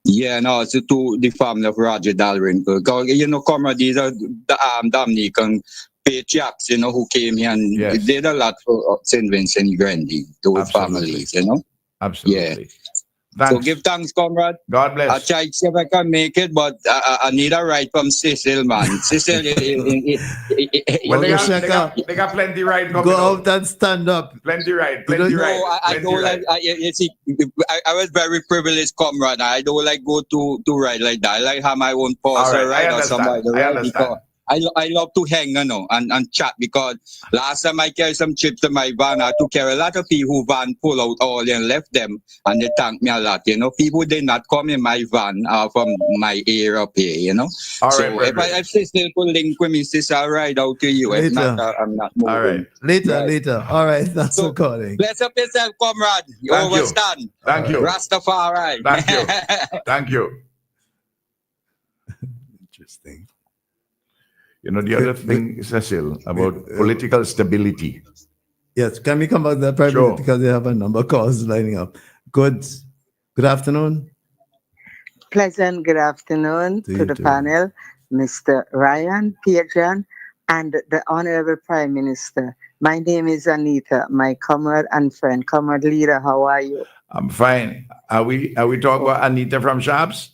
Yeah, no, it's to the family of Roger Dalrymple. You know, comrade, these are the Dominican patriarchs, you know, who came here and did a lot for St. Vincent Grenadine, those families, you know. Absolutely. Yeah. Thanks. So give thanks, comrade. God bless. I'll try to see if I can make it, but I need a ride from Cecil, man. Cecil, well, they got plenty ride coming. Go out and stand up. Plenty ride. No, I don't like. You see, I was very privileged, comrade. I don't like go to ride like that. I like have my own personal ride or somebody to ride because I love to hang, you know, and chat, because last time I carried some chips to my van, I took care of a lot of people who van pull out all and left them, and they thanked me a lot, you know. People did not come in my van from my area up here, you know. All so right, if Cecil could link with me, Cecil, I'll ride out to you. If not, I'm not moving. All right. Later. All right, that's so, calling. Bless up yourself, comrade. You overstand. Thank you. Rastafari. Thank you. Thank you. Interesting. You know, the other thing, Cecil, about political stability. Yes, can we come back to that Prime Sure. Minister, because they have a number of calls lining up. Good afternoon. Pleasant good afternoon To to you the too. panel, Mr. Ryan, Pietran, and the Honorable Prime Minister. My name is Anita, my comrade and friend. Comrade leader, how are you? I'm fine. Are we talking about Anita from Shops?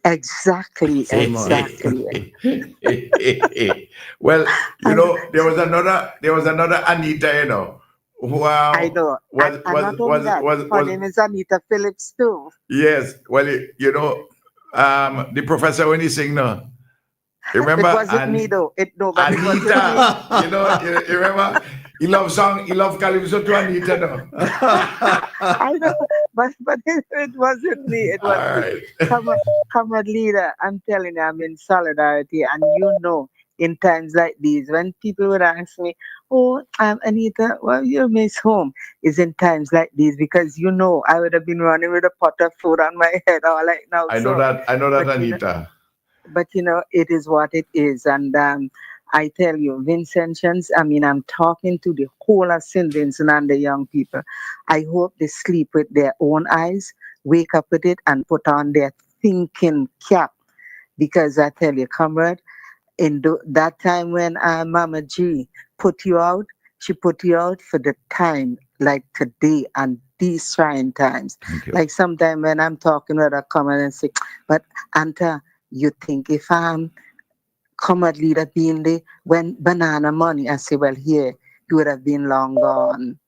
Exactly, Same on. exactly. Well, I, there was another Anita, who I know. And not only that, her name is Anita Phillips too. yes. Well, the professor when he sing no, remember It wasn't me though. But it wasn't me. Anita, you remember he love Calypso to Anita no. I know, but it wasn't me. It All wasn't me. right. Comrade leader, I'm telling you, I'm in solidarity. And in times like these, when people would ask me, "Oh, Anita, well, you miss home," is in times like these because I would have been running with a pot of food on my head all right now. I know that But Anita. it is what it is. And I tell you, Vincentians, I'm talking to the whole of St. Vincent and the young people. I hope they sleep with their own eyes, wake up with it, and put on their thinking cap. Because I tell you, comrade, that time when Mama G put you out, she put you out for the time like today and these trying times. Thank you. Like sometime when I'm talking with a comrade and say, but Anta, you think if I'm comrade leader being the when banana money, I say, well, here, he would have been long gone.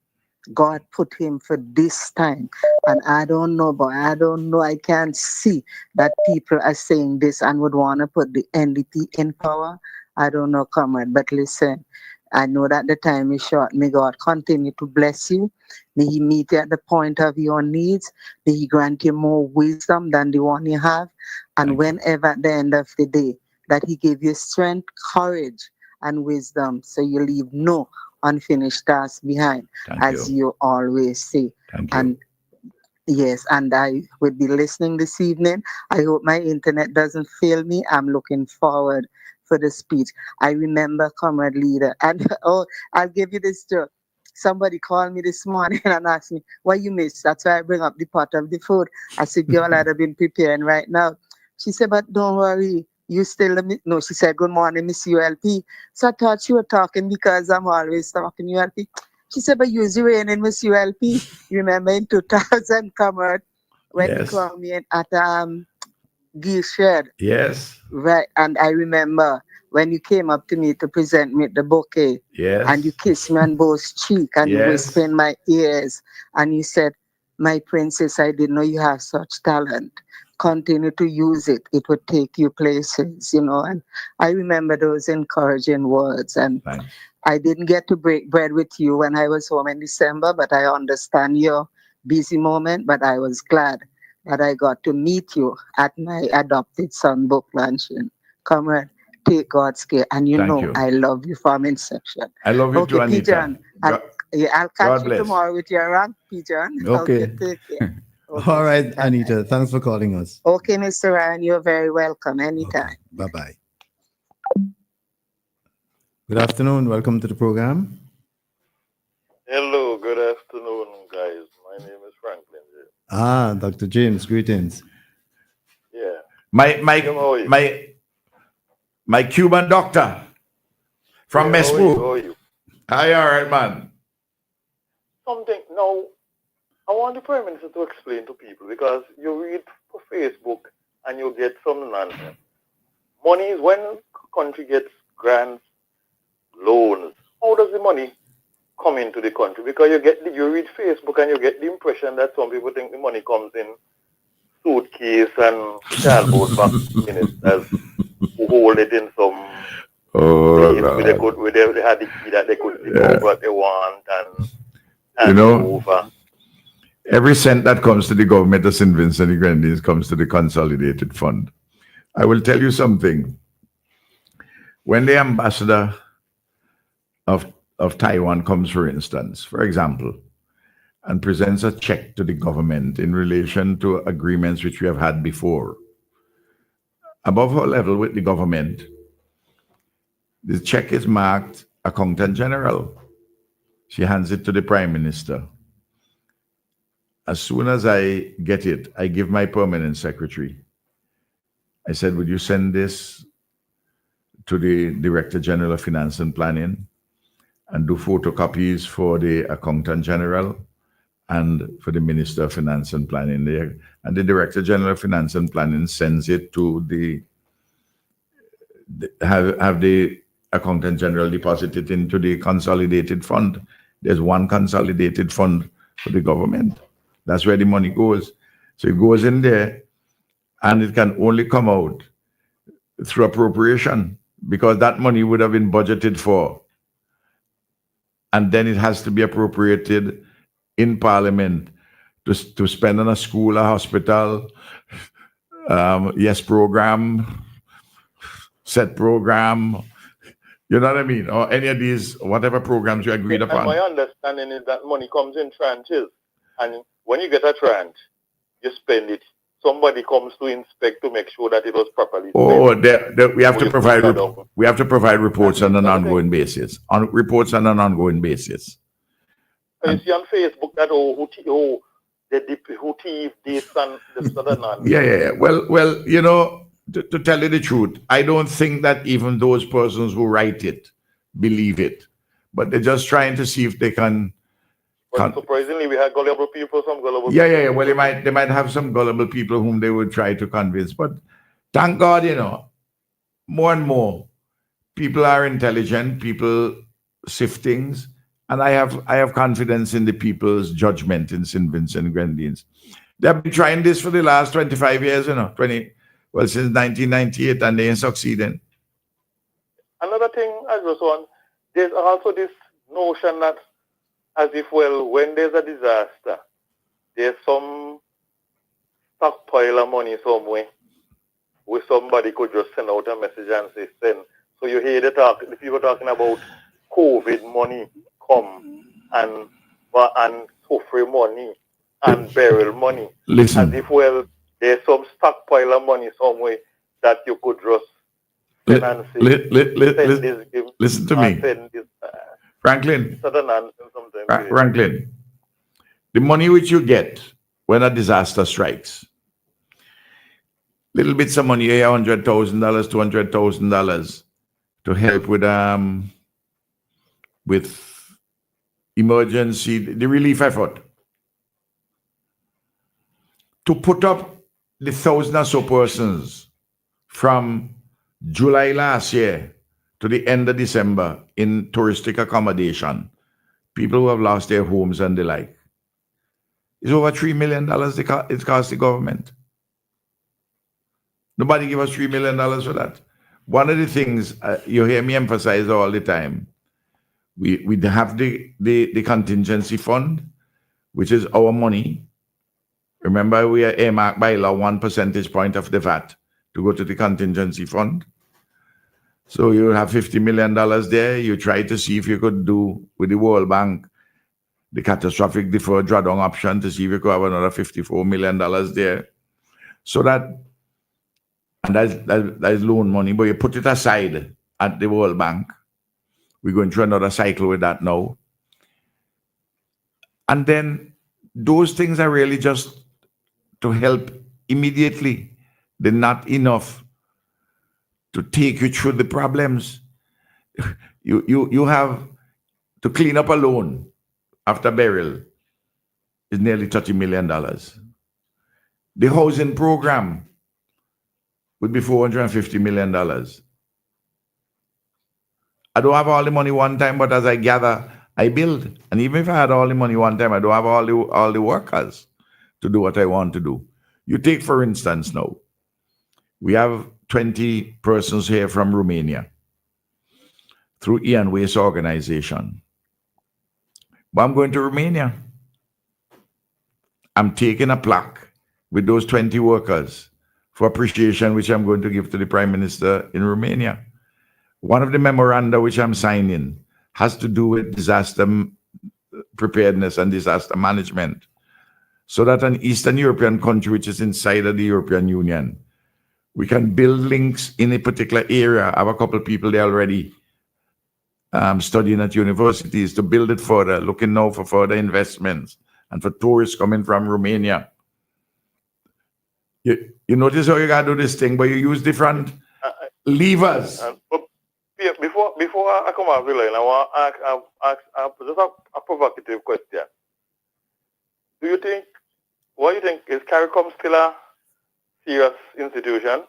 God put him for this time. And I don't know, but I don't know. I can't see that people are saying this and would want to put the NDP in power. I don't know, comrade. But listen, I know that the time is short. May God continue to bless you. May He meet you at the point of your needs. May He grant you more wisdom than the one you have. And Thank you. whenever at the end of the day, that He give you strength, courage, and wisdom so you leave no unfinished task behind, Thank as you. you always say. Thank you. And yes, and I will be listening this evening. I hope my internet doesn't fail me. I'm looking forward for the speech. I remember comrade leader, and I'll give you this joke. Somebody called me this morning and asked me, what you miss? That's why I bring up the pot of the food. I said, girl, I'd have been preparing right now. She said, but don't worry. You still, no, she said, good morning, Miss ULP. So I thought she was talking because I'm always talking ULP. She said, but you're raining, Miss ULP. You remember in 2000, comrade, when you Yes. called me at Gill Shed, Yes. right? And I remember when you came up to me to present me the bouquet, Yes. and you kissed me on both cheek, and you Yes. whispered in my ears, and you said, my princess, I didn't know you have such talent. Continue to use it. It would take you places, And I remember those encouraging words. And Thanks. I didn't get to break bread with you when I was home in December, but I understand your busy moment. But I was glad that I got to meet you at my adopted son book luncheon. Comrade, take God's care. And Thank you. I love you from inception. I love you too, Okay, Anita. Pigeon. I'll catch God you bless. tomorrow with your rank, Pigeon. Okay. Take care. Okay, All right, bye-bye. Anita. Thanks for calling us. Okay, Mr. Ryan, you're very welcome anytime. Okay. Bye-bye. Good afternoon. Welcome to the program. Hello, good afternoon, guys. My name is Franklin. Dr. James, greetings. Yeah. My How are you? my Cuban doctor from Yeah, how are you? Mesbu. How are you? Hi, all right, man. Something now. I want the Prime Minister to explain to people because you read for Facebook and you get some nonsense. Money is when country gets grants, loans. How does the money come into the country? Because you read Facebook and you get the impression that some people think the money comes in suitcase and childboard back ministers who hold it in some place where they had the key that they could take what they want and hand it over. Every cent that comes to the government of St. Vincent and the Grenadines comes to the Consolidated Fund. I will tell you something. When the ambassador of Taiwan comes, for instance, for example, and presents a check to the government in relation to agreements which we have had before, above our level with the government, the check is marked Accountant General. She hands it to the Prime Minister. As soon as I get it, I give my permanent secretary. I said, would you send this to the Director General of Finance and Planning and do photocopies for the Accountant General and for the Minister of Finance and Planning there. And the Director General of Finance and Planning sends it to have the Accountant General deposit it into the consolidated fund. There's one consolidated fund for the government. That's where the money goes. So it goes in there, and it can only come out through appropriation, because that money would have been budgeted for. And then it has to be appropriated in Parliament to spend on a school, a hospital, yes program, set program, you know what I mean? Or any of these, whatever programs you agreed upon. And my understanding is that money comes in tranches. And when you get a tranche, you spend it. Somebody comes to inspect to make sure that it was properly spent. We have to provide reports on an ongoing basis. Reports on an ongoing basis. You see on Facebook that who thief this and this other nonsense. Yeah. Well, you know, to tell you the truth, I don't think that even those persons who write it believe it, but they're just trying to see if they can. But surprisingly, we had gullible people, some gullible. Yeah. Well, they might have some gullible people whom they would try to convince, but thank God, you know, more and more people are intelligent, people sift things, and I have confidence in the people's judgment in St. Vincent and Grenadines. They've been trying this for the last 25 years, you know, since 1998, and they ain't succeeding. Another thing I just want, there's also this notion that as if, well, when there's a disaster, there's some stockpile of money somewhere where somebody could just send out a message and say, send. So you hear the people talking about COVID money come and suffering money and burial money. Listen. As if, well, there's some stockpile of money somewhere that you could just send and say, listen to me. Franklin, Franklin, the money which you get when a disaster strikes, little bits of money, $100,000, $200,000 to help with emergency, the relief effort. To put up the 1,000 or so persons from July last year to the end of December in touristic accommodation, people who have lost their homes and the like, it's over $3 million it cost the government. Nobody give us $3 million for that. One of the things you hear me emphasize all the time, we have the contingency fund, which is our money. Remember, we are earmarked by law 1 percentage point of the VAT to go to the contingency fund. So you have $50 million there. You try to see if you could do with the World Bank the catastrophic deferred drawdown option to see if you could have another $54 million there. So that, and that is loan money, but you put it aside at the World Bank. We're going through another cycle with that now. And then those things are really just to help immediately. They're not enough to take you through the problems. You have to clean up a loan after burial is nearly $30 million. The housing program would be $450 million. I don't have all the money one time, but as I gather, I build. And even if I had all the money one time, I don't have all the workers to do what I want to do. You take, for instance, now, we have 20 persons here from Romania through Ian Waste Organization. But I'm going to Romania. I'm taking a plaque with those 20 workers for appreciation, which I'm going to give to the Prime Minister in Romania. One of the memoranda which I'm signing has to do with disaster preparedness and disaster management, so that an Eastern European country, which is inside of the European Union, we can build links in a particular area. I have a couple of people there already studying at universities to build it further, looking now for further investments and for tourists coming from Romania. You notice how you got to do this thing, but you use different levers. Before I come off the line, I want to ask just a provocative question. What do you think, is CARICOM still a serious institution?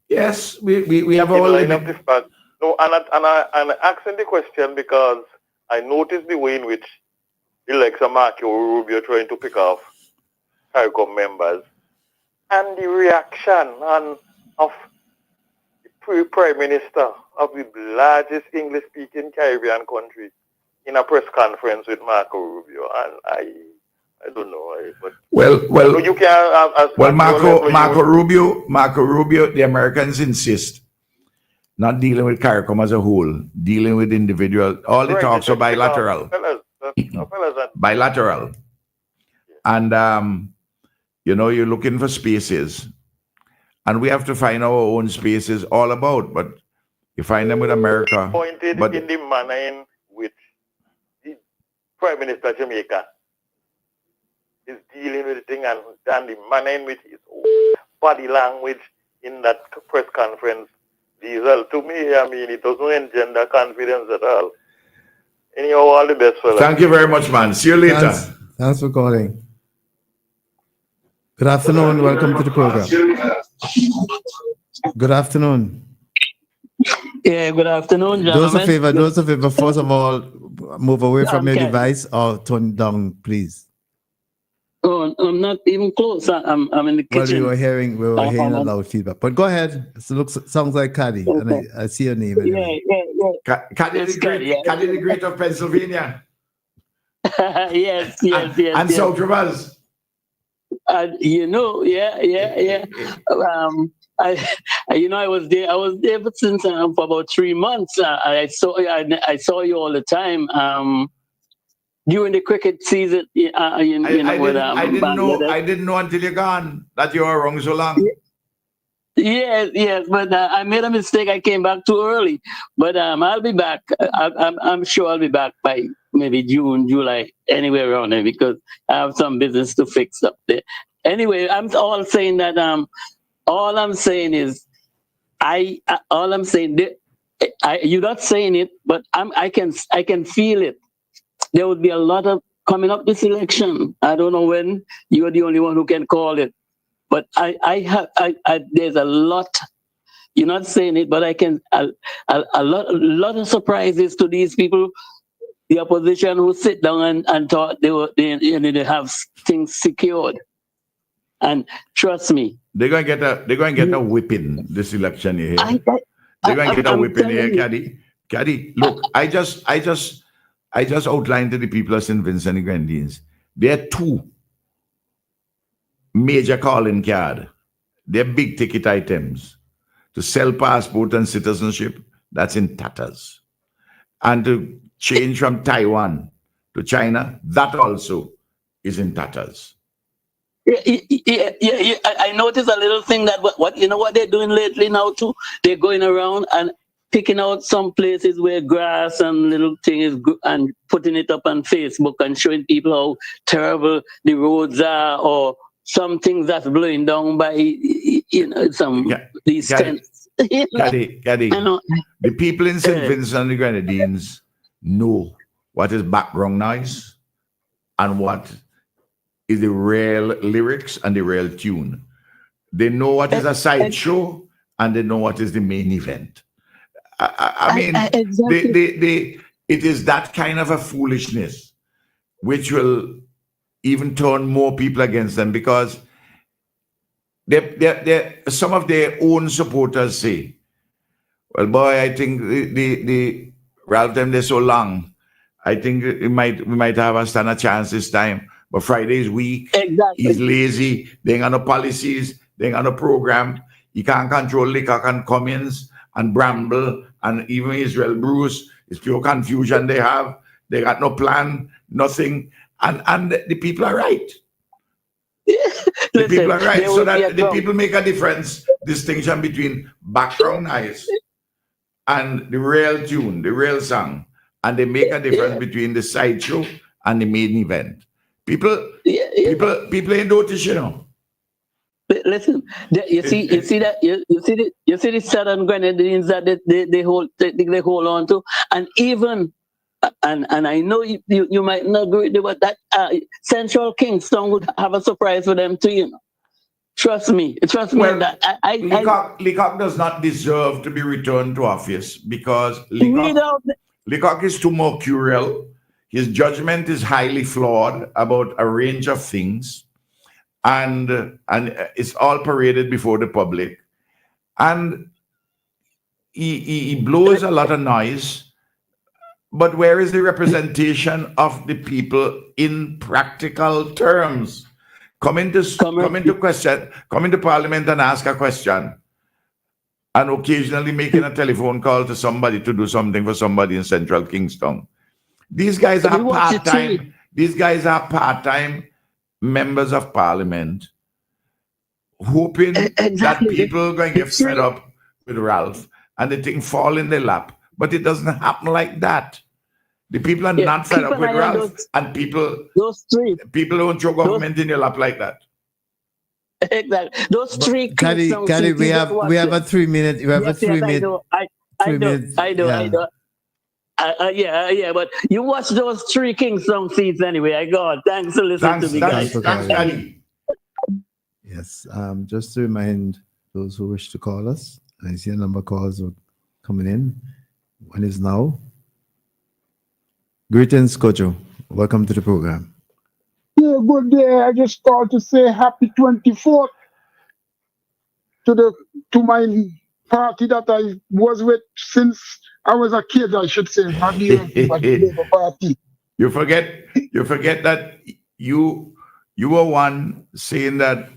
Yes, we have all line of this fact. No, and I'm asking the question because I noticed the way in which the likes of Marco Rubio trying to pick off CARICOM members, and the reaction of the Prime Minister of the largest English-speaking Caribbean country in a press conference with Marco Rubio, and I don't know. But you can. Marco Rubio, the Americans insist not dealing with CARICOM as a whole, dealing with individual. All the talks are bilateral. Bilateral, and you're looking for spaces, and we have to find our own spaces all about. But you find them with America. Pointed in the manner in which the Prime Minister of Jamaica is dealing with the thing, and the manner in which his body language in that press conference, Diesel, to me, I mean, it doesn't engender confidence at all. Anyhow, all the best, fella. Thank you very much, man. See you later. Thanks for calling. Good afternoon. Welcome to the program. Good afternoon. Yeah, good afternoon, gentlemen. Do us a favor. First of all, move away from your device or turn it down, please. Oh, I'm not even close. I'm in the kitchen. Well, we were hearing a loud feedback. But go ahead. It sounds like Caddy, okay. And I see your name. Anyway. Yeah. Caddy the Great of Pennsylvania. yes. And South Rivers. Yeah. I was there since for about 3 months. I saw you all the time. During the cricket season, I didn't know until you're gone that you were wrong so long. Yes, but I made a mistake. I came back too early, but I'll be back. I'm sure I'll be back by maybe June, July, anywhere around there, because I have some business to fix up there. Anyway, all I'm saying is, you're not saying it, but I can feel it. There would be a lot of coming up this election. I don't know when. You're the only one who can call it. But there's a lot. You're not saying it, but a lot of surprises to these people, the opposition, who sit down and thought they have things secured. And trust me, they're going to get a whipping this election. You hear? They're going to get a whipping here, Caddy. Look, I just outlined to the people of St. Vincent and Grenadines. There are two major calling cards. They're big ticket items. To sell passport and citizenship, that's in tatters. And to change from Taiwan to China, that also is in tatters. Yeah. I noticed a little thing that what they're doing lately now too. They're going around and picking out some places where grass and little things and putting it up on Facebook and showing people how terrible the roads are, or some things that's blowing down by these tents. Caddy, the people in St. Vincent and the Grenadines know what is background noise and what is the real lyrics and the real tune. They know what is a sideshow and they know what is the main event. I mean, exactly. It is that kind of a foolishness which will even turn more people against them, because some of their own supporters say, well, boy, I think the Ralph them, they're so long. I think we might have a stand a chance this time. But Friday's weak. Exactly. He's lazy. They ain't got no policies. They ain't got no program. He can't control Leacock and Cummins and Bramble and even Israel Bruce. It's pure confusion they have. They got no plan, nothing. And the people are right. The people are right. So that the people make a difference, distinction between background noise and the real tune, the real song, and they make a difference between the sideshow and the main event. People ain't notice, you know. Listen, you see the Southern Grenadines that they hold on to, and even and I know you might not agree with me, but that Central Kingston would have a surprise for them too. You know, trust me on that. Leacock does not deserve to be returned to office because Leacock is too mercurial. His judgment is highly flawed about a range of things. And it's all paraded before the public, and he blows a lot of noise. But where is the representation of the people in practical terms? Come into Parliament and ask a question, and occasionally making a telephone call to somebody to do something for somebody in Central Kingston. These guys are part-time. These guys are part-time members of Parliament, hoping that people are going to get fed up with Ralph and the thing fall in their lap. But it doesn't happen like that. The people are not fed up with Ralph, and people don't throw government in your lap like that. Exactly. Those three. Caddy, we have a 3 minute. We have a 3 minute. I know. But you watch those three Kingston seats anyway. Thanks for listening to me, guys. Thanks, Daddy. Yes, just to remind those who wish to call us, I see a number of calls are coming in. One is now. Greetings, Kojo. Welcome to the program. Yeah, good day. I just called to say happy 24th to my party that I was with since I was a kid, I should say, not the Labour Party. You forget that you were one saying that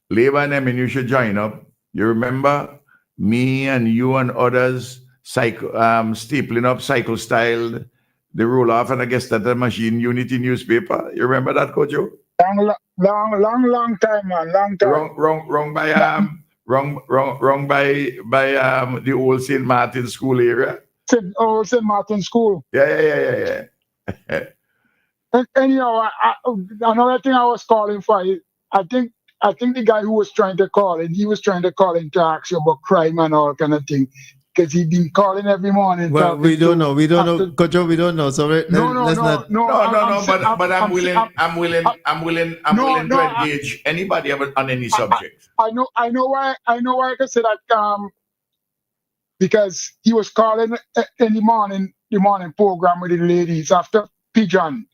Labour and MNU should join up. You remember me and you and others stapling up cycle style the roll off, and I guess that the machine Unity newspaper. You remember that, Kojo? Long time, man. Long time. Wrong by the old St. Martin School area. St. Martin School. Yeah. Anyhow, another thing I was calling for, I think the guy who was trying to call in, he was trying to call in to ask you about crime and all kind of thing. Because he'd been calling every morning. Well, we don't know, Kojo, we don't know. So let's not. But I'm willing to engage anybody on any subject. I know why I can say that because he was calling in the morning program with the ladies after Pigeon.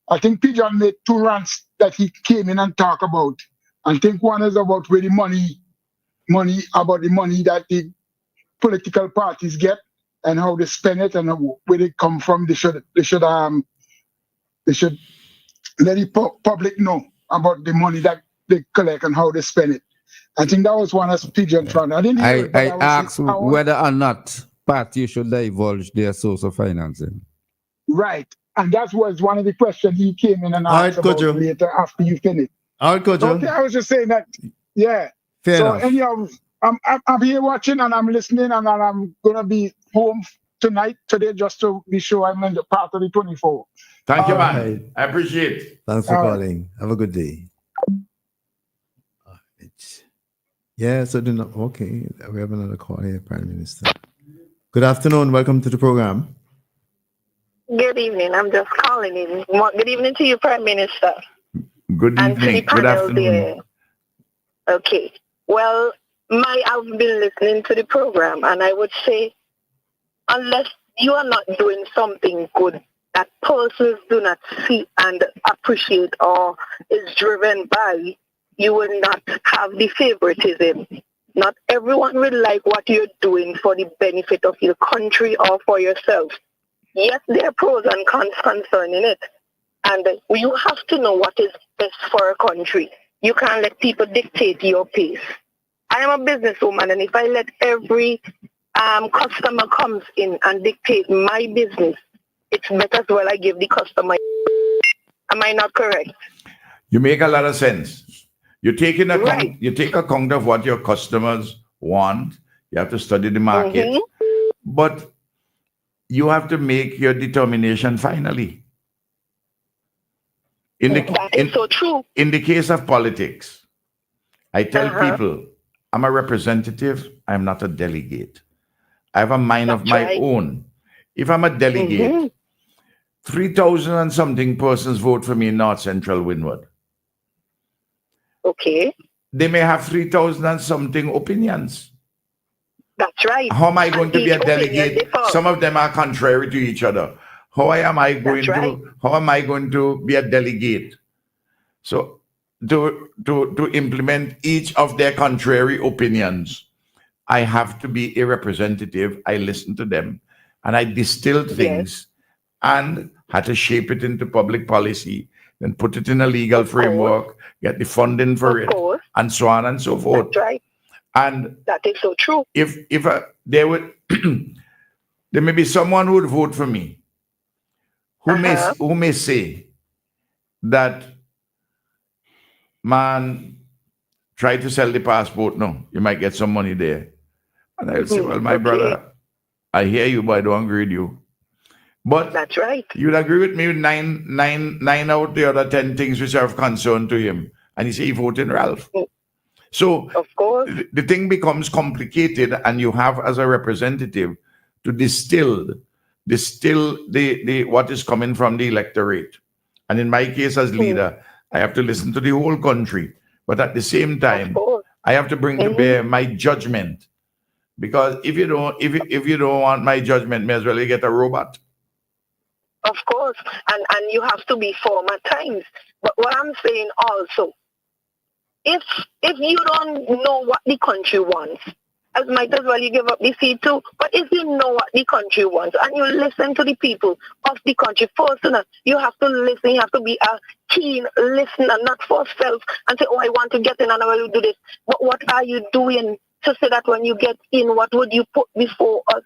I think Pigeon made 2 rants that he came in and talked about. I think one is about where the money that the political parties get and how they spend it and where they come from. They should let the public know about the money that they collect and how they spend it. I think that was one as Pigeon front. I asked whether or not parties should divulge their source of financing. Right. And that was one of the questions he came in and asked about later after you finished. All right, Kojo. Okay, I was just saying that, yeah. Fair enough. Anyhow, I'm here watching and I'm listening, and I'm gonna be home today, just to be sure I'm in the part of the 24. Thank you, man. I appreciate it. Thanks for calling. Have a good day. Yeah, so okay, we have another call here, Prime Minister. Good afternoon. Welcome to the program. Good evening. I'm just calling in. Good evening to you, Prime Minister. Good and evening. To the good afternoon. There. Okay. Well, I've been listening to the program, and I would say, unless you are not doing something good that persons do not see and appreciate or is driven by, you will not have the favoritism. Not everyone will like what you're doing for the benefit of your country or for yourself. Yes, there are pros and cons concerning it. And you have to know what is best for a country. You can't let people dictate your pace. I am a businesswoman, and if I let every customer comes in and dictate my business, it's better as well I give the customer. Am I not correct? You make a lot of sense. You take account of what your customers want. You have to study the market. But you have to make your determination finally. That is so true. In the case of politics, I tell people, I'm a representative, I'm not a delegate. I have a mind of my own. If I'm a delegate, 3,000 and something persons vote for me in North Central Windward. Okay. They may have 3,000 and something opinions. That's right. How am I going to be a delegate? Some of them are contrary to each other. How am I going to be a delegate? So to implement each of their contrary opinions, I have to be a representative. I listen to them and I distilled things and had to shape it into public policy, then put it in a legal framework, get the funding for it, and so on and so forth. That's right. And that is so true. If there would there may be someone who would vote for me who may say that, man, try to sell the passport. No, you might get some money there. And I'll say, well, my brother, I hear you, but I don't agree with you. But that's right. You'd agree with me with nine out of the other 10 things which are of concern to him. And he say he voted Ralph. So of course, the thing becomes complicated, and you have as a representative to distill the what is coming from the electorate. And in my case as leader, I have to listen to the whole country. But at the same time, I have to bring to bear my judgment. Because if you don't want my judgment, may as well you get a robot. Of course, and you have to be firm at times. But what I'm saying also, if you don't know what the country wants, as might as well you give up the seat too. But if you know what the country wants and you listen to the people of the country first, you have to listen. You have to be a keen listener, not for self and say, oh, I want to get in and I will do this. But what are you doing to say that when you get in, what would you put before us?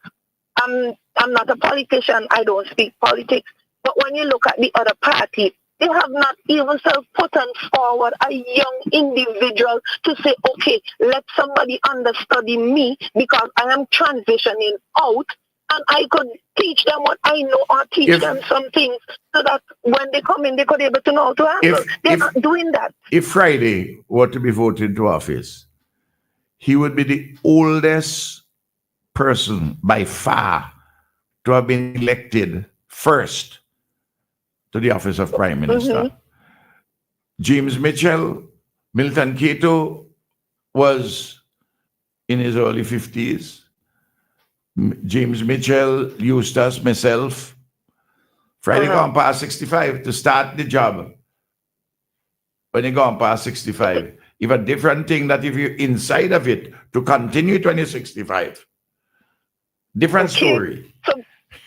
I'm not a politician. I don't speak politics. But when you look at the other party, they have not even put forward a young individual to say, okay, let somebody understudy me because I am transitioning out and I could teach them what I know or teach them some things so that when they come in, they could be able to know how to handle. They're not doing that. If Friday were to be voted into office, he would be the oldest person by far to have been elected first to the office of Prime Minister. James Mitchell, Milton Cato was in his early 50s. James Mitchell, Eustace, myself. Friday gone past 65 to start the job. When you gone past 65, you have a different thing that if you're inside of it to continue it when you're 65. Different story. So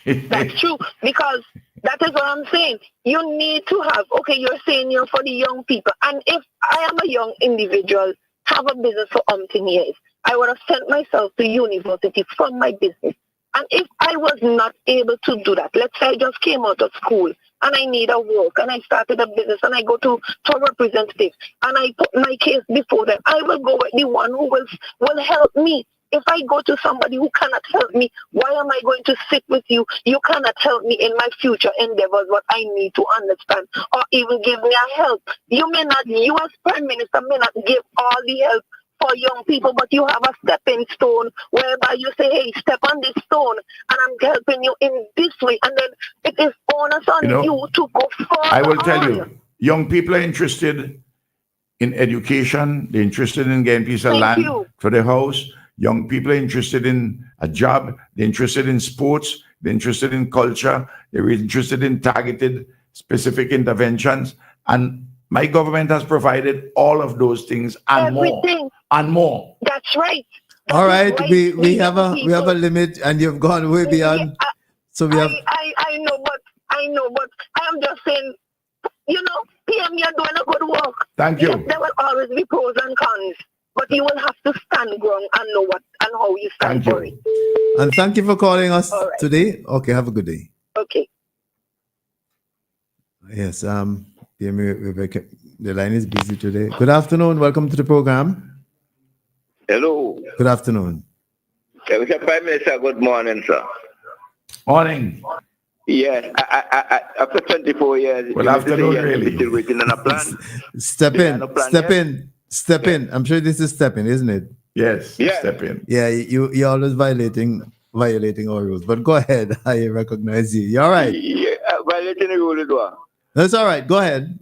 that's true, because that is what I'm saying. You need to have, you're saying you're for the young people. And if I am a young individual, have a business for umpteen years, I would have sent myself to university from my business. And if I was not able to do that, let's say I just came out of school and I need a work and I started a business and I go to a representative and I put my case before them, I will go with the one who will help me. If I go to somebody who cannot help me, why am I going to sit with you? You cannot help me in my future endeavors, what I need to understand, or even give me a help. You as Prime Minister may not give all the help for young people, but you have a stepping stone whereby you say, hey, step on this stone, and I'm helping you in this way. And then it is onus on you to go forward. I will tell you, young people are interested in education. They're interested in getting a piece of land for their house. Young people are interested in a job. They're interested in sports. They're interested in culture. They're interested in targeted, specific interventions. And my government has provided all of those things and everything. More. And more. That's right. All right, we have a limit, and you've gone way beyond. So we have. I know, but I am just saying, PM, you're doing a good work. Thank you. Yes, there will always be pros and cons. But you will have to stand ground and know what and how you stand for it. And thank you for calling us today. Okay, have a good day. Okay. Yes, the line is busy today. Good afternoon. Welcome to the program. Hello. Good afternoon. Mr. Prime Minister, good morning, sir. Morning. Yes, after 24 years, Well, you mean to say afternoon, yes, really. you're still waiting on a plan? Step Yeah, in, no plan step yet? in, step in. I'm sure this is step in, isn't it? Yes, Yeah. step in. Yeah, you're always violating our rules. But go ahead. I recognize you. You're all right. Yeah, violating the rule as well. That's all right. Go ahead.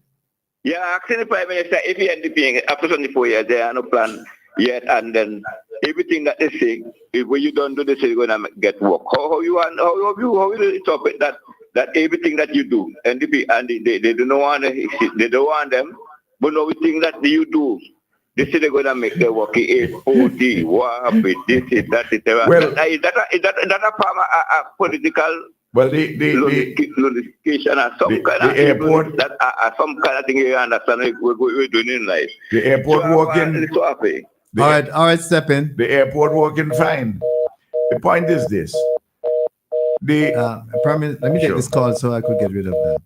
Yeah, asking the Prime Minister if he ended being after 24 years, there are no plan yet, and then everything that they say, when you don't do this, you're gonna get work. How will you stop it that everything that you do, and they don't want they don't want them, but no thing that you do, they say they're gonna make their work. OD, WAP, this, that, Well- is that a form of political? Well, the Location or some kind the of airport- that some kind of thing you understand we're doing in life. the airport So, working. so happy. All right, step in. The airport working fine. The point is this. Prime Minister, let me take Sure. this call so I could get rid of that.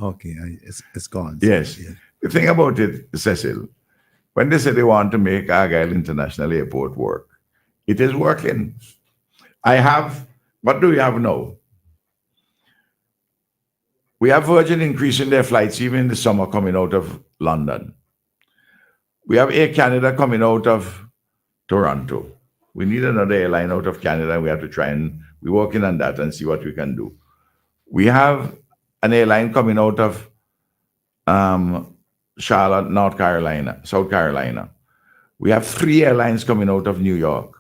Okay, it's gone. Yes. Yeah. The thing about it, Cecil, when they say they want to make Argyle International Airport work, it is working. What do we have now? We have Virgin increasing their flights even in the summer coming out of London. We have Air Canada coming out of Toronto. We need another airline out of Canada. We have to try and we're working on that and see what we can do. We have an airline coming out of Charlotte, South Carolina. We have 3 airlines coming out of New York.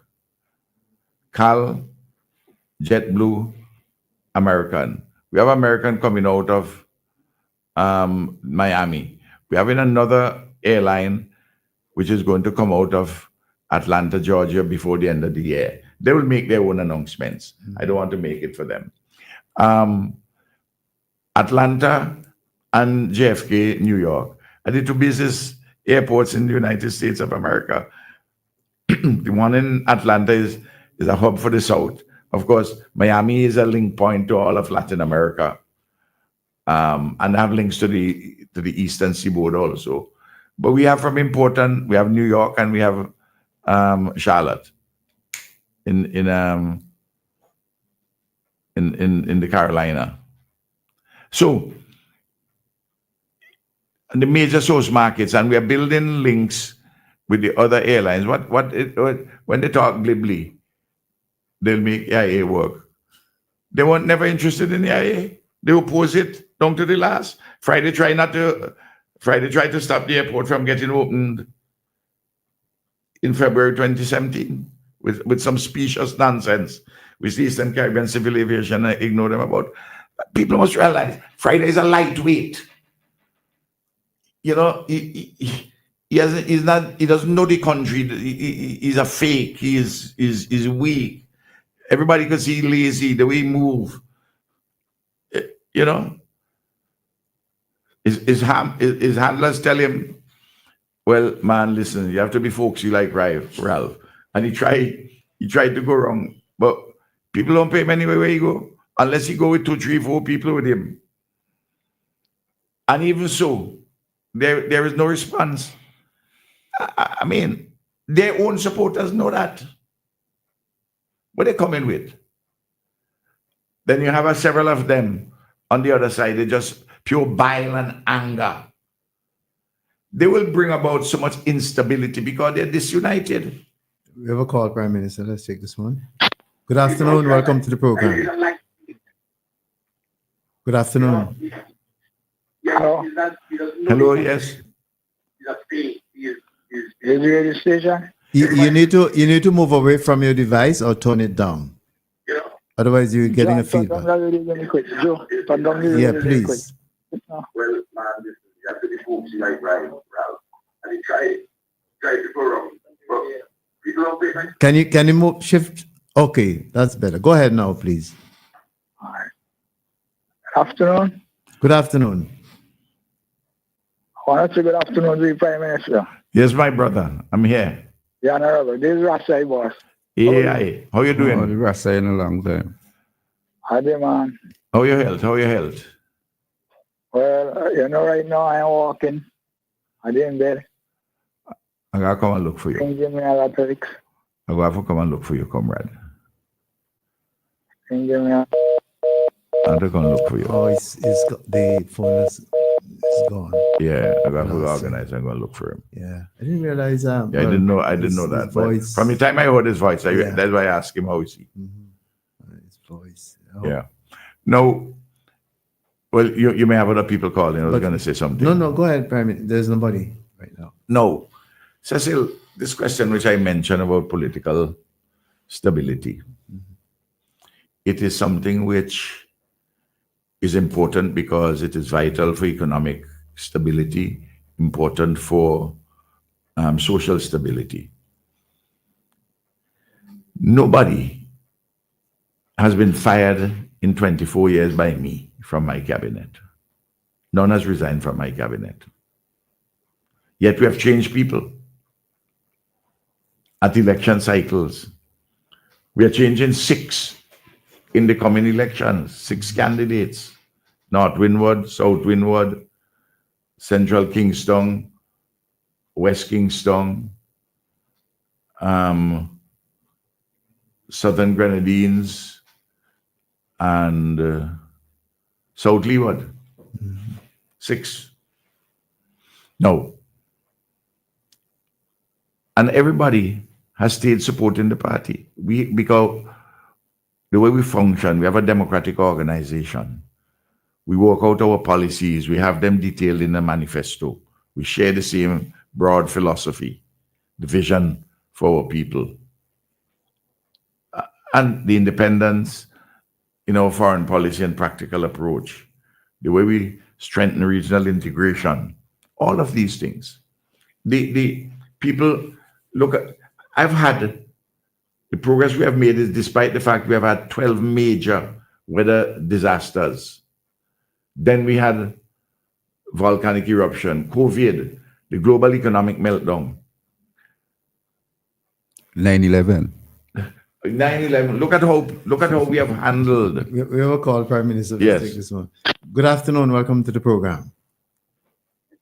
Cal, JetBlue, American. We have American coming out of Miami. We're having another airline which is going to come out of Atlanta, Georgia before the end of the year. They will make their own announcements. I don't want to make it for them. Atlanta and JFK, New York, are the 2 busiest airports in the United States of America. The one in Atlanta is a hub for the South. Of course, Miami is a link point to all of Latin America, and have links to the eastern seaboard also. But we have from important, we have New York and we have Charlotte in the Carolina. So the major source markets, and we are building links with the other airlines. When they talk glibly, they'll make AIA work. They weren't never interested in AIA. They oppose it down to the last. Friday tried to stop the airport from getting opened in February 2017 with some specious nonsense, which the Eastern Caribbean Civil Aviation ignored them about. People must realize Friday is a lightweight. You know, he doesn't know the country. He's a fake. He's weak. Everybody could see lazy, the way he move. You know, his handlers tell him, well, man, listen, you have to be folksy like Ralph. And he tried to go wrong. But people don't pay him anyway where he go, unless he go with 2, 3, 4 people with him. And even so, there is no response. I mean, their own supporters know that. What they coming with? Then you have several of them on the other side. They just pure bile and anger. They will bring about so much instability because they're disunited. We have a call, Prime Minister. Let's take this one. Good afternoon. Welcome to the program. Good afternoon. Hello, yes. You need to move away from your device or turn it down. Otherwise, you're getting a feedback. Yeah, please. Well, man, you have to be folksy like Ralph. And he tried to go wrong. But people don't pay. Can you move shift? Okay, that's better. Go ahead now, please. Afternoon. Good afternoon. I want to say good afternoon to the Prime Minister. Yes, my brother. I'm here. Yeah, honorable. This is Rasai, boss. Yeah, how you doing? Rasa in a long time. Hi there, man. How your health? Well, right now I'm walking. I'm in bed. I gotta come and look for you. Don't give me a lot of tricks. I go have to come and look for you, comrade. Can you give me a- I'm going to look for you. Oh, the phone is gone. Yeah, I got to Last organize. I'm going to look for him. Yeah, I didn't realize. Yeah, I didn't know. I didn't know his that. But voice. from the time I heard his voice, Yeah. that's why I asked him how is he. His voice. Oh. Yeah. No. Well, you may have other people calling. I was going to say something. No, go ahead, Prime Minister. There's nobody right now. No. Cecil, this question which I mentioned about political stability, it is something which is important because it is vital for economic stability, important for social stability. Nobody has been fired in 24 years by me from my cabinet. None has resigned from my cabinet. Yet we have changed people at election cycles. We are changing 6 in the coming elections, 6 candidates. North Windward, South Windward, Central Kingston, West Kingston, Southern Grenadines, and South Leeward. 6. No. And everybody has stayed supporting the party. Because the way we function, we have a democratic organization. We work out our policies. We have them detailed in the manifesto. We share the same broad philosophy, the vision for our people. And the independence in our foreign policy and practical approach, the way we strengthen regional integration, all of these things. The people look at, I've had the progress we have made is despite the fact we have had 12 major weather disasters. Then we had volcanic eruption, COVID, the global economic meltdown. 9/11. 9/11. Look at how we have handled. We have a call, Prime Minister. Let's Yes. take this one. Good afternoon. Welcome to the program.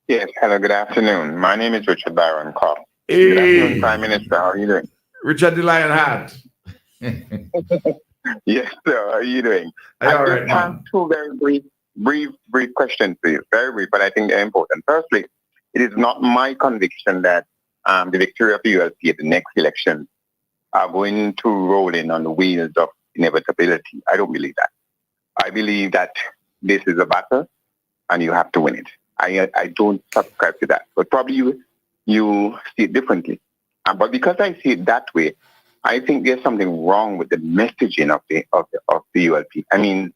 Yes, hello, good afternoon. My name is Richard Byron Cobb. Hey. Good afternoon, Prime Minister. How are you doing? Richard the Lion Hat. Yes, sir. How are you doing? Hey, all I right, just have man. 2 very brief questions for you. Very brief, but I think they're important. Firstly, it is not my conviction that the victory of the ULP at the next election are going to roll in on the wheels of inevitability. I don't believe that. I believe that this is a battle and you have to win it. I don't subscribe to that. But probably you see it differently. But because I see it that way, I think there's something wrong with the messaging of the ULP. I mean,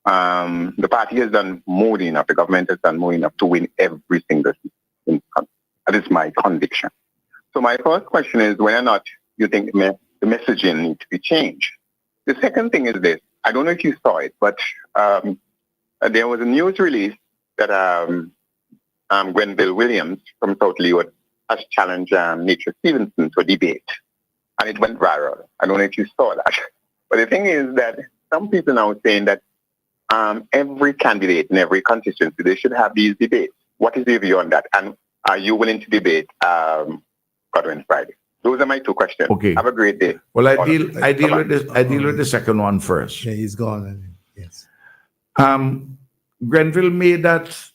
the party has done more than enough. The government has done more enough to win every single seat. That is my conviction. So my first question is whether or not you think the messaging needs to be changed. The second thing is this. I don't know if you saw it, but there was a news release that Grenville Williams from South Leeward has challenged Nature Stevenson to a debate. And it went viral. I don't know if you saw that. But the thing is that some people now are saying that every candidate in every constituency, they should have these debates. What is your view on that? And are you willing to debate Godwin Friday? Those are my 2 questions. Okay. Have a great day. Well, I deal with the second one first. Yeah, he's gone. Yes. Grenville made that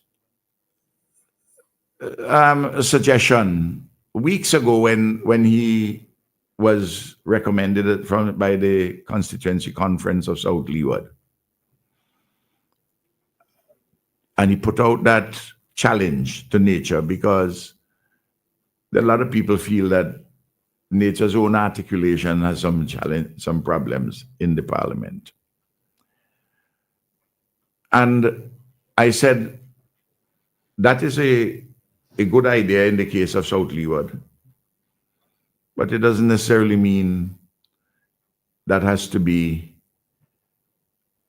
suggestion weeks ago when he was recommended by the constituency conference of South Leeward. And he put out that challenge to Nature because a lot of people feel that Nature's own articulation has some problems in the parliament. And I said, that is a good idea in the case of South Leeward, but it doesn't necessarily mean that has to be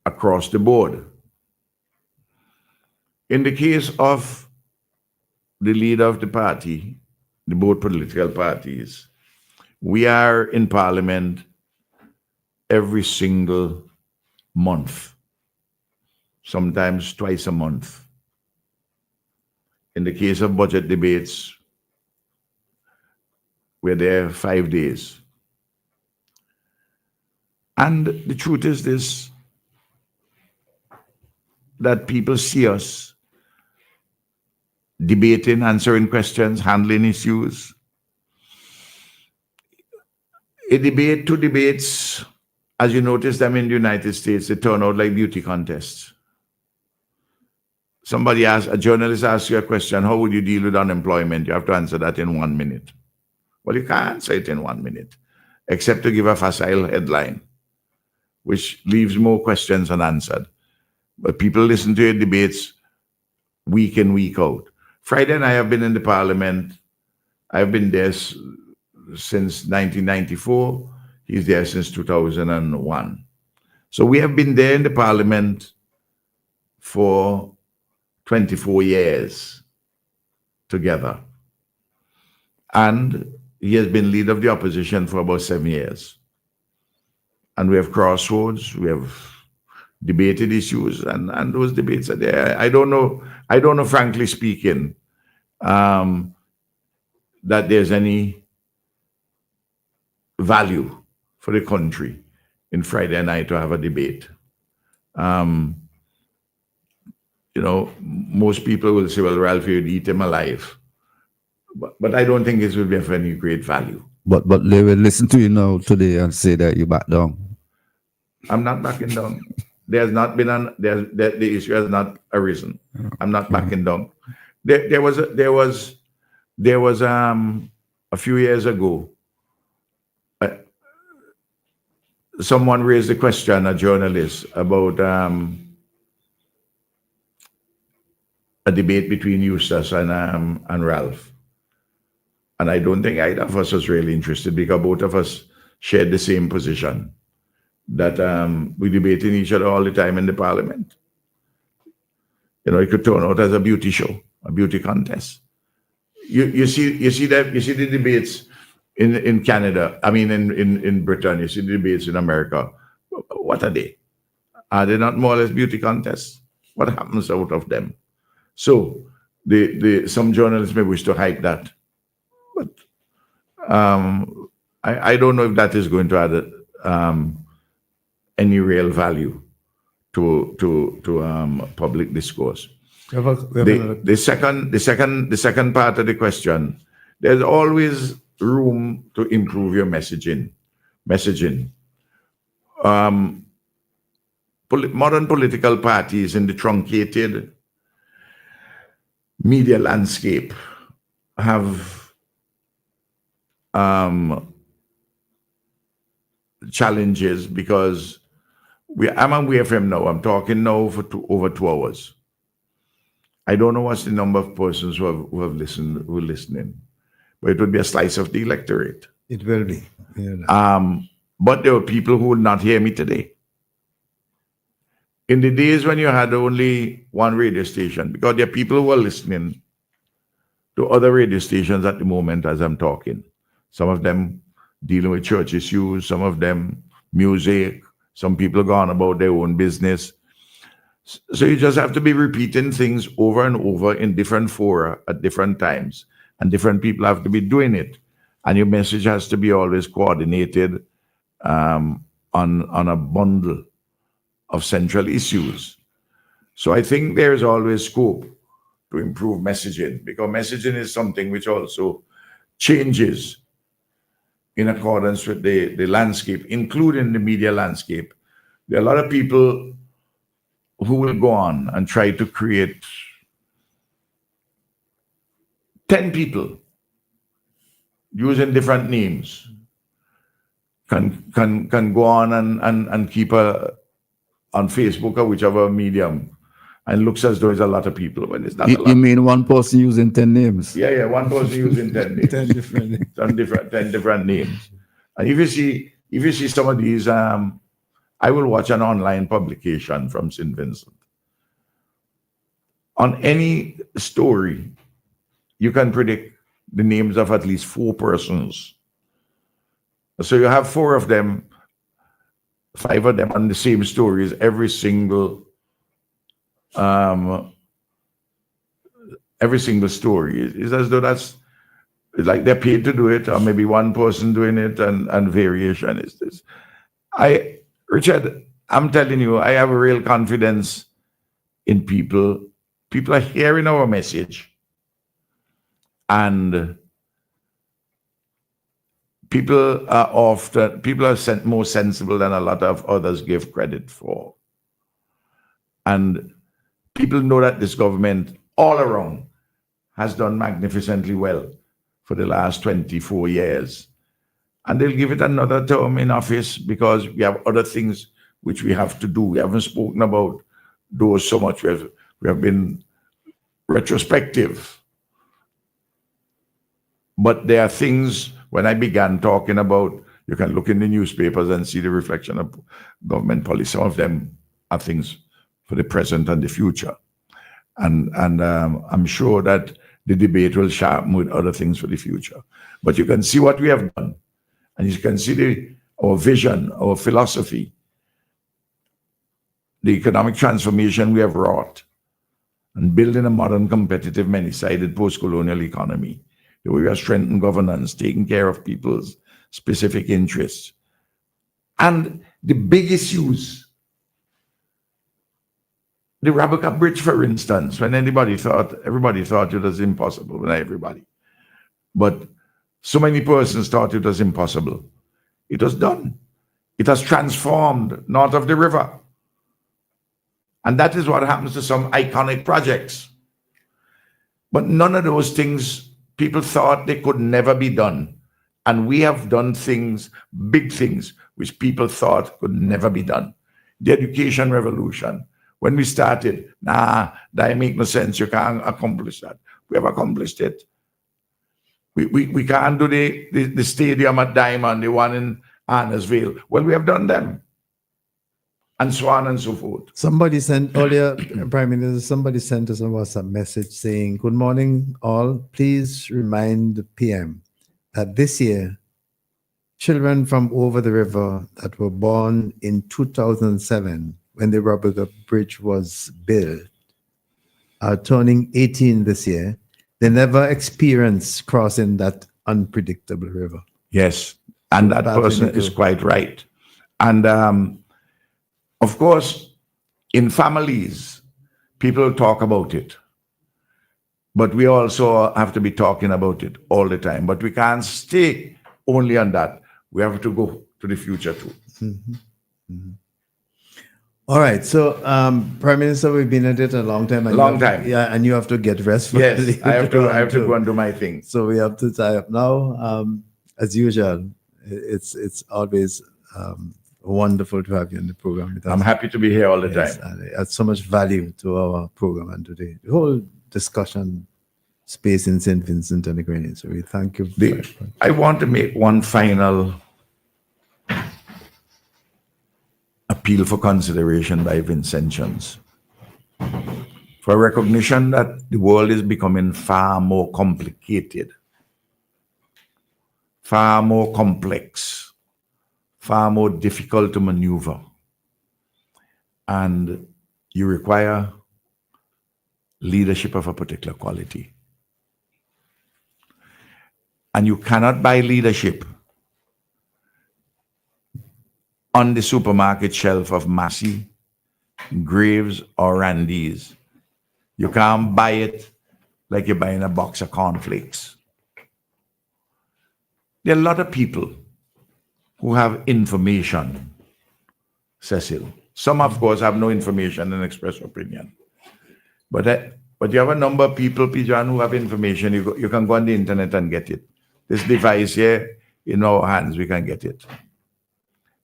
across the board. In the case of the leader of the party, the both political parties, we are in parliament every single month, sometimes twice a month. In the case of budget debates, we're there 5 days. And the truth is this, that people see us debating, answering questions, handling issues. A debate, two debates, as you notice them in the United States, they turn out like beauty contests. A journalist asks you a question, how would you deal with unemployment? You have to answer that in 1 minute. Well, you can't answer it in 1 minute, except to give a facile headline, which leaves more questions unanswered. But people listen to your debates week in, week out. Friday and I have been in the parliament. I've been there since 1994. He's there since 2001. So we have been there in the parliament for 24 years together. And he has been leader of the opposition for about 7 years. And we have crossroads, we have debated issues, and those debates are there. I don't know, frankly speaking, that there's any value for the country in Friday night to have a debate. Most people will say, well, Ralph, you'd eat him alive. But I don't think it will be of any great value. But they will listen to you now today and say that you back down. I'm not backing down. There's not been the issue has not arisen. I'm not backing down. There was a few years ago, someone raised a question, a journalist, about a debate between Eustace and Ralph. And I don't think either of us was really interested, because both of us shared the same position, that we debating each other all the time in the parliament. It could turn out as a beauty show, a beauty contest. You see the debates in Canada, in Britain, you see the debates in America. What are they? Are they not more or less beauty contests? What happens out of them? So some journalists may wish to hype that. But I don't know if that is going to add any real value to public discourse. The second part of the question, there's always room to improve your messaging. Modern political parties in the truncated media landscape have challenges, because I'm on WEFM now. I'm talking now for over 2 hours. I don't know what's the number of persons who are listening, but it would be a slice of the electorate. It will be. Yeah. But there are people who will not hear me today. In the days when you had only one radio station, because there are people who are listening to other radio stations at the moment as I'm talking. Some of them dealing with church issues, some of them music, some people gone about their own business. So you just have to be repeating things over and over in different fora at different times, and different people have to be doing it. And your message has to be always coordinated on a bundle of central issues. So I think there's always scope to improve messaging, because messaging is something which also changes in accordance with the landscape, including the media landscape. There are a lot of people who will go on and try to create 10 people using different names can go on and keep on Facebook or whichever medium, and looks as though it's a lot of people, when it's not a lot. You mean one person using 10 names? Yeah, one person using 10 names. 10 different names. 10 different names. And if you see some of these, I will watch an online publication from St. Vincent. On any story, you can predict the names of at least 4 persons. So you have 4 of them, 5 of them on the same stories, every single story. It's as though it's like they're paid to do it, or maybe one person doing it and variation is this. Richard, I'm telling you, I have a real confidence in people. People are hearing our message, and people are more sensible than a lot of others give credit for. And people know that this government all around has done magnificently well for the last 24 years. And they'll give it another term in office because we have other things which we have to do. We haven't spoken about those so much. We have been retrospective. But there are things, when I began talking about, you can look in the newspapers and see the reflection of government policy. Some of them are things for the present and the future. And I'm sure that the debate will sharpen with other things for the future. But you can see what we have done. And you can see our vision, our philosophy, the economic transformation we have wrought, and building a modern, competitive, many-sided post-colonial economy. The way we have strengthened governance, taking care of people's specific interests. And the big issues, the Raboka Bridge, for instance, when everybody thought it was impossible, not everybody. But so many persons thought it was impossible. It was done. It has transformed north of the river. And that is what happens to some iconic projects. But none of those things, people thought they could never be done. And we have done things, big things, which people thought could never be done. The education revolution. When we started, that make no sense, you can't accomplish that. We have accomplished it. We can't do the stadium at Diamond, the one in Arnersville. Well, we have done them. And so on and so forth. Somebody sent earlier, Prime Minister, somebody sent us a WhatsApp message saying, "Good morning, all. Please remind the PM that this year, children from over the river that were born in 2007, when the Raboka Bridge was built, are turning 18 this year. They never experienced crossing that unpredictable river." Yes, and that person is quite right. And of course, in families, people talk about it. But we also have to be talking about it all the time. But we can't stay only on that. We have to go to the future too. Mm-hmm. Mm-hmm. All right. So, Prime Minister, we've been at it a long time. Yeah, and you have to get rest. Yes, I have to go and do my thing. So we have to tie up now. As usual, it's always wonderful to have you in the program with us. I'm happy to be here all the time. And it adds so much value to our program and today. The whole discussion space in St. Vincent and the Grenadines. So we thank you. I want to make one final appeal for consideration by Vincentians, for recognition that the world is becoming far more complicated, far more complex, far more difficult to maneuver. And you require leadership of a particular quality. And you cannot buy leadership on the supermarket shelf of Massey, Graves, or Randy's. You can't buy it like you're buying a box of cornflakes. There are a lot of people who have information, Cecil. Some, of course, have no information and express opinion. But you have a number of people, Pijan, who have information. You can go on the internet and get it. This device here, in our hands, we can get it.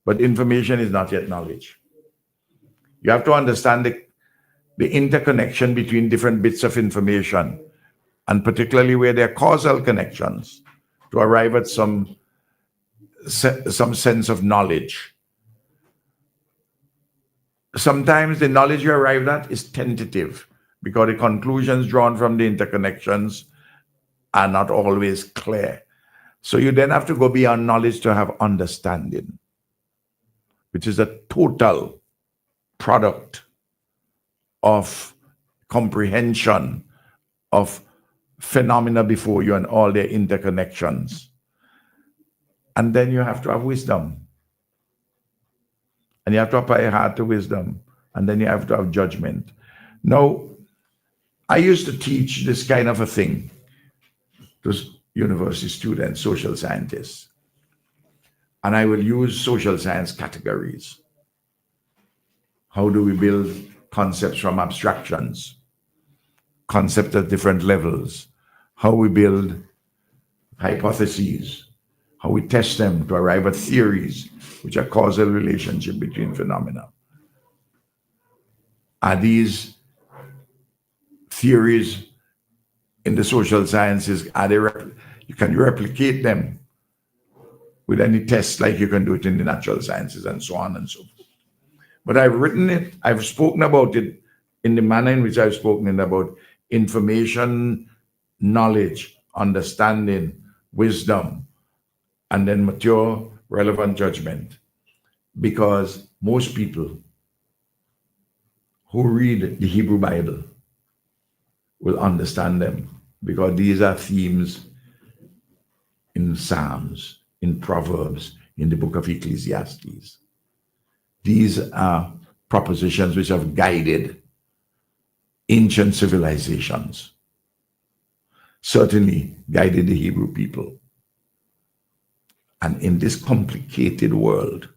But information is not yet knowledge. You have to understand the interconnection between different bits of information, and particularly where there are causal connections to arrive at some sense of knowledge. Sometimes the knowledge you arrive at is tentative because the conclusions drawn from the interconnections are not always clear. So you then have to go beyond knowledge to have understanding, which is a total product of comprehension of phenomena before you and all their interconnections. And then you have to have wisdom. And and you have to apply your heart to wisdom, and then you have to have judgment. Now, I used to teach this kind of a thing to university students, social scientists, and I will use social science categories. How do we build concepts from abstractions? Concepts at different levels. How we build hypotheses. How we test them to arrive at theories, which are causal relationship between phenomena. Are these theories in the social sciences, you can replicate them with any test like you can do it in the natural sciences and so on and so forth. But I've written it, I've spoken about it in the manner in which I've spoken about information, knowledge, understanding, wisdom, and then mature, relevant judgment. Because most people who read the Hebrew Bible will understand them, because these are themes in Psalms, in Proverbs, in the book of Ecclesiastes. These are propositions which have guided ancient civilizations, certainly guided the Hebrew people. And in this complicated world,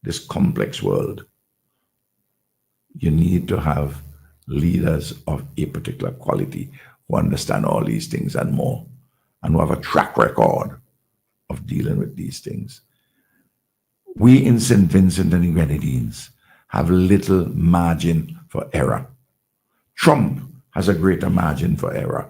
this complex world, you need to have leaders of a particular quality who understand all these things and more, and who have a track record of dealing with these things. We in St. Vincent and the Grenadines have little margin for error. Trump has a greater margin for error.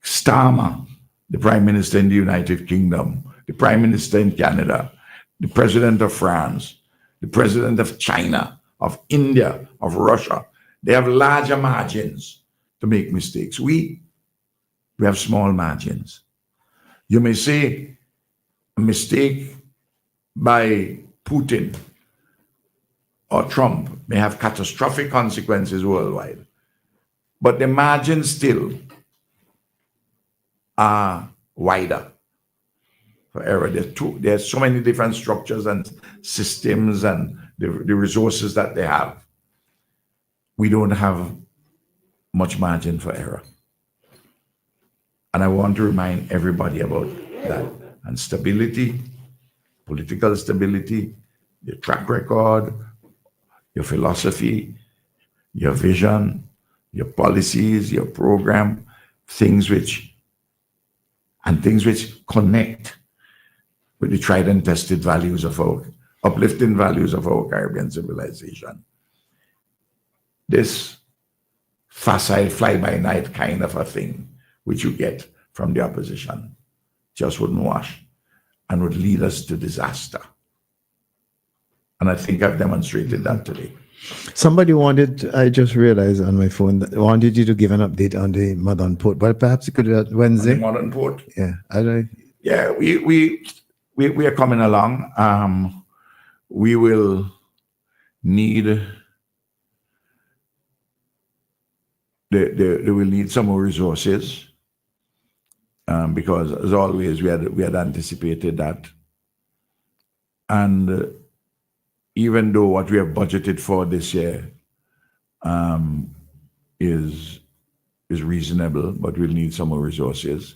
Starmer, the Prime Minister in the United Kingdom, the Prime Minister in Canada, the President of France, the President of China, of India, of Russia, they have larger margins to make mistakes. We have small margins. You may say a mistake by Putin or Trump may have catastrophic consequences worldwide, but the margins still are wider for error. There's so many different structures and systems and the resources that they have. We don't have much margin for error. And I want to remind everybody about that. And stability, political stability, your track record, your philosophy, your vision, your policies, your program, things which connect with the tried and tested values of our uplifting values of our Caribbean civilization. This facile fly-by-night kind of a thing, which you get from the opposition, just wouldn't wash and would lead us to disaster. And I think I've demonstrated that today. Somebody wanted, I just realized on my phone, wanted you to give an update on the Modern Port, but perhaps you could do that Wednesday. On the Modern Port? Yeah. Yeah, we are coming along. We will need they will need some more resources, because as always we had anticipated that, and even though what we have budgeted for this year is reasonable, but we'll need some more resources.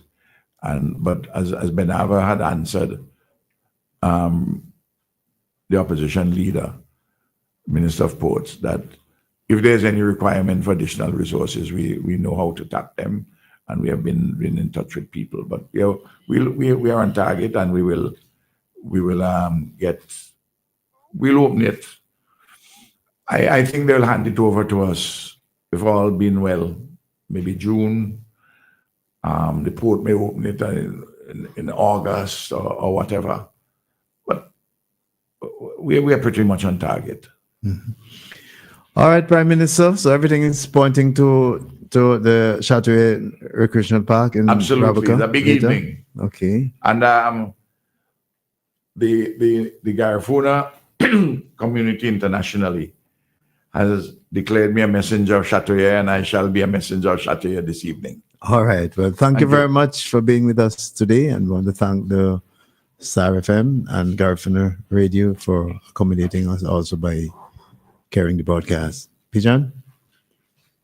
But as Benava had answered, the opposition leader, Minister of Ports, that if there's any requirement for additional resources, we know how to tap them, and we have been in touch with people. But we are on target, and we'll open it. I think they'll hand it over to us, if all been well, maybe June. The port may open it in August or whatever. But we are pretty much on target. Mm-hmm. All right, Prime Minister. So everything is pointing to the Chateau Recreational Park in absolutely Rabuka it's a big later. evening. Okay. And the Garifuna community internationally has declared me a messenger of Chateaubriand, and I shall be a messenger of Chateaubriand this evening. All right. Well, thank you very much for being with us today, and want to thank the Star FM and Garfiner Radio for accommodating us also by carrying the broadcast. Pijan?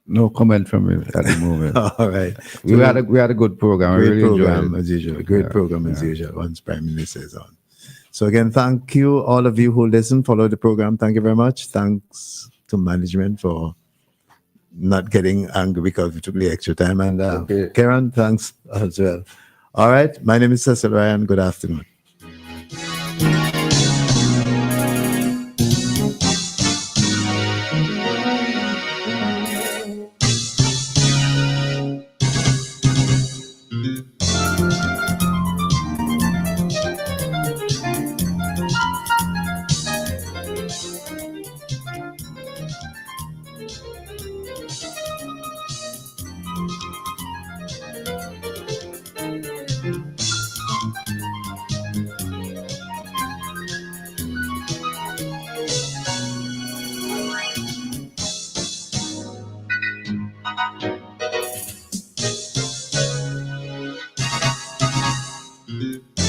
No comment from me at the moment. All right. We had a good program. I Great really program enjoyed it. as usual. Great program as usual once Prime Minister is on. So again, thank you all of you who listen, follow the program. Thank you very much. Thanks to management for not getting angry because we took the extra time. And Karen, thanks as well. All right. My name is Cecil Ryan. Good afternoon.